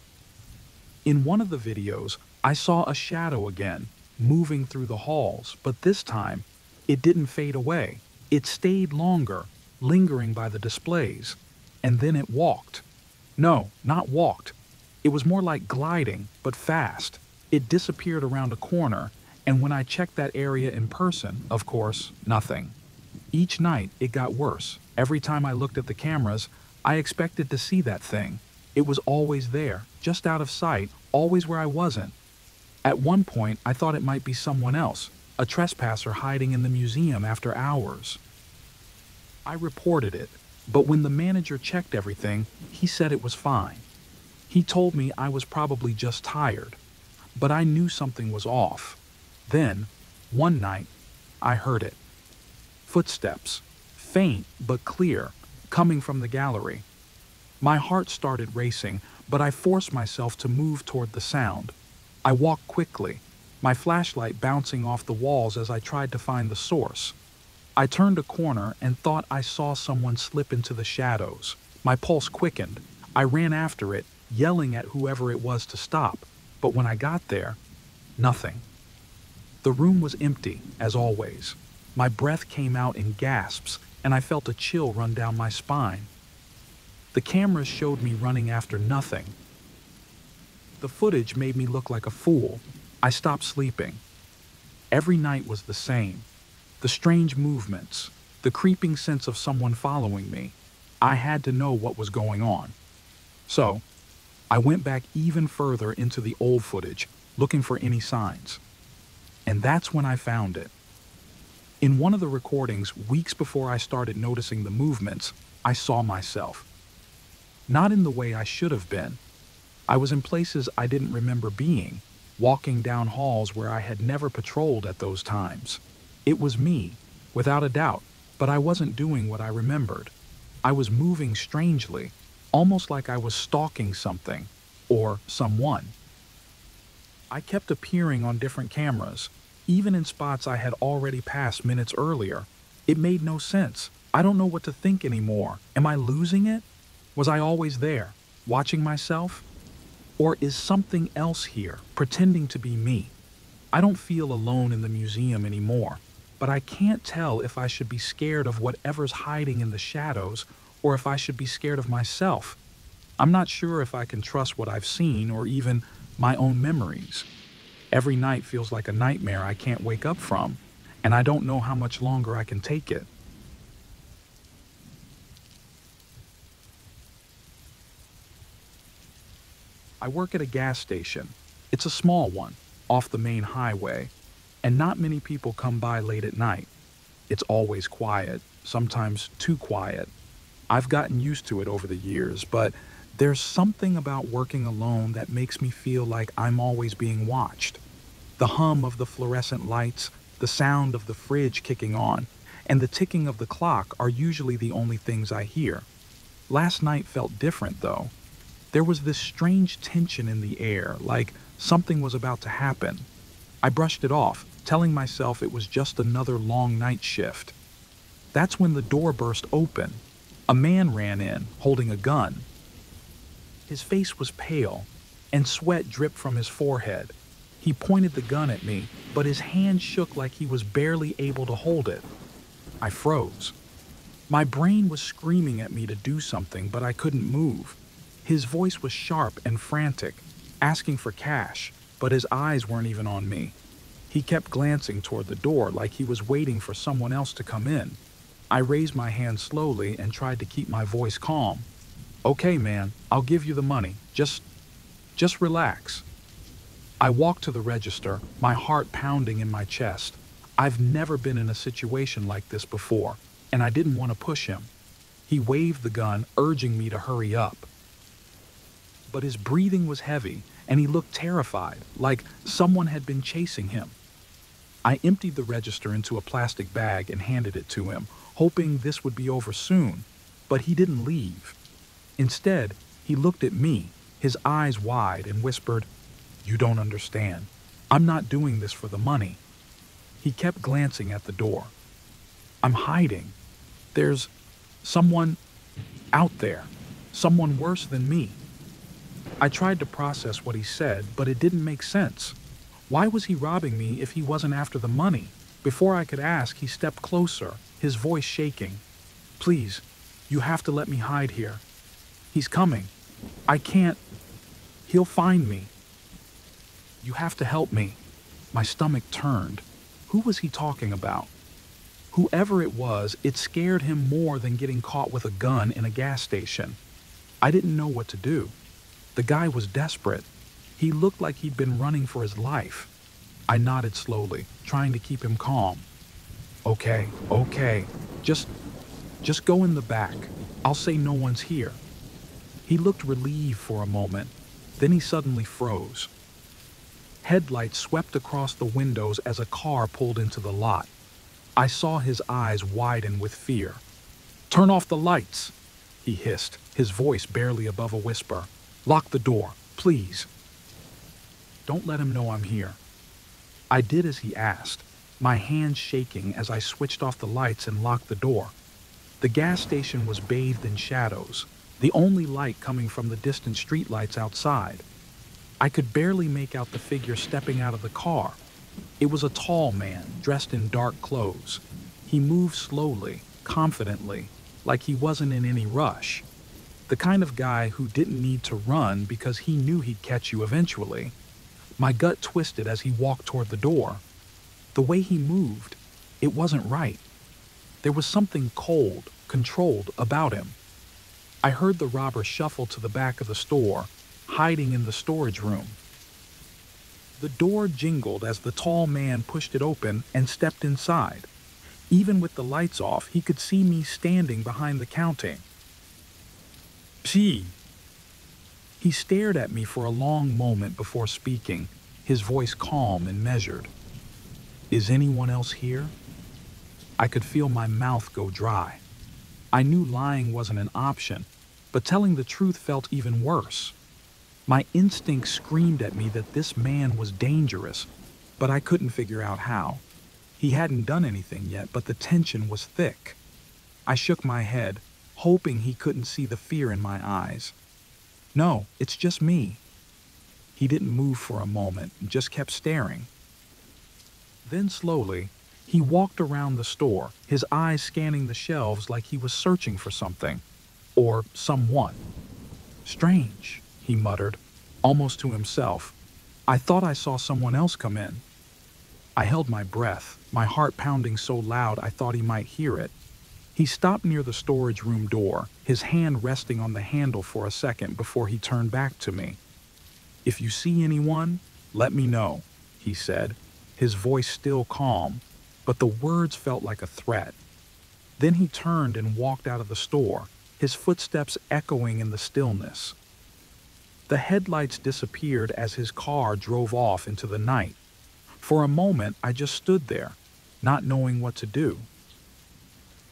In one of the videos, I saw a shadow again, moving through the halls, but this time, it didn't fade away. It stayed longer, lingering by the displays. And then it walked. No, not walked. It was more like gliding, but fast. It disappeared around a corner, and when I checked that area in person, of course, nothing. Each night, it got worse. Every time I looked at the cameras, I expected to see that thing. It was always there, just out of sight, always where I wasn't. At one point, I thought it might be someone else, a trespasser hiding in the museum after hours. I reported it, but when the manager checked everything, he said it was fine. He told me I was probably just tired, but I knew something was off. Then, one night, I heard it. Footsteps, faint but clear, coming from the gallery. My heart started racing, but I forced myself to move toward the sound. I walked quickly, my flashlight bouncing off the walls as I tried to find the source. I turned a corner and thought I saw someone slip into the shadows. My pulse quickened. I ran after it, yelling at whoever it was to stop. But when I got there, nothing. The room was empty, as always. My breath came out in gasps, and I felt a chill run down my spine. The cameras showed me running after nothing. The footage made me look like a fool. I stopped sleeping. Every night was the same. The strange movements, the creeping sense of someone following me. I had to know what was going on. So, I went back even further into the old footage, looking for any signs. And that's when I found it. In one of the recordings, weeks before I started noticing the movements, I saw myself. Not in the way I should have been. I was in places I didn't remember being, walking down halls where I had never patrolled at those times. It was me, without a doubt, but I wasn't doing what I remembered. I was moving strangely, almost like I was stalking something or someone. I kept appearing on different cameras, even in spots I had already passed minutes earlier. It made no sense. I don't know what to think anymore. Am I losing it? Was I always there, watching myself? Or is something else here, pretending to be me? I don't feel alone in the museum anymore, but I can't tell if I should be scared of whatever's hiding in the shadows or if I should be scared of myself. I'm not sure if I can trust what I've seen or even my own memories. Every night feels like a nightmare I can't wake up from, and I don't know how much longer I can take it. I work at a gas station. It's a small one, off the main highway, and not many people come by late at night. It's always quiet, sometimes too quiet. I've gotten used to it over the years, but there's something about working alone that makes me feel like I'm always being watched. The hum of the fluorescent lights, the sound of the fridge kicking on, and the ticking of the clock are usually the only things I hear. Last night felt different, though. There was this strange tension in the air, like something was about to happen. I brushed it off, telling myself it was just another long night shift. That's when the door burst open. A man ran in, holding a gun. His face was pale, and sweat dripped from his forehead. He pointed the gun at me, but his hand shook like he was barely able to hold it. I froze. My brain was screaming at me to do something, but I couldn't move. His voice was sharp and frantic, asking for cash, but his eyes weren't even on me. He kept glancing toward the door like he was waiting for someone else to come in. I raised my hand slowly and tried to keep my voice calm. "Okay, man, I'll give you the money. Just relax." I walked to the register, my heart pounding in my chest. I've never been in a situation like this before, and I didn't want to push him. He waved the gun, urging me to hurry up. But his breathing was heavy, and he looked terrified, like someone had been chasing him. I emptied the register into a plastic bag and handed it to him, hoping this would be over soon, but he didn't leave. Instead, he looked at me, his eyes wide, and whispered, "You don't understand. I'm not doing this for the money." He kept glancing at the door. "I'm hiding. There's someone out there, someone worse than me." I tried to process what he said, but it didn't make sense. Why was he robbing me if he wasn't after the money? Before I could ask, he stepped closer, his voice shaking. "Please, you have to let me hide here. He's coming. I can't. He'll find me. You have to help me." My stomach turned. Who was he talking about? Whoever it was, it scared him more than getting caught with a gun in a gas station. I didn't know what to do. The guy was desperate. He looked like he'd been running for his life. I nodded slowly, trying to keep him calm. Okay. Just go in the back. I'll say no one's here." He looked relieved for a moment. Then he suddenly froze. Headlights swept across the windows as a car pulled into the lot. I saw his eyes widen with fear. "Turn off the lights," he hissed, his voice barely above a whisper. "Lock the door, please. Don't let him know I'm here." I did as he asked, my hands shaking as I switched off the lights and locked the door. The gas station was bathed in shadows, the only light coming from the distant streetlights outside. I could barely make out the figure stepping out of the car. It was a tall man, dressed in dark clothes. He moved slowly, confidently, like he wasn't in any rush. The kind of guy who didn't need to run because he knew he'd catch you eventually. My gut twisted as he walked toward the door. The way he moved, it wasn't right. There was something cold, controlled about him. I heard the robber shuffle to the back of the store, hiding in the storage room. The door jingled as the tall man pushed it open and stepped inside. Even with the lights off, he could see me standing behind the counting. "Psee." He stared at me for a long moment before speaking, his voice calm and measured. "Is anyone else here?" I could feel my mouth go dry. I knew lying wasn't an option, but telling the truth felt even worse. My instinct screamed at me that this man was dangerous, but I couldn't figure out how. He hadn't done anything yet, but the tension was thick. I shook my head, hoping he couldn't see the fear in my eyes. "No, it's just me." He didn't move for a moment and just kept staring. Then slowly, he walked around the store, his eyes scanning the shelves like he was searching for something. Or someone. "Strange," he muttered, almost to himself. "I thought I saw someone else come in." I held my breath, my heart pounding so loud I thought he might hear it. He stopped near the storage room door, his hand resting on the handle for a second before he turned back to me. "If you see anyone, let me know," he said, his voice still calm, but the words felt like a threat. Then he turned and walked out of the store, his footsteps echoing in the stillness. The headlights disappeared as his car drove off into the night. For a moment, I just stood there, not knowing what to do.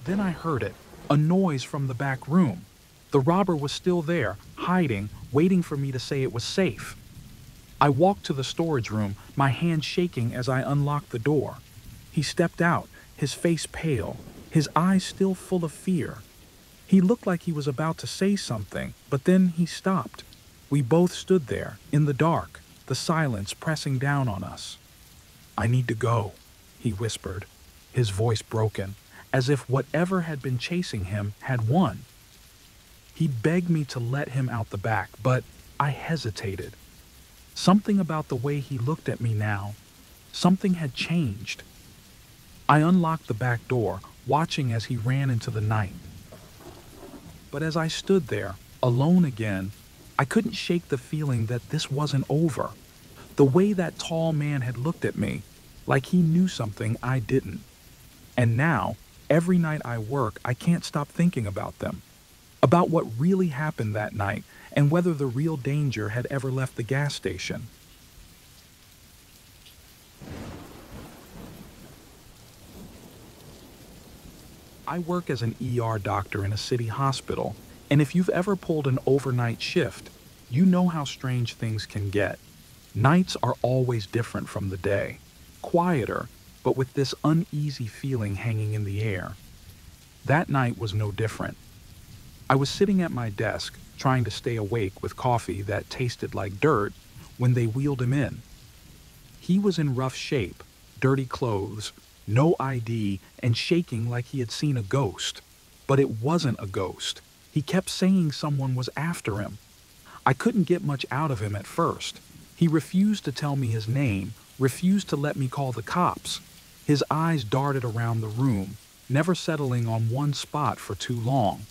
Then I heard it, a noise from the back room. The robber was still there, hiding, waiting for me to say it was safe. I walked to the storage room, my hand shaking as I unlocked the door. He stepped out, his face pale, his eyes still full of fear. He looked like he was about to say something, but then he stopped. We both stood there, in the dark, the silence pressing down on us. "I need to go," he whispered, his voice broken, as if whatever had been chasing him had won. He begged me to let him out the back, but I hesitated. Something about the way he looked at me now, something had changed. I unlocked the back door, watching as he ran into the night. But as I stood there, alone again, I couldn't shake the feeling that this wasn't over. The way that tall man had looked at me, like he knew something I didn't. And now, every night I work, I can't stop thinking about them. About what really happened that night and whether the real danger had ever left the gas station. I work as an ER doctor in a city hospital, and if you've ever pulled an overnight shift, you know how strange things can get. Nights are always different from the day, quieter, but with this uneasy feeling hanging in the air. That night was no different. I was sitting at my desk, trying to stay awake with coffee that tasted like dirt, when they wheeled him in. He was in rough shape, dirty clothes, no ID, and shaking like he had seen a ghost. But it wasn't a ghost. He kept saying someone was after him. I couldn't get much out of him at first. He refused to tell me his name, refused to let me call the cops. His eyes darted around the room, never settling on one spot for too long.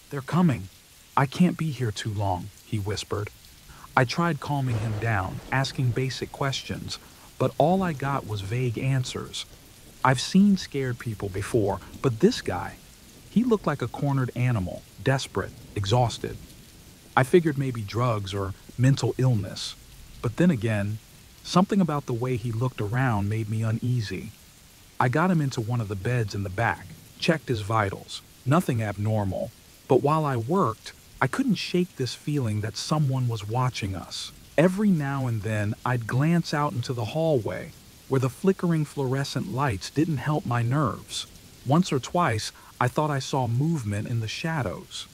"They're coming. I can't be here too long," he whispered. I tried calming him down, asking basic questions, but all I got was vague answers. I've seen scared people before, but this guy, he looked like a cornered animal, desperate, exhausted. I figured maybe drugs or mental illness, but then again, something about the way he looked around made me uneasy. I got him into one of the beds in the back, checked his vitals, nothing abnormal, but while I worked, I couldn't shake this feeling that someone was watching us. Every now and then, I'd glance out into the hallway, where the flickering fluorescent lights didn't help my nerves. Once or twice, I thought I saw movement in the shadows.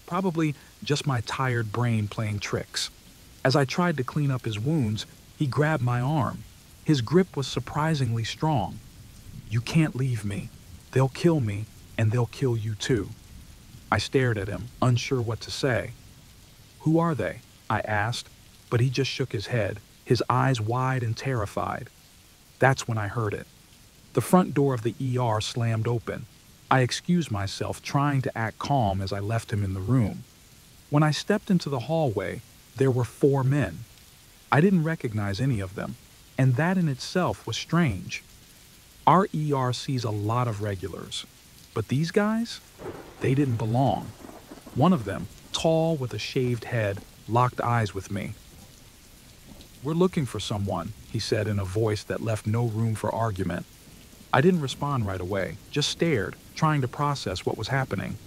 Probably just my tired brain playing tricks. As I tried to clean up his wounds, he grabbed my arm. His grip was surprisingly strong. "You can't leave me. They'll kill me, and they'll kill you too." I stared at him, unsure what to say. "Who are they?" I asked, but he just shook his head, his eyes wide and terrified. That's when I heard it. The front door of the ER slammed open. I excused myself, trying to act calm as I left him in the room. When I stepped into the hallway, there were 4 men. I didn't recognize any of them, and that in itself was strange. Our ER sees a lot of regulars, but these guys, they didn't belong. One of them, tall with a shaved head, locked eyes with me. "We're looking for someone," he said in a voice that left no room for argument. I didn't respond right away, just stared, trying to process what was happening.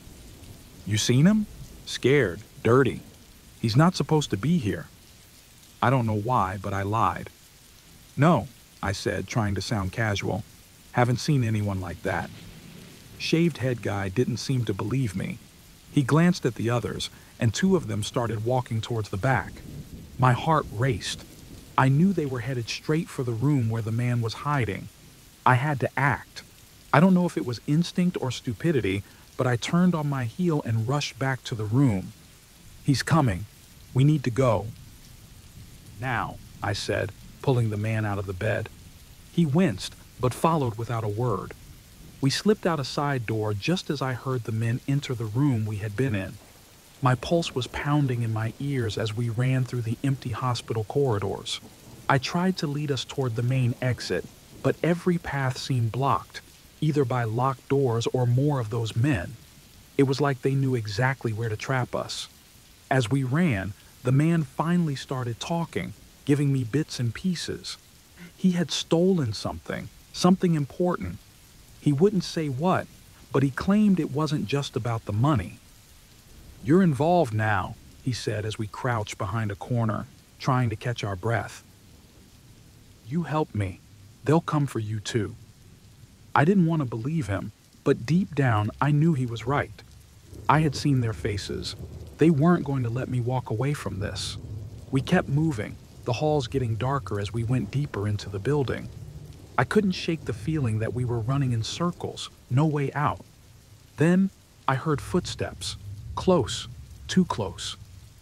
You seen him? Scared, dirty. He's not supposed to be here. I don't know why, but I lied. No, I said, trying to sound casual. Haven't seen anyone like that. Shaved head guy didn't seem to believe me. He glanced at the others, and two of them started walking towards the back. My heart raced. I knew they were headed straight for the room where the man was hiding. I had to act. I don't know if it was instinct or stupidity, but I turned on my heel and rushed back to the room. He's coming. We need to go. Now, I said, pulling the man out of the bed. He winced, but followed without a word. We slipped out a side door just as I heard the men enter the room we had been in. My pulse was pounding in my ears as we ran through the empty hospital corridors. I tried to lead us toward the main exit, but every path seemed blocked, either by locked doors or more of those men. It was like they knew exactly where to trap us. As we ran, the man finally started talking, giving me bits and pieces. He had stolen something important. He wouldn't say what, but he claimed it wasn't just about the money. You're involved now, he said as we crouched behind a corner, trying to catch our breath. You helped me. They'll come for you too. I didn't want to believe him, but deep down I knew he was right. I had seen their faces. They weren't going to let me walk away from this. We kept moving, the halls getting darker as we went deeper into the building. I couldn't shake the feeling that we were running in circles, no way out. Then I heard footsteps. Close, too close.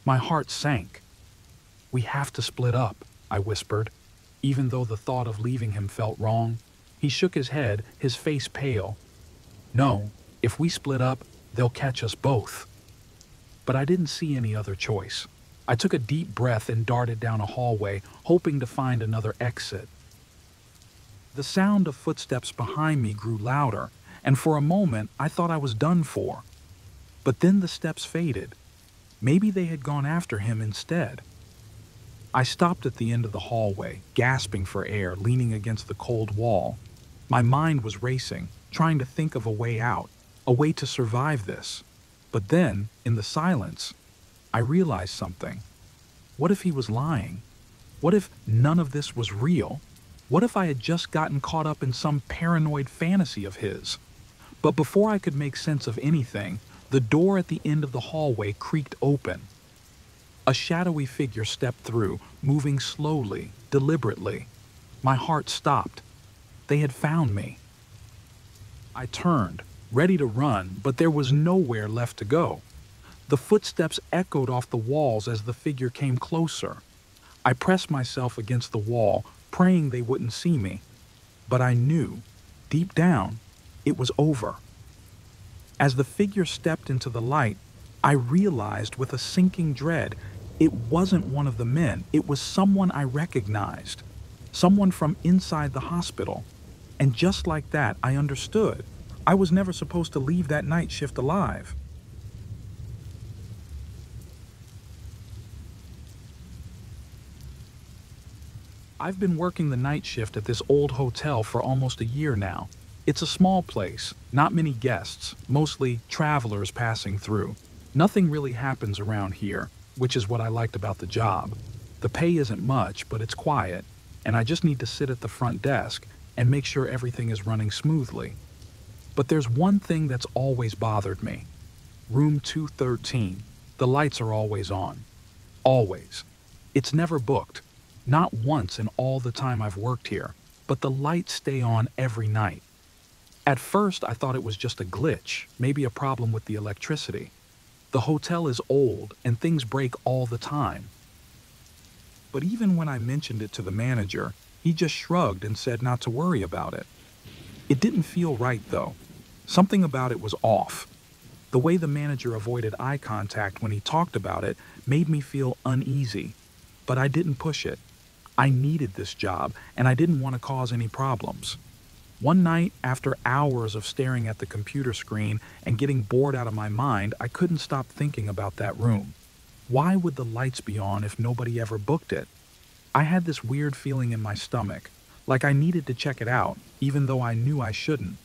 My heart sank. We have to split up, I whispered, even though the thought of leaving him felt wrong. He shook his head, his face pale. No, if we split up, they'll catch us both. But I didn't see any other choice. I took a deep breath and darted down a hallway, hoping to find another exit. The sound of footsteps behind me grew louder, and for a moment I thought I was done for. But then the steps faded. Maybe they had gone after him instead. I stopped at the end of the hallway, gasping for air, leaning against the cold wall. My mind was racing, trying to think of a way out, a way to survive this. But then, in the silence, I realized something. What if he was lying? What if none of this was real? What if I had just gotten caught up in some paranoid fantasy of his? But before I could make sense of anything, the door at the end of the hallway creaked open. A shadowy figure stepped through, moving slowly, deliberately. My heart stopped. They had found me. I turned, ready to run, but there was nowhere left to go. The footsteps echoed off the walls as the figure came closer. I pressed myself against the wall, praying they wouldn't see me. But I knew, deep down, it was over. As the figure stepped into the light, I realized with a sinking dread, it wasn't one of the men. It was someone I recognized. Someone from inside the hospital. And just like that, I understood. I was never supposed to leave that night shift alive. I've been working the night shift at this old hotel for almost a year now. It's a small place, not many guests, mostly travelers passing through. Nothing really happens around here, which is what I liked about the job. The pay isn't much, but it's quiet, and I just need to sit at the front desk and make sure everything is running smoothly. But there's one thing that's always bothered me. Room 213. The lights are always on. Always. It's never booked. Not once in all the time I've worked here, but the lights stay on every night. At first, I thought it was just a glitch, maybe a problem with the electricity. The hotel is old and things break all the time. But even when I mentioned it to the manager, he just shrugged and said not to worry about it. It didn't feel right though. Something about it was off. The way the manager avoided eye contact when he talked about it made me feel uneasy. But I didn't push it. I needed this job, and I didn't want to cause any problems. One night, after hours of staring at the computer screen and getting bored out of my mind, I couldn't stop thinking about that room. Why would the lights be on if nobody ever booked it? I had this weird feeling in my stomach, like I needed to check it out, even though I knew I shouldn't.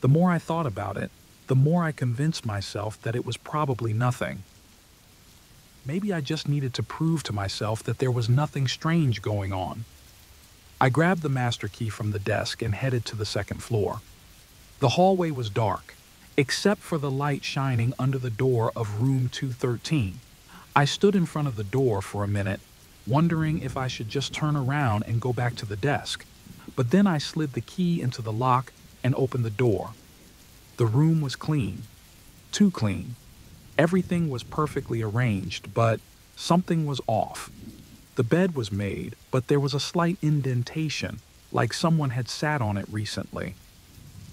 The more I thought about it, the more I convinced myself that it was probably nothing. Maybe I just needed to prove to myself that there was nothing strange going on. I grabbed the master key from the desk and headed to the second floor. The hallway was dark, except for the light shining under the door of room 213. I stood in front of the door for a minute, wondering if I should just turn around and go back to the desk. But then I slid the key into the lock and opened the door. The room was clean. Too clean. Everything was perfectly arranged, but something was off. The bed was made, but there was a slight indentation, like someone had sat on it recently.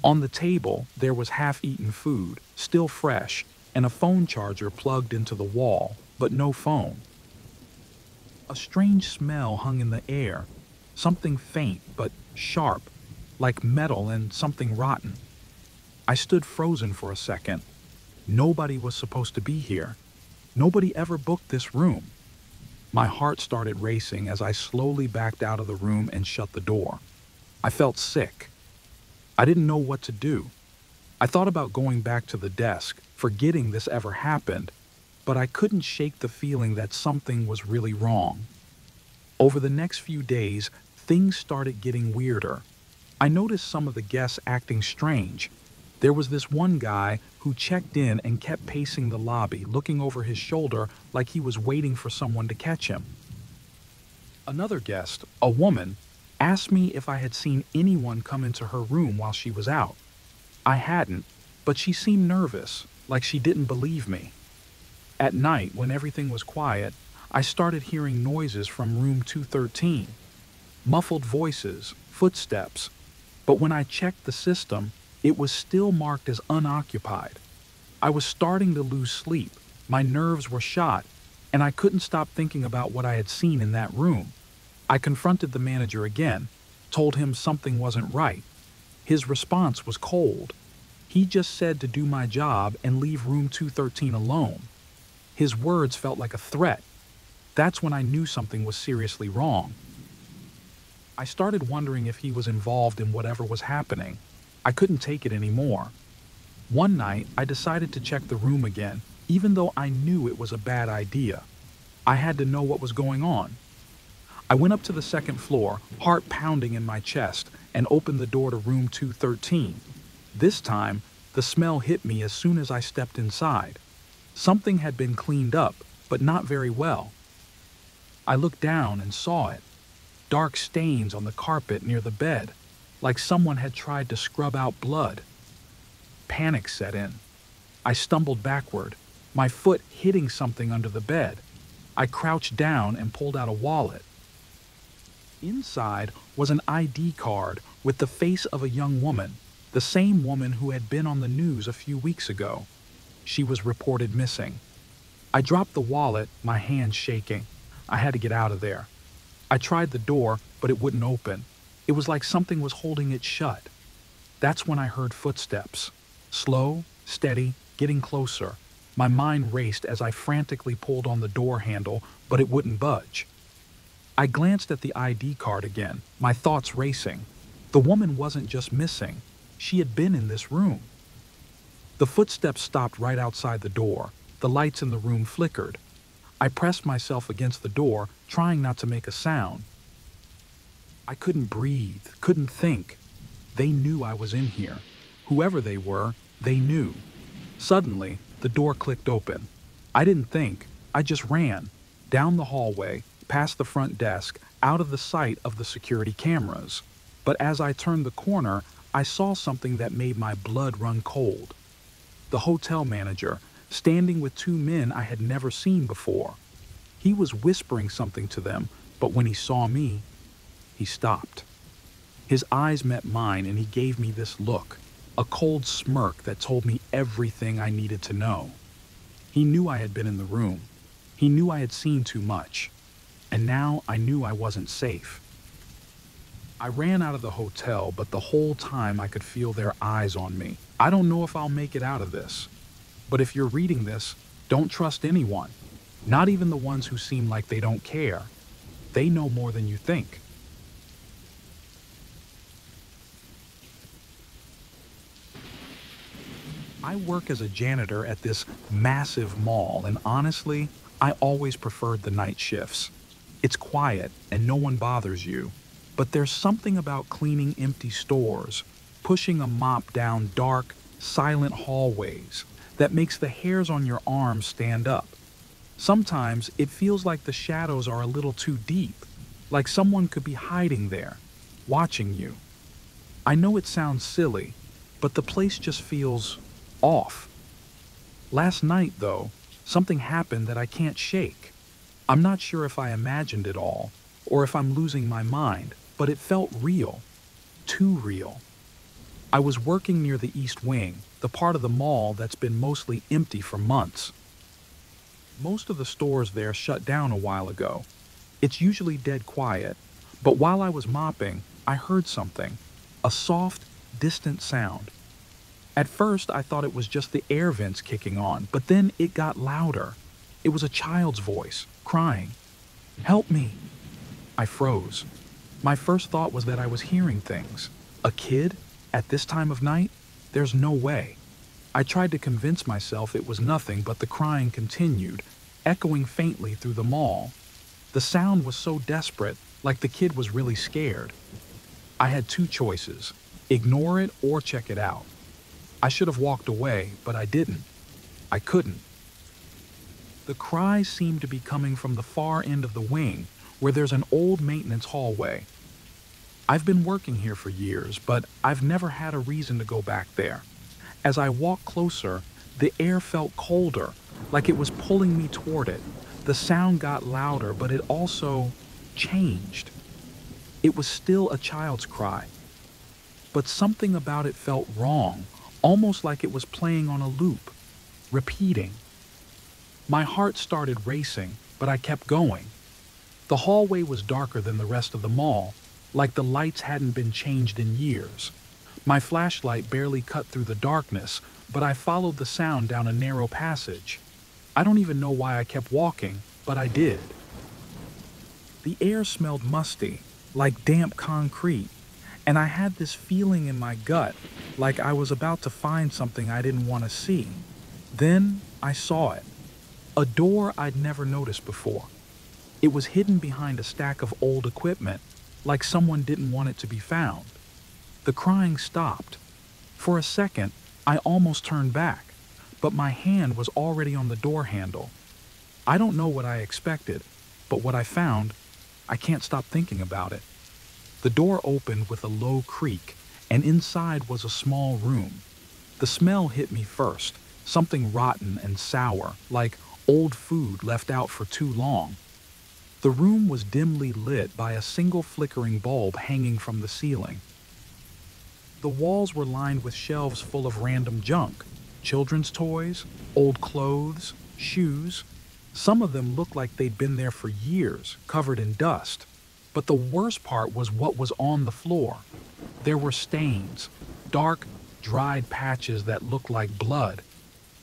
On the table, there was half-eaten food, still fresh, and a phone charger plugged into the wall, but no phone. A strange smell hung in the air, something faint but sharp, like metal and something rotten. I stood frozen for a second. Nobody was supposed to be here. Nobody ever booked this room. My heart started racing as I slowly backed out of the room and shut the door. I felt sick. I didn't know what to do. I thought about going back to the desk, forgetting this ever happened, but I couldn't shake the feeling that something was really wrong. Over the next few days, things started getting weirder. I noticed some of the guests acting strange. There was this one guy who checked in and kept pacing the lobby, looking over his shoulder like he was waiting for someone to catch him. Another guest, a woman, asked me if I had seen anyone come into her room while she was out. I hadn't, but she seemed nervous, like she didn't believe me. At night, when everything was quiet, I started hearing noises from room 213. Muffled voices, footsteps. But when I checked the system, it was still marked as unoccupied. I was starting to lose sleep, my nerves were shot, and I couldn't stop thinking about what I had seen in that room. I confronted the manager again, told him something wasn't right. His response was cold. He just said to do my job and leave room 213 alone. His words felt like a threat. That's when I knew something was seriously wrong. I started wondering if he was involved in whatever was happening. I couldn't take it anymore. One night, I decided to check the room again, even though I knew it was a bad idea. I had to know what was going on. I went up to the second floor, heart pounding in my chest, and opened the door to room 213. This time, the smell hit me as soon as I stepped inside. Something had been cleaned up, but not very well. I looked down and saw it. Dark stains on the carpet near the bed, like someone had tried to scrub out blood. Panic set in. I stumbled backward, my foot hitting something under the bed. I crouched down and pulled out a wallet. Inside was an ID card with the face of a young woman, the same woman who had been on the news a few weeks ago. She was reported missing. I dropped the wallet, my hands shaking. I had to get out of there. I tried the door, but it wouldn't open. It was like something was holding it shut. That's when I heard footsteps. Slow, steady, getting closer. My mind raced as I frantically pulled on the door handle, but it wouldn't budge. I glanced at the ID card again, my thoughts racing. The woman wasn't just missing. She had been in this room. The footsteps stopped right outside the door. The lights in the room flickered. I pressed myself against the door, trying not to make a sound. I couldn't breathe, couldn't think. They knew I was in here. Whoever they were, they knew. Suddenly, the door clicked open. I didn't think. I just ran. Down the hallway, past the front desk, out of the sight of the security cameras. But as I turned the corner, I saw something that made my blood run cold. The hotel manager, standing with two men I had never seen before. He was whispering something to them, but when he saw me, he stopped. His eyes met mine and he gave me this look, a cold smirk that told me everything I needed to know. He knew I had been in the room. He knew I had seen too much. And now I knew I wasn't safe. I ran out of the hotel, but the whole time I could feel their eyes on me. I don't know if I'll make it out of this. But if you're reading this, don't trust anyone. Not even the ones who seem like they don't care. They know more than you think. I work as a janitor at this massive mall, and honestly, I always preferred the night shifts. It's quiet and no one bothers you, but there's something about cleaning empty stores, pushing a mop down dark, silent hallways that makes the hairs on your arms stand up. Sometimes it feels like the shadows are a little too deep, like someone could be hiding there, watching you. I know it sounds silly, but the place just feels off. Last night, though, something happened that I can't shake. I'm not sure if I imagined it all or if I'm losing my mind, but it felt real. Too real. I was working near the East Wing, the part of the mall that's been mostly empty for months. Most of the stores there shut down a while ago. It's usually dead quiet, but while I was mopping, I heard something. A soft, distant sound. At first, I thought it was just the air vents kicking on, but then it got louder. It was a child's voice, crying. "Help me!" I froze. My first thought was that I was hearing things. A kid? At this time of night? There's no way. I tried to convince myself it was nothing, but the crying continued, echoing faintly through the mall. The sound was so desperate, like the kid was really scared. I had two choices: ignore it or check it out. I should have walked away, but I didn't. I couldn't. The cries seemed to be coming from the far end of the wing, where there's an old maintenance hallway. I've been working here for years, but I've never had a reason to go back there. As I walked closer, the air felt colder, like it was pulling me toward it. The sound got louder, but it also changed. It was still a child's cry, but something about it felt wrong, almost like it was playing on a loop, repeating. My heart started racing, but I kept going. The hallway was darker than the rest of the mall, like the lights hadn't been changed in years. My flashlight barely cut through the darkness, but I followed the sound down a narrow passage. I don't even know why I kept walking, but I did. The air smelled musty, like damp concrete, and I had this feeling in my gut, like I was about to find something I didn't want to see. Then I saw it. A door I'd never noticed before. It was hidden behind a stack of old equipment, like someone didn't want it to be found. The crying stopped. For a second, I almost turned back, but my hand was already on the door handle. I don't know what I expected, but what I found, I can't stop thinking about it. The door opened with a low creak, and inside was a small room. The smell hit me first, something rotten and sour, like old food left out for too long. The room was dimly lit by a single flickering bulb hanging from the ceiling. The walls were lined with shelves full of random junk, children's toys, old clothes, shoes. Some of them looked like they'd been there for years, covered in dust. But the worst part was what was on the floor. There were stains, dark, dried patches that looked like blood.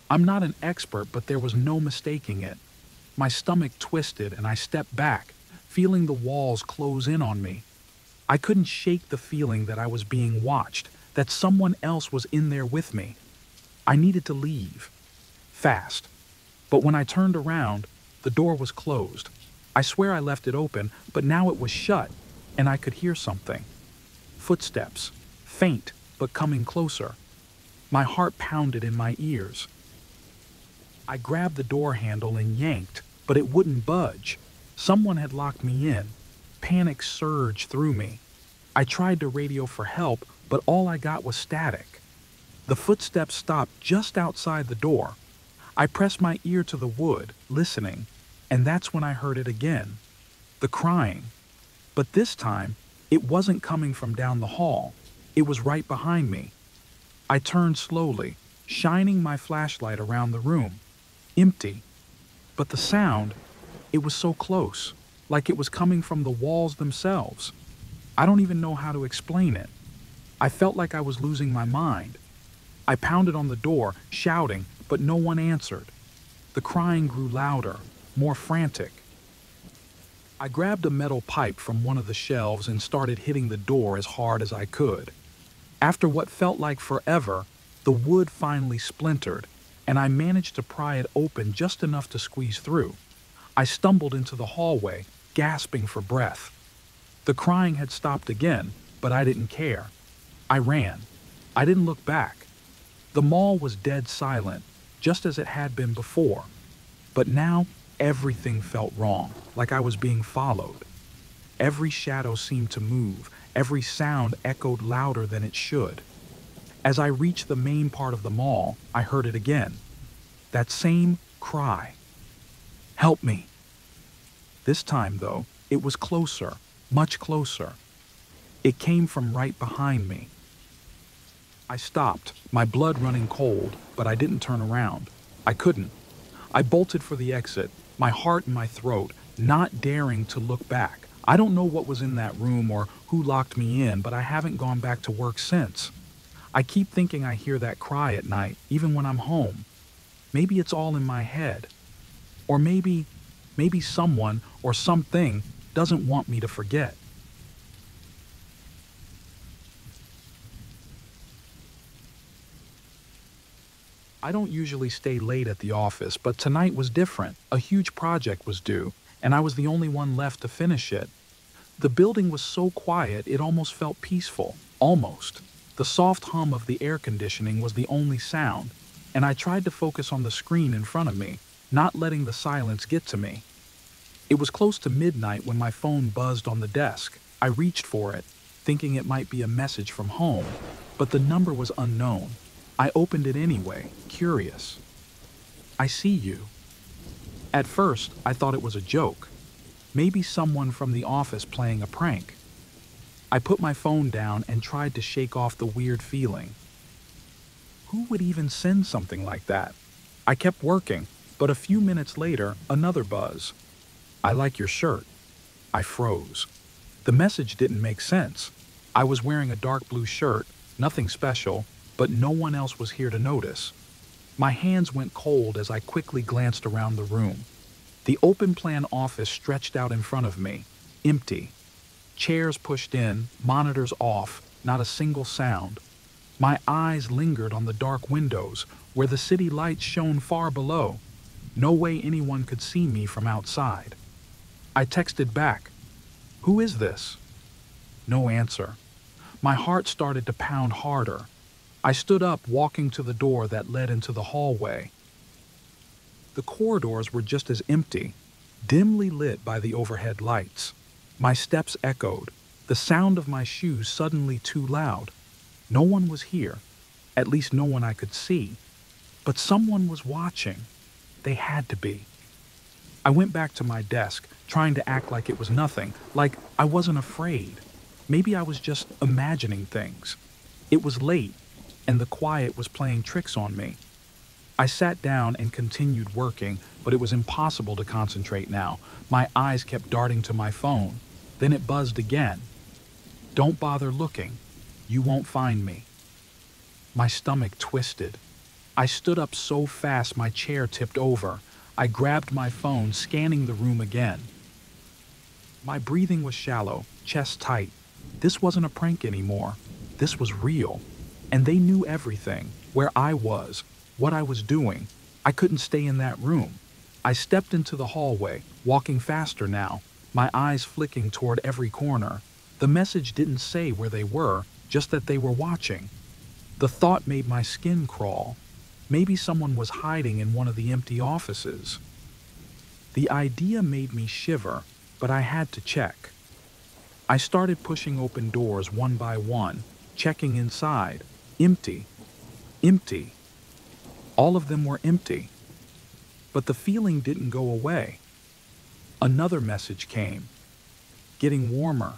I'm not an expert, but there was no mistaking it. My stomach twisted and I stepped back, feeling the walls close in on me. I couldn't shake the feeling that I was being watched, that someone else was in there with me. I needed to leave. Fast. But when I turned around, the door was closed. I swear I left it open, but now it was shut, and I could hear something. Footsteps, faint but coming closer. My heart pounded in my ears. I grabbed the door handle and yanked, but it wouldn't budge. Someone had locked me in. Panic surged through me. I tried to radio for help, but all I got was static. The footsteps stopped just outside the door. I pressed my ear to the wood, listening, and that's when I heard it again. The crying. But this time, it wasn't coming from down the hall. It was right behind me. I turned slowly, shining my flashlight around the room. Empty. But the sound, it was so close, like it was coming from the walls themselves. I don't even know how to explain it. I felt like I was losing my mind. I pounded on the door, shouting, but no one answered. The crying grew louder, more frantic. I grabbed a metal pipe from one of the shelves and started hitting the door as hard as I could. After what felt like forever, The wood finally splintered, and I managed to pry it open just enough to squeeze through. I stumbled into the hallway, gasping for breath. The crying had stopped again, but I didn't care. I ran. I didn't look back. The mall was dead silent, just as it had been before. But now, everything felt wrong, like I was being followed. Every shadow seemed to move, every sound echoed louder than it should. As I reached the main part of the mall, I heard it again. That same cry. Help me. This time, though, it was closer, much closer. It came from right behind me. I stopped, my blood running cold, but I didn't turn around. I couldn't. I bolted for the exit, my heart in my throat, not daring to look back. I don't know what was in that room or who locked me in, but I haven't gone back to work since. I keep thinking I hear that cry at night, even when I'm home. Maybe it's all in my head. Or maybe someone or something doesn't want me to forget. I don't usually stay late at the office, but tonight was different. A huge project was due, and I was the only one left to finish it. The building was so quiet it almost felt peaceful. Almost. The soft hum of the air conditioning was the only sound, and I tried to focus on the screen in front of me, not letting the silence get to me. It was close to midnight when my phone buzzed on the desk. I reached for it, thinking it might be a message from home, but the number was unknown. I opened it anyway, curious. I see you. At first, I thought it was a joke. Maybe someone from the office playing a prank. I put my phone down and tried to shake off the weird feeling. Who would even send something like that? I kept working, but a few minutes later, another buzz. I like your shirt. I froze. The message didn't make sense. I was wearing a dark blue shirt, nothing special, but no one else was here to notice. My hands went cold as I quickly glanced around the room. The open-plan office stretched out in front of me, empty. Chairs pushed in, monitors off, not a single sound. My eyes lingered on the dark windows, where the city lights shone far below. No way anyone could see me from outside. I texted back, "Who is this?" No answer. My heart started to pound harder. I stood up, walking to the door that led into the hallway. The corridors were just as empty, dimly lit by the overhead lights. My steps echoed, the sound of my shoes suddenly too loud. No one was here, at least no one I could see. But someone was watching. They had to be. I went back to my desk, trying to act like it was nothing, like I wasn't afraid. Maybe I was just imagining things. It was late, and the quiet was playing tricks on me. I sat down and continued working, but it was impossible to concentrate now. My eyes kept darting to my phone. Then it buzzed again. "Don't bother looking. You won't find me." My stomach twisted. I stood up so fast my chair tipped over. I grabbed my phone, scanning the room again. My breathing was shallow, chest tight. This wasn't a prank anymore. This was real. And they knew everything, where I was, what I was doing. I couldn't stay in that room. I stepped into the hallway, walking faster now, my eyes flicking toward every corner. The message didn't say where they were, just that they were watching. The thought made my skin crawl. Maybe someone was hiding in one of the empty offices. The idea made me shiver, but I had to check. I started pushing open doors one by one, checking inside. Empty. Empty. All of them were empty. But the feeling didn't go away. Another message came. Getting warmer.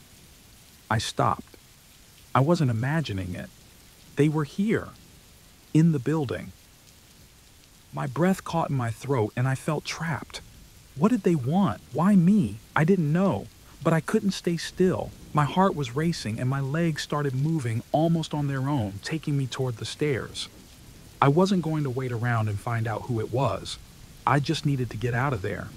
I stopped. I wasn't imagining it. They were here. In the building. My breath caught in my throat and I felt trapped. What did they want? Why me? I didn't know. But I couldn't stay still. My heart was racing and my legs started moving almost on their own, taking me toward the stairs. I wasn't going to wait around and find out who it was. I just needed to get out of there.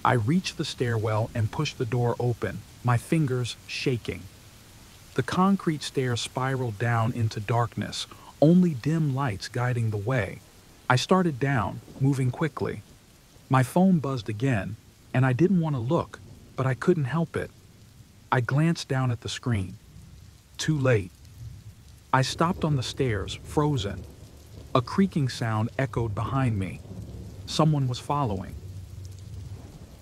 I reached the stairwell and pushed the door open, my fingers shaking. The concrete stairs spiraled down into darkness, only dim lights guiding the way. I started down, moving quickly. My phone buzzed again, and I didn't want to look, but I couldn't help it. I glanced down at the screen. Too late. I stopped on the stairs, frozen. A creaking sound echoed behind me. Someone was following.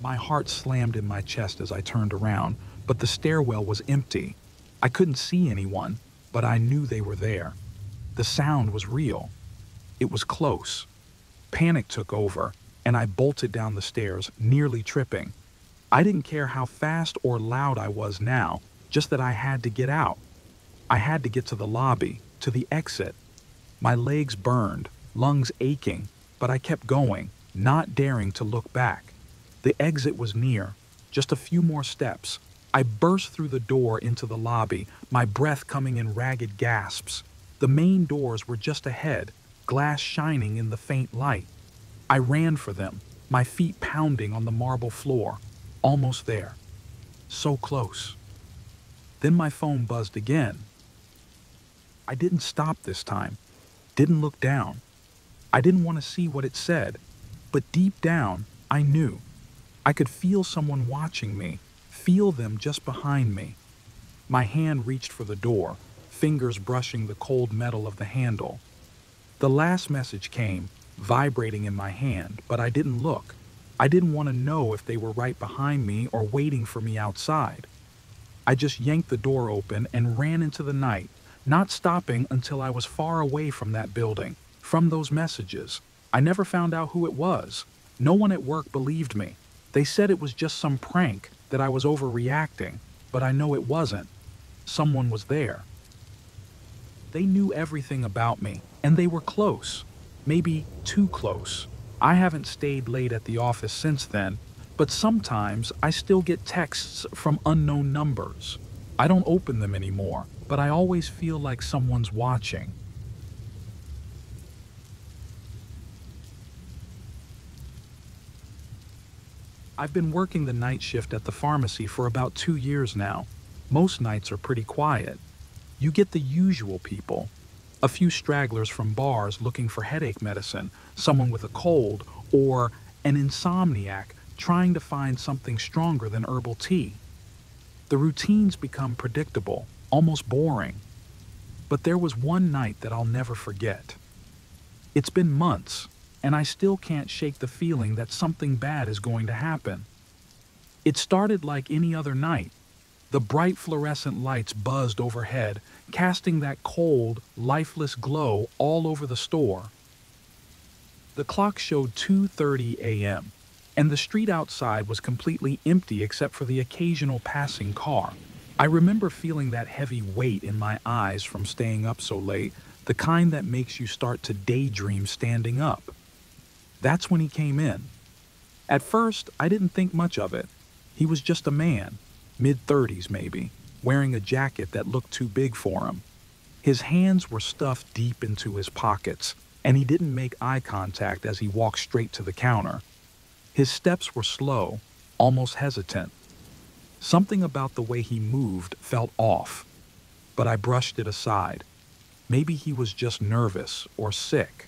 My heart slammed in my chest as I turned around, but the stairwell was empty. I couldn't see anyone, but I knew they were there. The sound was real. It was close. Panic took over, and I bolted down the stairs, nearly tripping. I didn't care how fast or loud I was now, just that I had to get out. I had to get to the lobby, to the exit. My legs burned, lungs aching, but I kept going, not daring to look back. The exit was near, just a few more steps. I burst through the door into the lobby, my breath coming in ragged gasps. The main doors were just ahead, glass shining in the faint light. I ran for them, my feet pounding on the marble floor. Almost there. So close. Then my phone buzzed again. I didn't stop this time. Didn't look down. I didn't want to see what it said, but deep down, I knew. I could feel someone watching me, feel them just behind me. My hand reached for the door, fingers brushing the cold metal of the handle. The last message came, vibrating in my hand, but I didn't look. I didn't want to know if they were right behind me or waiting for me outside. I just yanked the door open and ran into the night, not stopping until I was far away from that building, from those messages. I never found out who it was. No one at work believed me. They said it was just some prank, that I was overreacting, but I know it wasn't. Someone was there. They knew everything about me, and they were close. Maybe too close. I haven't stayed late at the office since then, but sometimes I still get texts from unknown numbers. I don't open them anymore, but I always feel like someone's watching. I've been working the night shift at the pharmacy for about 2 years now. Most nights are pretty quiet. You get the usual people. A few stragglers from bars looking for headache medicine, someone with a cold, or an insomniac trying to find something stronger than herbal tea. The routines become predictable, almost boring. But there was one night that I'll never forget. It's been months, and I still can't shake the feeling that something bad is going to happen. It started like any other night. The bright fluorescent lights buzzed overhead, casting that cold, lifeless glow all over the store. The clock showed 2:30 a.m., and the street outside was completely empty except for the occasional passing car. I remember feeling that heavy weight in my eyes from staying up so late, the kind that makes you start to daydream standing up. That's when he came in. At first, I didn't think much of it. He was just a man, mid-30s maybe, wearing a jacket that looked too big for him. His hands were stuffed deep into his pockets, and he didn't make eye contact as he walked straight to the counter. His steps were slow, almost hesitant. Something about the way he moved felt off, but I brushed it aside. Maybe he was just nervous or sick.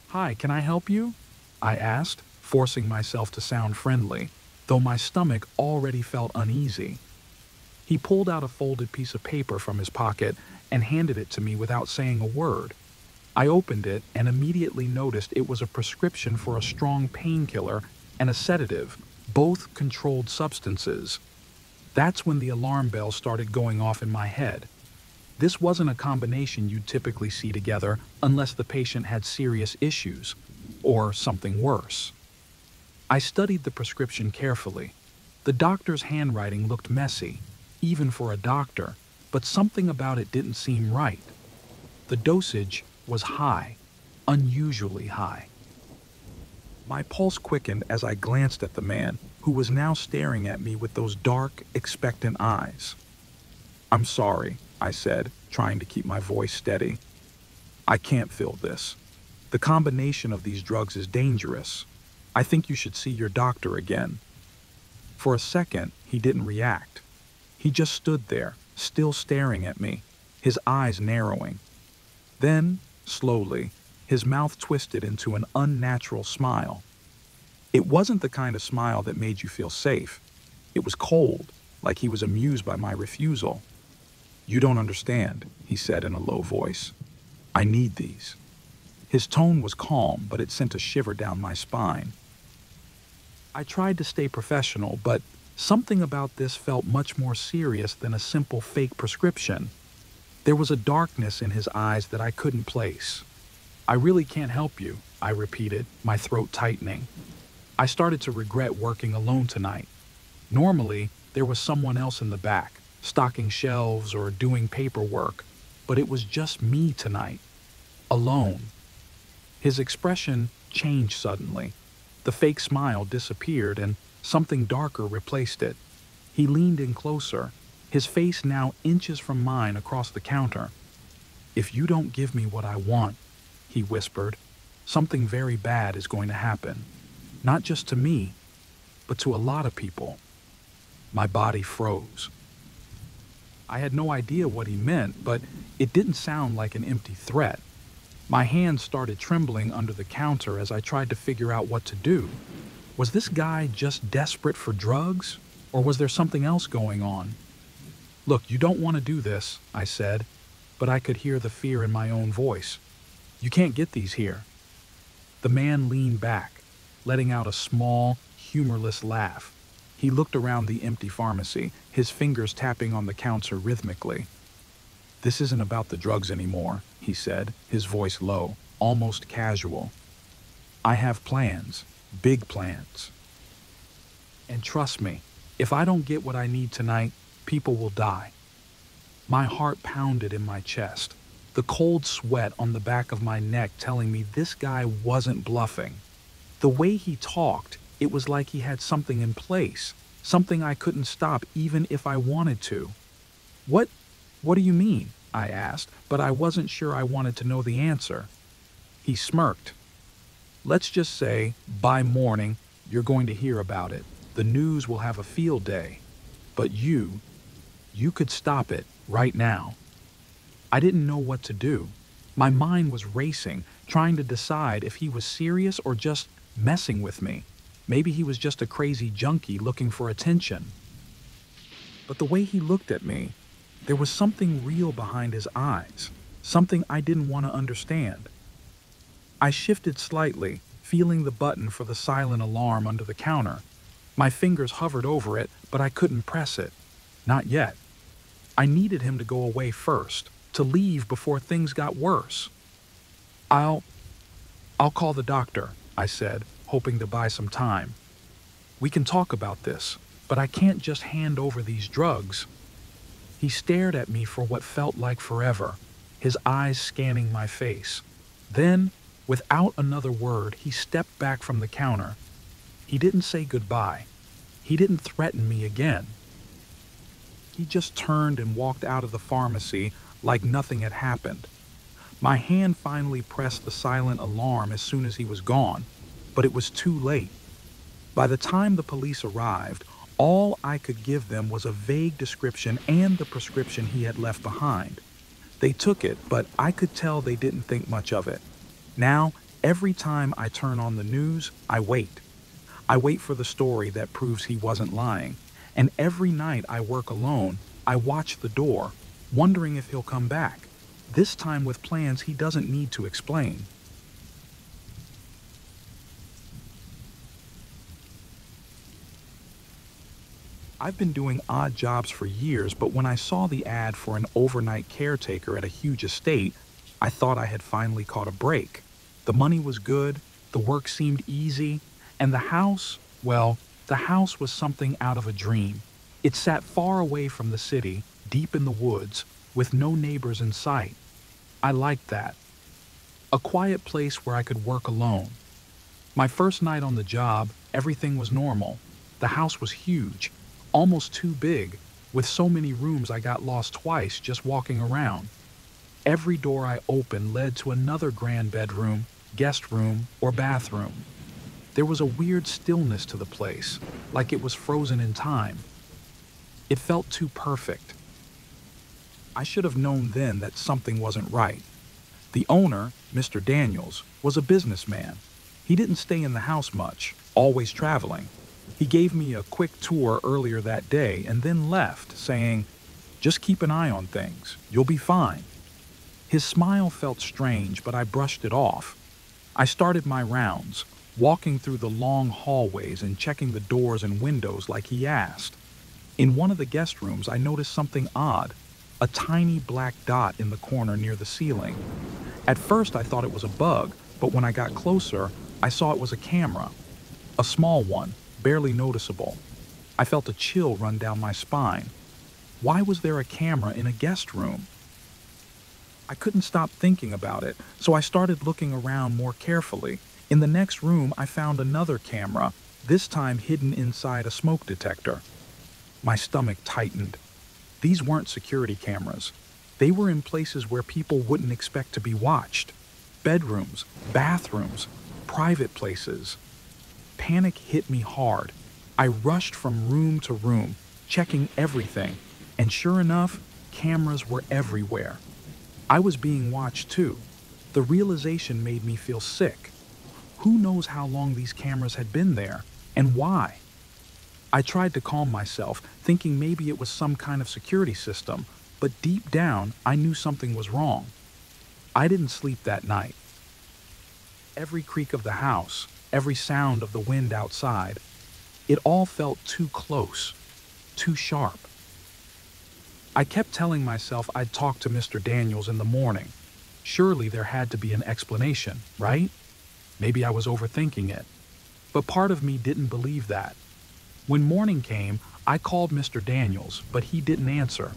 "Hi, can I help you?" I asked, forcing myself to sound friendly, though my stomach already felt uneasy. He pulled out a folded piece of paper from his pocket and handed it to me without saying a word. I opened it and immediately noticed it was a prescription for a strong painkiller and a sedative, both controlled substances. That's when the alarm bell started going off in my head. This wasn't a combination you'd typically see together unless the patient had serious issues, or something worse. I studied the prescription carefully. The doctor's handwriting looked messy, even for a doctor, but something about it didn't seem right. The dosage was high, unusually high. My pulse quickened as I glanced at the man, who was now staring at me with those dark, expectant eyes. "I'm sorry," I said, trying to keep my voice steady. "I can't fill this. The combination of these drugs is dangerous. I think you should see your doctor again." For a second, he didn't react. He just stood there, still staring at me, his eyes narrowing. Then, slowly, his mouth twisted into an unnatural smile. It wasn't the kind of smile that made you feel safe. It was cold, like he was amused by my refusal. "You don't understand," he said in a low voice. "I need these." His tone was calm, but it sent a shiver down my spine. I tried to stay professional, but something about this felt much more serious than a simple fake prescription. There was a darkness in his eyes that I couldn't place. "I really can't help you," I repeated, my throat tightening. I started to regret working alone tonight. Normally, there was someone else in the back, stocking shelves or doing paperwork, but it was just me tonight, alone. His expression changed suddenly. The fake smile disappeared and something darker replaced it. He leaned in closer, his face now inches from mine across the counter. "If you don't give me what I want," he whispered, "something very bad is going to happen. Not just to me, but to a lot of people." My body froze. I had no idea what he meant, but it didn't sound like an empty threat. My hands started trembling under the counter as I tried to figure out what to do. Was this guy just desperate for drugs, or was there something else going on? "Look, you don't want to do this," I said, but I could hear the fear in my own voice. "You can't get these here." The man leaned back, letting out a small, humorless laugh. He looked around the empty pharmacy, his fingers tapping on the counter rhythmically. "This isn't about the drugs anymore," he said, his voice low, almost casual. "I have plans, big plans. And trust me, if I don't get what I need tonight, people will die." My heart pounded in my chest, the cold sweat on the back of my neck telling me this guy wasn't bluffing. The way he talked, it was like he had something in place, something I couldn't stop even if I wanted to. What do you mean?" I asked, but I wasn't sure I wanted to know the answer. He smirked. "Let's just say, by morning, you're going to hear about it. The news will have a field day. But you could stop it right now." I didn't know what to do. My mind was racing, trying to decide if he was serious or just messing with me. Maybe he was just a crazy junkie looking for attention. But the way he looked at me, there was something real behind his eyes, something I didn't want to understand. I shifted slightly, feeling the button for the silent alarm under the counter. My fingers hovered over it, but I couldn't press it. Not yet. I needed him to go away first, to leave before things got worse. I'll call the doctor," I said, hoping to buy some time. "We can talk about this, but I can't just hand over these drugs." He stared at me for what felt like forever, his eyes scanning my face. Then, without another word, he stepped back from the counter. He didn't say goodbye. He didn't threaten me again. He just turned and walked out of the pharmacy like nothing had happened. My hand finally pressed the silent alarm as soon as he was gone, but it was too late. By the time the police arrived, all I could give them was a vague description and the prescription he had left behind. They took it, but I could tell they didn't think much of it. Now, every time I turn on the news, I wait. I wait for the story that proves he wasn't lying. And every night I work alone, I watch the door, wondering if he'll come back, this time with plans he doesn't need to explain. I've been doing odd jobs for years, but when I saw the ad for an overnight caretaker at a huge estate, I thought I had finally caught a break. The money was good, the work seemed easy, and the house, well, the house was something out of a dream. It sat far away from the city, deep in the woods, with no neighbors in sight. I liked that. A quiet place where I could work alone. My first night on the job, everything was normal. The house was huge, almost too big, with so many rooms I got lost twice just walking around. Every door I opened led to another grand bedroom, guest room, or bathroom. There was a weird stillness to the place, like it was frozen in time. It felt too perfect. I should have known then that something wasn't right. The owner, Mr. Daniels, was a businessman. He didn't stay in the house much, always traveling. He gave me a quick tour earlier that day and then left, saying, "Just keep an eye on things. You'll be fine." His smile felt strange, but I brushed it off. I started my rounds, walking through the long hallways and checking the doors and windows like he asked. In one of the guest rooms, I noticed something odd, a tiny black dot in the corner near the ceiling. At first, I thought it was a bug, but when I got closer, I saw it was a camera. A small one, barely noticeable. I felt a chill run down my spine. Why was there a camera in a guest room? I couldn't stop thinking about it, so I started looking around more carefully. In the next room, I found another camera, this time hidden inside a smoke detector. My stomach tightened. These weren't security cameras. They were in places where people wouldn't expect to be watched. Bedrooms, bathrooms, private places. Panic hit me hard. I rushed from room to room, checking everything, and sure enough, cameras were everywhere. I was being watched too. The realization made me feel sick. Who knows how long these cameras had been there, and why? I tried to calm myself, thinking maybe it was some kind of security system, but deep down, I knew something was wrong. I didn't sleep that night. Every creak of the house, every sound of the wind outside, it all felt too close, too sharp. I kept telling myself I'd talk to Mr. Daniels in the morning. Surely there had to be an explanation, right? Maybe I was overthinking it. But part of me didn't believe that. When morning came, I called Mr. Daniels, but he didn't answer.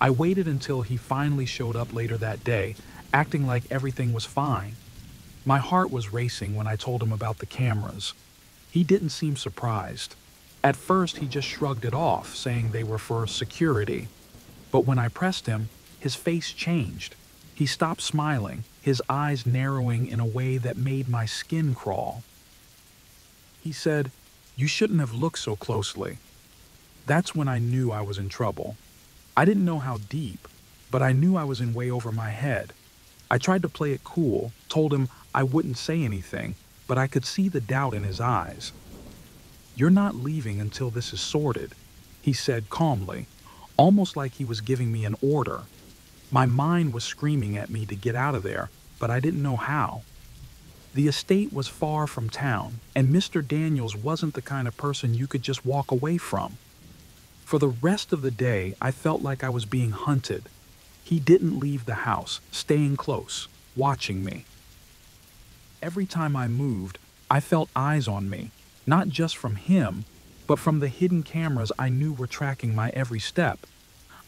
I waited until he finally showed up later that day, acting like everything was fine. My heart was racing when I told him about the cameras. He didn't seem surprised. At first, he just shrugged it off, saying they were for security. But when I pressed him, his face changed. He stopped smiling, his eyes narrowing in a way that made my skin crawl. He said, "You shouldn't have looked so closely." That's when I knew I was in trouble. I didn't know how deep, but I knew I was in way over my head. I tried to play it cool, told him I wouldn't say anything, but I could see the doubt in his eyes. "You're not leaving until this is sorted," he said calmly, almost like he was giving me an order. My mind was screaming at me to get out of there, but I didn't know how. The estate was far from town, and Mr. Daniels wasn't the kind of person you could just walk away from. For the rest of the day, I felt like I was being hunted. He didn't leave the house, staying close, watching me. Every time I moved, I felt eyes on me, not just from him, but from the hidden cameras I knew were tracking my every step.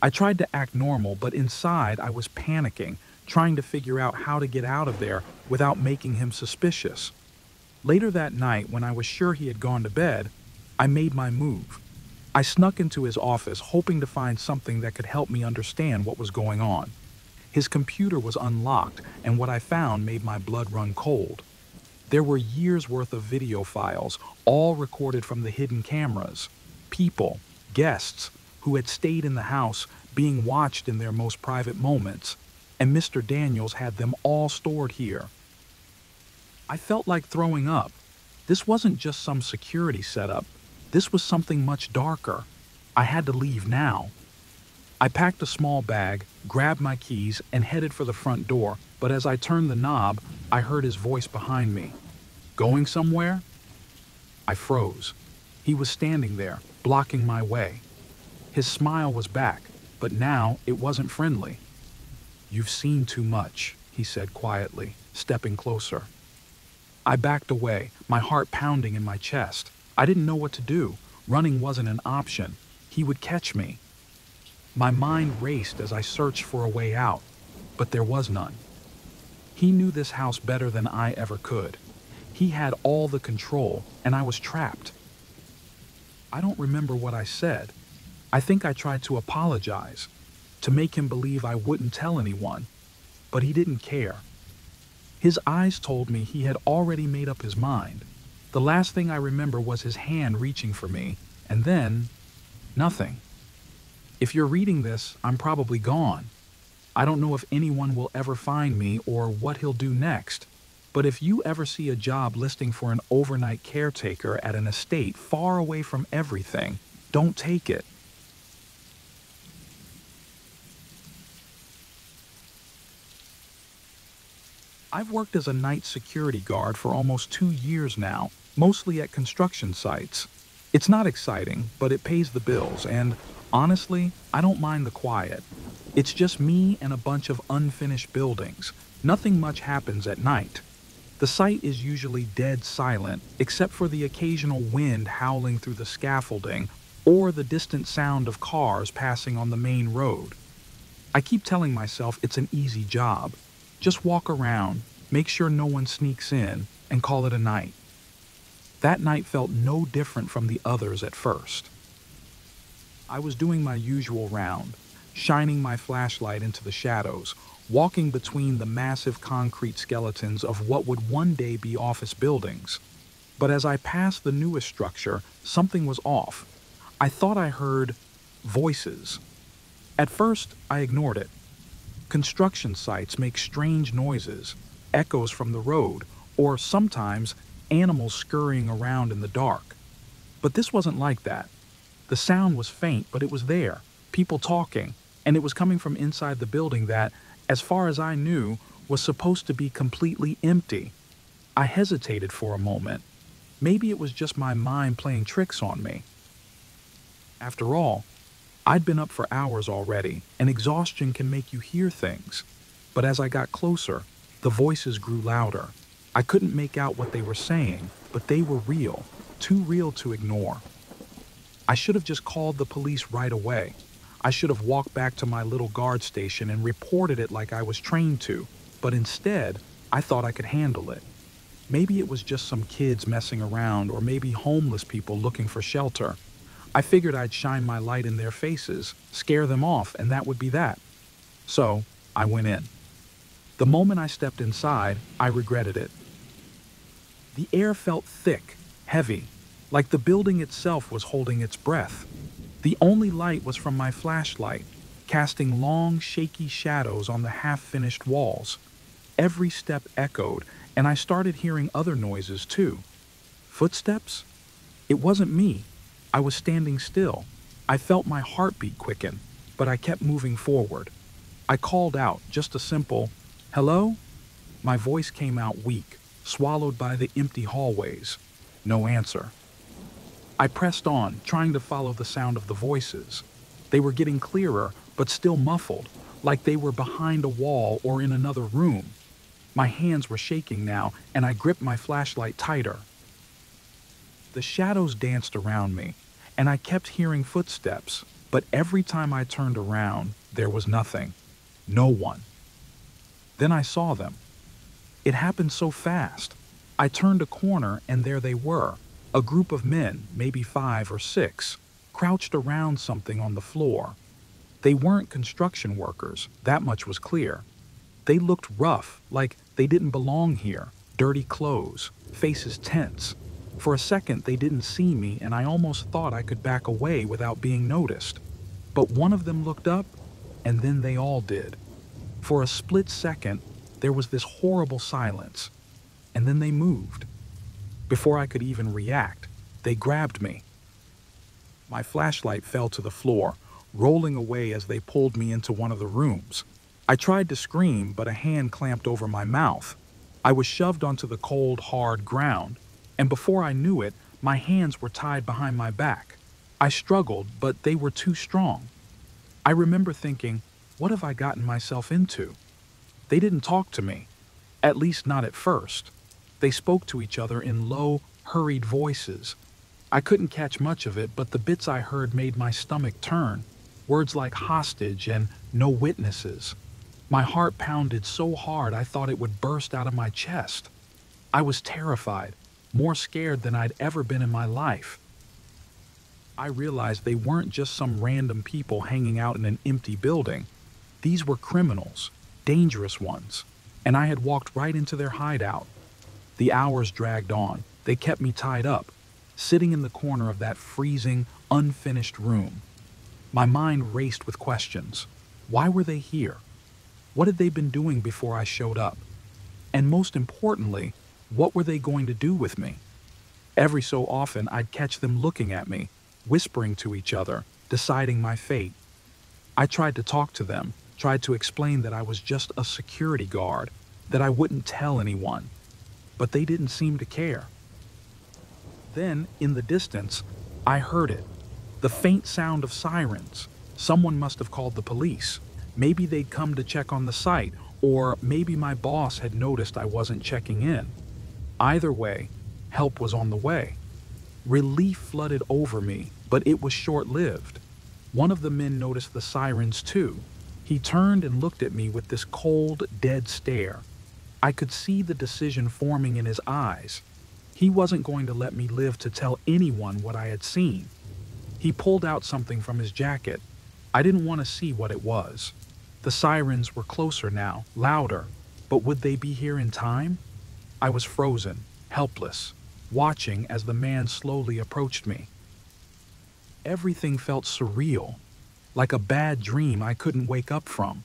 I tried to act normal, but inside I was panicking, trying to figure out how to get out of there without making him suspicious. Later that night, when I was sure he had gone to bed, I made my move. I snuck into his office, hoping to find something that could help me understand what was going on. His computer was unlocked, and what I found made my blood run cold. There were years' worth of video files, all recorded from the hidden cameras. People, guests, who had stayed in the house, being watched in their most private moments, and Mr. Daniels had them all stored here. I felt like throwing up. This wasn't just some security setup. This was something much darker. I had to leave now. I packed a small bag, grabbed my keys, and headed for the front door, but as I turned the knob, I heard his voice behind me. "Going somewhere?" I froze. He was standing there, blocking my way. His smile was back, but now it wasn't friendly. "You've seen too much," he said quietly, stepping closer. I backed away, my heart pounding in my chest. I didn't know what to do. Running wasn't an option. He would catch me. My mind raced as I searched for a way out, but there was none. He knew this house better than I ever could. He had all the control, and I was trapped. I don't remember what I said. I think I tried to apologize, to make him believe I wouldn't tell anyone, but he didn't care. His eyes told me he had already made up his mind. The last thing I remember was his hand reaching for me, and then, nothing. If you're reading this, I'm probably gone. I don't know if anyone will ever find me or what he'll do next. But if you ever see a job listing for an overnight caretaker at an estate far away from everything, don't take it. I've worked as a night security guard for almost 2 years now, mostly at construction sites. It's not exciting, but it pays the bills, and honestly, I don't mind the quiet. It's just me and a bunch of unfinished buildings. Nothing much happens at night. The site is usually dead silent, except for the occasional wind howling through the scaffolding or the distant sound of cars passing on the main road. I keep telling myself it's an easy job. Just walk around, make sure no one sneaks in, and call it a night. That night felt no different from the others at first. I was doing my usual round, shining my flashlight into the shadows, walking between the massive concrete skeletons of what would one day be office buildings. But as I passed the newest structure, something was off. I thought I heard voices. At first, I ignored it. Construction sites make strange noises, echoes from the road, or sometimes animals scurrying around in the dark. But this wasn't like that. The sound was faint, but it was there, people talking, and it was coming from inside the building that, as far as I knew, was supposed to be completely empty. I hesitated for a moment. Maybe it was just my mind playing tricks on me. After all, I'd been up for hours already, and exhaustion can make you hear things. But as I got closer, the voices grew louder. I couldn't make out what they were saying, but they were real, too real to ignore. I should have just called the police right away. I should have walked back to my little guard station and reported it like I was trained to, but instead, I thought I could handle it. Maybe it was just some kids messing around, or maybe homeless people looking for shelter. I figured I'd shine my light in their faces, scare them off, and that would be that. So, I went in. The moment I stepped inside, I regretted it. The air felt thick, heavy, like the building itself was holding its breath. The only light was from my flashlight, casting long, shaky shadows on the half-finished walls. Every step echoed, and I started hearing other noises too. Footsteps? It wasn't me. I was standing still. I felt my heartbeat quicken, but I kept moving forward. I called out, just a simple, "Hello?" My voice came out weak, swallowed by the empty hallways. No answer. I pressed on, trying to follow the sound of the voices. They were getting clearer, but still muffled, like they were behind a wall or in another room. My hands were shaking now, and I gripped my flashlight tighter. The shadows danced around me, and I kept hearing footsteps, but every time I turned around, there was nothing. No one. Then I saw them. It happened so fast. I turned a corner, and there they were, a group of men, maybe 5 or 6, crouched around something on the floor. They weren't construction workers, that much was clear. They looked rough, like they didn't belong here, dirty clothes, faces tense. For a second, they didn't see me, and I almost thought I could back away without being noticed. But one of them looked up, and then they all did. For a split second, there was this horrible silence, and then they moved. Before I could even react, they grabbed me. My flashlight fell to the floor, rolling away as they pulled me into one of the rooms. I tried to scream, but a hand clamped over my mouth. I was shoved onto the cold, hard ground, and before I knew it, my hands were tied behind my back. I struggled, but they were too strong. I remember thinking, what have I gotten myself into? They didn't talk to me, at least not at first. They spoke to each other in low, hurried voices. I couldn't catch much of it, but the bits I heard made my stomach turn. Words like hostage and no witnesses. My heart pounded so hard I thought it would burst out of my chest. I was terrified, more scared than I'd ever been in my life. I realized they weren't just some random people hanging out in an empty building. These were criminals, dangerous ones, and I had walked right into their hideout. The hours dragged on. They kept me tied up, sitting in the corner of that freezing, unfinished room. My mind raced with questions. Why were they here? What had they been doing before I showed up? And most importantly, what were they going to do with me? Every so often, I'd catch them looking at me, whispering to each other, deciding my fate. I tried to talk to them, tried to explain that I was just a security guard, that I wouldn't tell anyone, but they didn't seem to care. Then, in the distance, I heard it. The faint sound of sirens. Someone must have called the police. Maybe they'd come to check on the site, or maybe my boss had noticed I wasn't checking in. Either way, help was on the way. Relief flooded over me, but it was short-lived. One of the men noticed the sirens too. He turned and looked at me with this cold, dead stare. I could see the decision forming in his eyes. He wasn't going to let me live to tell anyone what I had seen. He pulled out something from his jacket. I didn't want to see what it was. The sirens were closer now, louder, but would they be here in time? I was frozen, helpless, watching as the man slowly approached me. Everything felt surreal, like a bad dream I couldn't wake up from.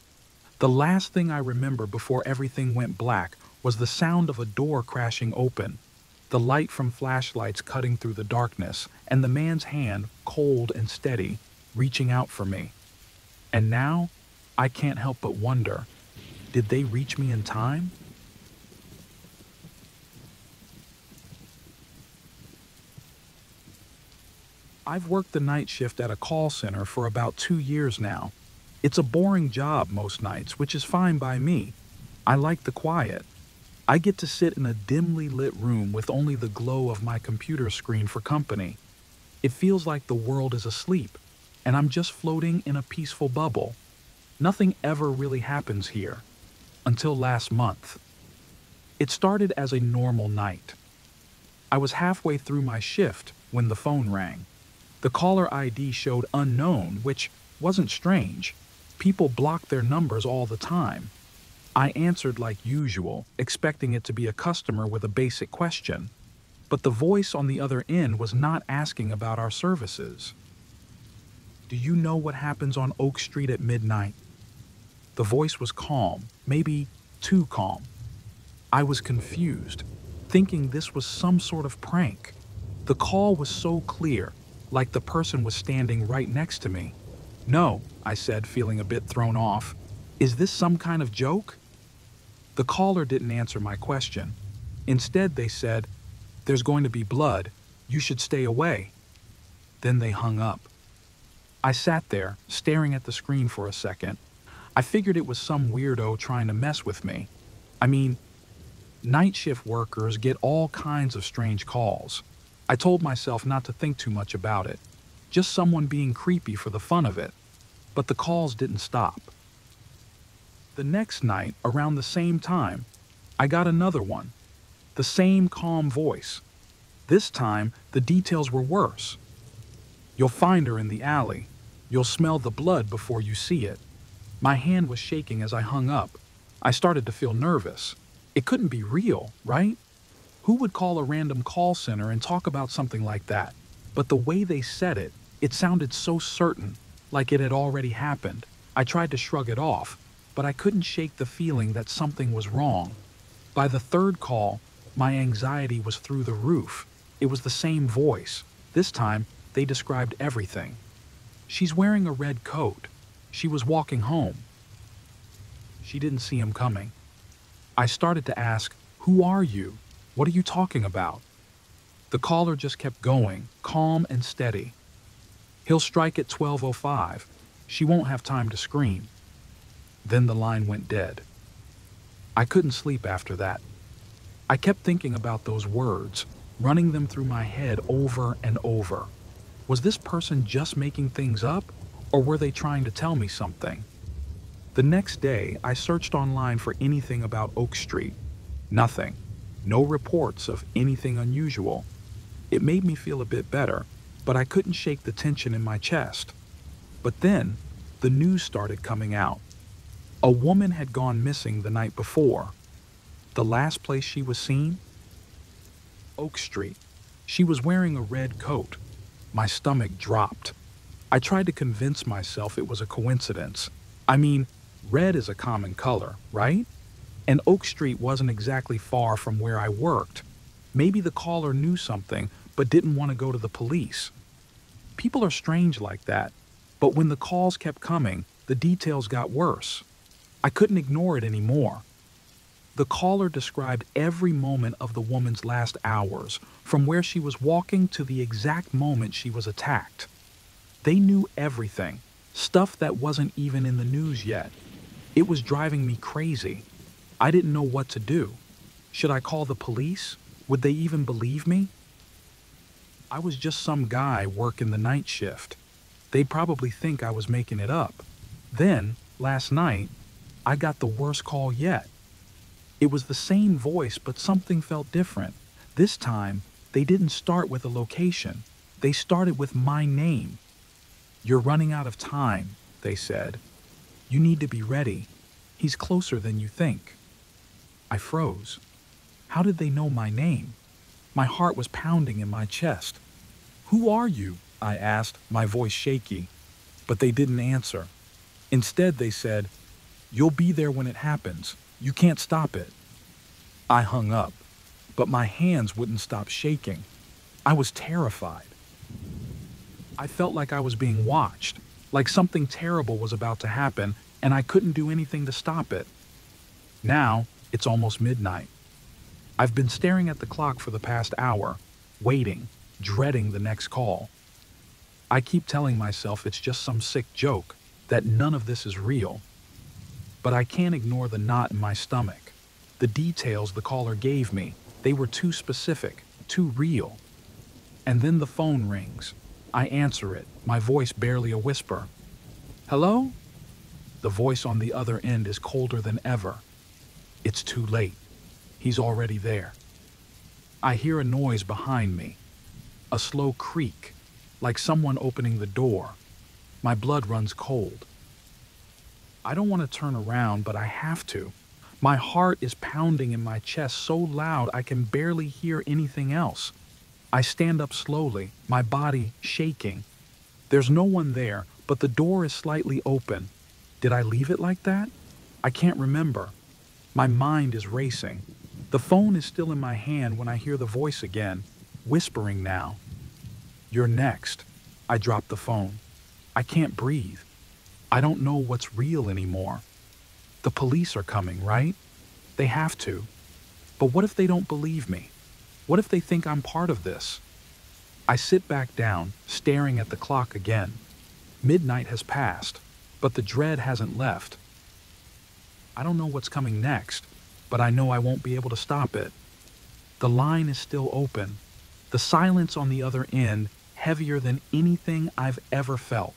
The last thing I remember before everything went black was the sound of a door crashing open, the light from flashlights cutting through the darkness, and the man's hand, cold and steady, reaching out for me. And now, I can't help but wonder, did they reach me in time? I've worked the night shift at a call center for about 2 years now. It's a boring job most nights, which is fine by me. I like the quiet. I get to sit in a dimly lit room with only the glow of my computer screen for company. It feels like the world is asleep, and I'm just floating in a peaceful bubble. Nothing ever really happens here, until last month. It started as a normal night. I was halfway through my shift when the phone rang. The caller ID showed unknown, which wasn't strange. People block their numbers all the time. I answered like usual, expecting it to be a customer with a basic question. But the voice on the other end was not asking about our services. "Do you know what happens on Oak Street at midnight?" The voice was calm, maybe too calm. I was confused, thinking this was some sort of prank. The call was so clear, like the person was standing right next to me. "No," I said, feeling a bit thrown off. "Is this some kind of joke?" The caller didn't answer my question. Instead, they said, "There's going to be blood. You should stay away." Then they hung up. I sat there, staring at the screen for a second. I figured it was some weirdo trying to mess with me. I mean, night shift workers get all kinds of strange calls. I told myself not to think too much about it. Just someone being creepy for the fun of it. But the calls didn't stop. The next night, around the same time, I got another one. The same calm voice. This time, the details were worse. "You'll find her in the alley. You'll smell the blood before you see it." My hand was shaking as I hung up. I started to feel nervous. It couldn't be real, right? Who would call a random call center and talk about something like that? But the way they said it, it sounded so certain, like it had already happened. I tried to shrug it off, but I couldn't shake the feeling that something was wrong. By the third call, my anxiety was through the roof. It was the same voice. This time, they described everything. "She's wearing a red coat. She was walking home." She didn't see him coming. I started to ask, "Who are you? What are you talking about?" The caller just kept going, calm and steady. "He'll strike at 12:05. She won't have time to scream." Then the line went dead. I couldn't sleep after that. I kept thinking about those words, running them through my head over and over. Was this person just making things up, or were they trying to tell me something? The next day, I searched online for anything about Oak Street. Nothing. No reports of anything unusual. It made me feel a bit better, but I couldn't shake the tension in my chest. But then, the news started coming out. A woman had gone missing the night before. The last place she was seen? Oak Street. She was wearing a red coat. My stomach dropped. I tried to convince myself it was a coincidence. I mean, Red is a common color, right? And Oak Street wasn't exactly far from where I worked. Maybe the caller knew something but didn't want to go to the police. People are strange like that. But when the calls kept coming, the details got worse. I couldn't ignore it anymore. The caller described every moment of the woman's last hours, from where she was walking to the exact moment she was attacked. They knew everything, stuff that wasn't even in the news yet. It was driving me crazy. I didn't know what to do. Should I call the police? Would they even believe me? I was just some guy working the night shift. They'd probably think I was making it up. Then, last night, I got the worst call yet. It was the same voice, but something felt different. This time, they didn't start with a location. They started with my name. "You're running out of time," they said. "You need to be ready. He's closer than you think." I froze. How did they know my name? My heart was pounding in my chest. "Who are you?" I asked, my voice shaky. But they didn't answer. Instead, they said, "You'll be there when it happens. You can't stop it." I hung up, but my hands wouldn't stop shaking. I was terrified. I felt like I was being watched, like something terrible was about to happen, and I couldn't do anything to stop it. Now, it's almost midnight. I've been staring at the clock for the past hour, waiting, dreading the next call. I keep telling myself it's just some sick joke, that none of this is real. But I can't ignore the knot in my stomach. The details the caller gave me, they were too specific, too real. And then the phone rings. I answer it, my voice barely a whisper. "Hello?" The voice on the other end is colder than ever. It's too late. He's already there. I hear a noise behind me, a slow creak, like someone opening the door. My blood runs cold. I don't want to turn around, but I have to. My heart is pounding in my chest so loud I can barely hear anything else. I stand up slowly, my body shaking. There's no one there, but the door is slightly open. Did I leave it like that? I can't remember. My mind is racing. The phone is still in my hand when I hear the voice again, whispering now. "You're next." I drop the phone. I can't breathe. I don't know what's real anymore. The police are coming, right? They have to. But what if they don't believe me? What if they think I'm part of this? I sit back down, staring at the clock again. Midnight has passed, but the dread hasn't left. I don't know what's coming next, but I know I won't be able to stop it. The line is still open. The silence on the other end, heavier than anything I've ever felt.